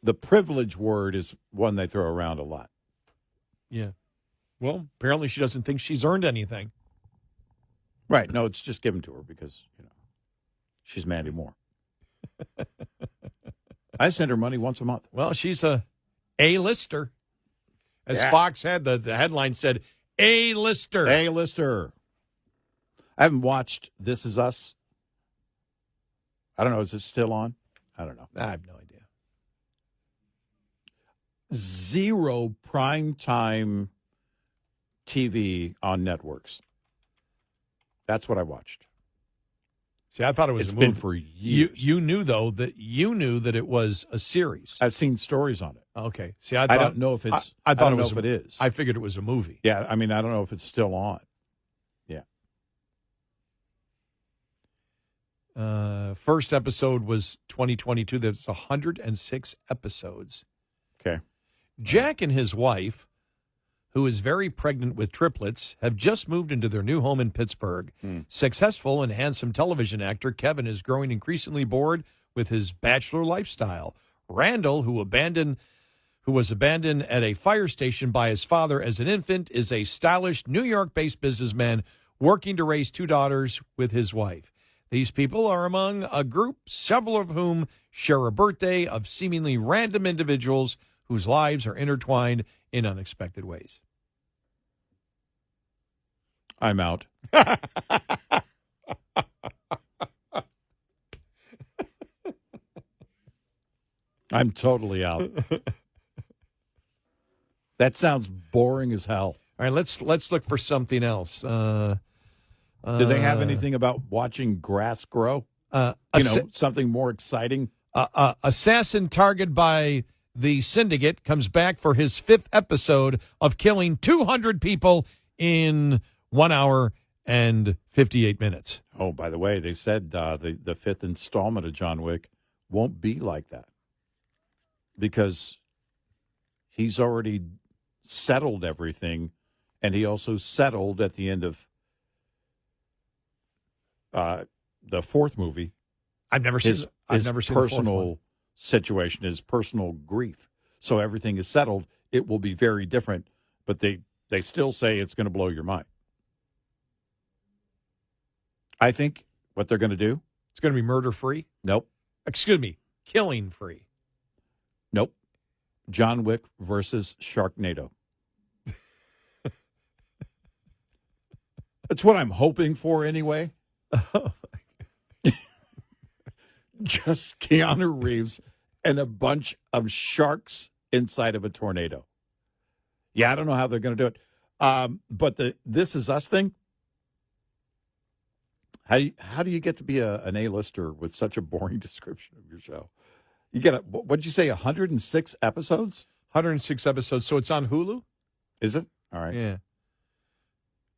The privilege word is one they throw around a lot. Yeah. Well, apparently she doesn't think she's earned anything. Right. No, it's just given to her because, she's Mandy Moore. I send her money once a month. Well, she's a A-lister. As Fox had, the headline said, A-lister. A-lister. I haven't watched This Is Us. I don't know. Is it still on? I don't know. I have no idea. 0 primetime TV on networks. That's what I watched. See, I thought it was It's a movie. been for years. You knew that it was a series. I've seen stories on it. Okay. See, I don't know if it's. I thought don't it know was if it is. I figured it was a movie. Yeah, I mean, I don't know if it's still on. Yeah. First episode was 2022. There's 106 episodes. Okay. Jack and his wife, who is very pregnant with triplets, have just moved into their new home in Pittsburgh. Successful and handsome television actor Kevin is growing increasingly bored with his bachelor lifestyle. Randall, who was abandoned at a fire station by his father as an infant, is a stylish New York-based businessman working to raise 2 daughters with his wife. These people are among a group, several of whom share a birthday, of seemingly random individuals whose lives are intertwined in unexpected ways. I'm out. I'm totally out. That sounds boring as hell. All right, let's look for something else. Do they have anything about watching grass grow? Something more exciting? Assassin targeted by the syndicate comes back for his 5th episode of killing 200 people in 1 hour and 58 minutes. Oh, by the way, they said the 5th installment of John Wick won't be like that because he's already settled everything, and he also settled at the end of the 4th movie. I've never seen his the 4th one. personal situation, his personal grief. So everything is settled. It will be very different, but they still say it's going to blow your mind. I think what they're going to do. It's going to be murder-free? Nope. Excuse me, killing-free. Nope. John Wick versus Sharknado. That's what I'm hoping for anyway. Just Keanu Reeves and a bunch of sharks inside of a tornado. Yeah, I don't know how they're going to do it. But the This Is Us thing, how do you get to be an A-lister with such a boring description of your show? You get what did you say, 106 episodes? 106 episodes. So it's on Hulu? Is it? All right. Yeah.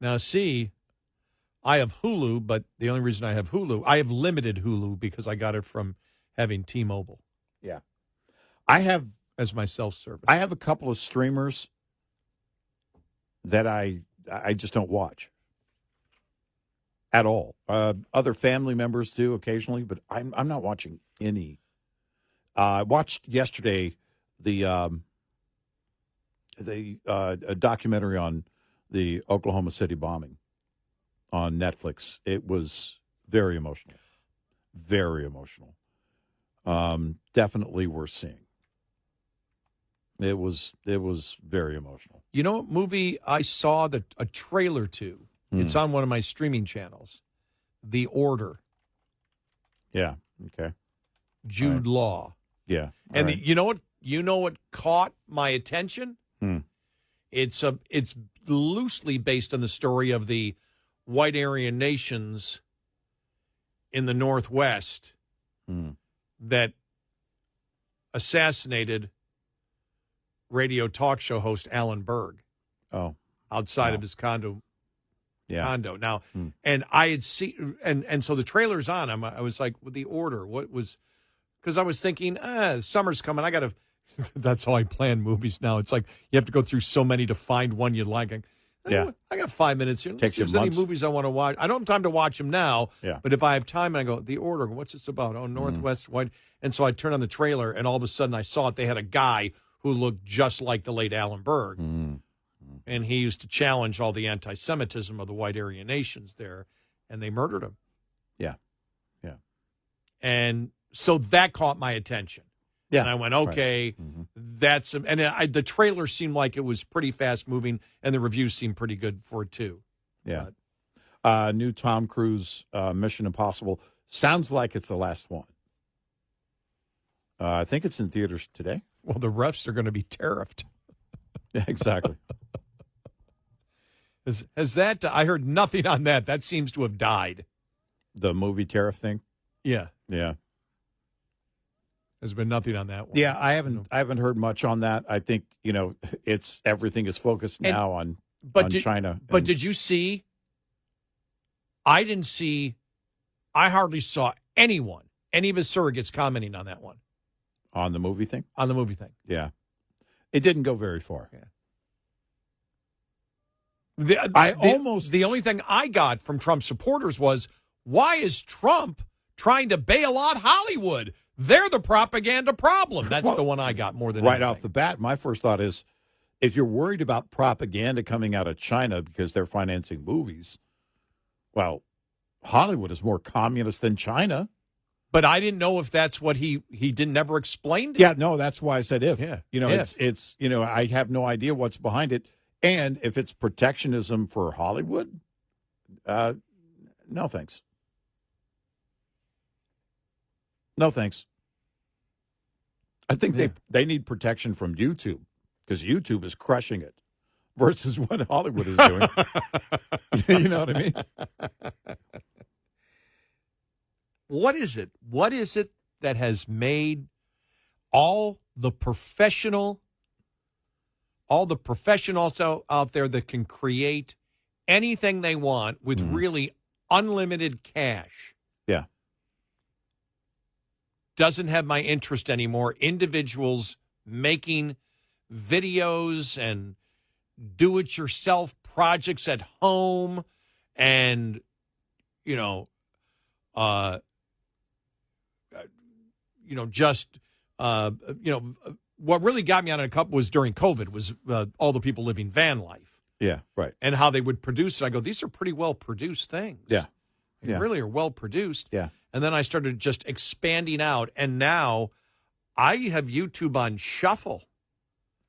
Now, see, I have Hulu, but the only reason I have Hulu, I have limited Hulu because I got it from having T-Mobile. Yeah. I have as my self-service. I have a couple of streamers that I just don't watch at all. Other family members do occasionally, but I'm not watching any. I watched yesterday a documentary on the Oklahoma City bombing on Netflix. It was very emotional. Very emotional. Definitely worth seeing. It was very emotional. You know what movie I saw a trailer to? It's on one of my streaming channels. The Order. Yeah. Okay. Jude Law. Yeah. And you know what caught my attention? It's loosely based on the story of the white Aryan nations in the Northwest that assassinated radio talk show host Alan Berg. Outside of his condo. Now, and I had seen, and so the trailer's on. I was like, with The Order, what was? Because I was thinking, summer's coming. I got to. That's how I plan movies now. It's like you have to go through so many to find one you like. I got 5 minutes here. Let's see if there's any movies I want to watch. I don't have time to watch them now. Yeah. But if I have time, and I go, The Order. What's this about? Oh, Northwest White. And so I turned on the trailer, and all of a sudden I saw it. They had a guy who looked just like the late Alan Berg. And he used to challenge all the anti-Semitism of the white Aryan nations there, and they murdered him. Yeah. And so that caught my attention. Yeah. And I went, okay, that's... And the trailer seemed like it was pretty fast-moving, and the reviews seemed pretty good for it, too. Yeah. New Tom Cruise Mission Impossible. Sounds like it's the last one. I think it's in theaters today. Well, the refs are going to be tariffed. Yeah, exactly. Has that... I heard nothing on that. That seems to have died. The movie tariff thing? Yeah. Yeah. There's been nothing on that one. Yeah, I haven't heard much on that. I think, it's everything is focused now on China. But did you see? I didn't see. I hardly saw anyone, any of his surrogates commenting on that one. On the movie thing? On the movie thing. Yeah. It didn't go very far. Yeah. The only thing I got from Trump supporters was, why is Trump trying to bail out Hollywood? They're the propaganda problem. That's the one I got more than right anything. off the bat. My first thought is, if you're worried about propaganda coming out of China because they're financing movies, well, Hollywood is more communist than China. But I didn't know if that's what he never explained it. Yeah, no, that's why I said if. Yeah. It's I have no idea what's behind it. And if it's protectionism for Hollywood, no thanks. No thanks. I think they need protection from YouTube because YouTube is crushing it versus what Hollywood is doing. You know what I mean? What is it? What is it that has made all the professionals out there that can create anything they want with really unlimited cash? Yeah. Doesn't have my interest anymore. Individuals making videos and do-it-yourself projects at home and, what really got me on a couple was during COVID was all the people living van life. Yeah, right. And how they would produce it. I go, these are pretty well-produced things. Yeah. They really are well-produced. Yeah. And then I started just expanding out, and now I have YouTube on shuffle.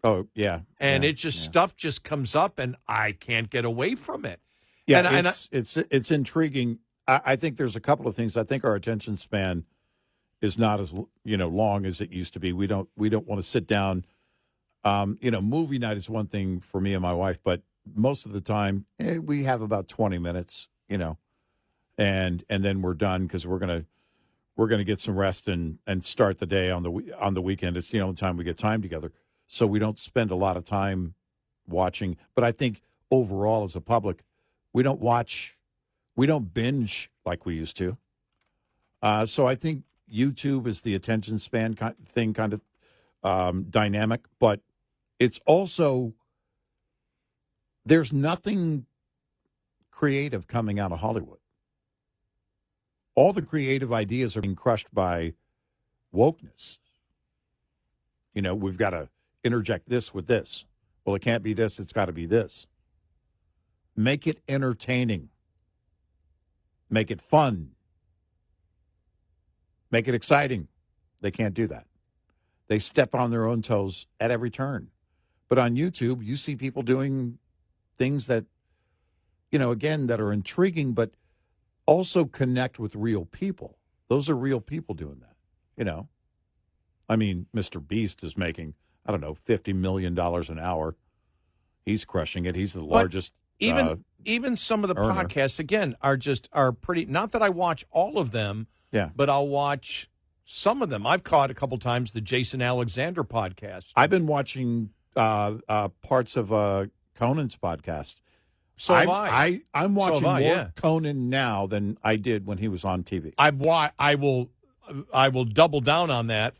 Oh, yeah. And stuff just comes up, and I can't get away from it. Yeah, it's intriguing. I think there's a couple of things. I think our attention span is not as long as it used to be. We don't want to sit down. Movie night is one thing for me and my wife, but most of the time we have about 20 minutes. And then we're done because we're gonna get some rest and start the day on the weekend. It's the only time we get time together, so we don't spend a lot of time watching. But I think overall, as a public, we don't binge like we used to. So I think YouTube is the attention span thing, kind of dynamic, but it's also there's nothing creative coming out of Hollywood. All the creative ideas are being crushed by wokeness. We've got to interject this with this. Well, it can't be this. It's got to be this. Make it entertaining. Make it fun. Make it exciting. They can't do that. They step on their own toes at every turn. But on YouTube, you see people doing things that, again, that are intriguing, but also connect with real people. Those are real people doing that, I mean, Mr. Beast is making, I don't know, $50 million an hour. He's crushing it. He's the largest. Even some of the earner. podcasts, again, are pretty, not that I watch all of them, but I'll watch some of them. I've caught a couple times the Jason Alexander podcast. I've been watching parts of Conan's podcast. So have I. I'm watching more yeah. Conan now than I did when he was on TV. I will double down on that.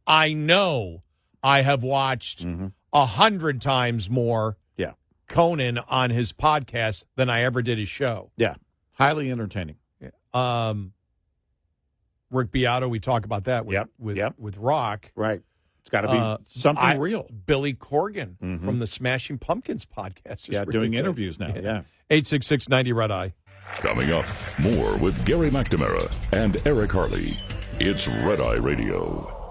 I know I have watched 100 times more Conan on his podcast than I ever did his show. Yeah, highly entertaining. Yeah. Rick Beato, we talk about that with Rock. Right. It's got to be something real. Billy Corgan from the Smashing Pumpkins podcast. Yeah, really doing good. interviews now. Yeah. 866-90 Red Eye. Coming up, more with Gary McNamara and Eric Harley. It's Red Eye Radio.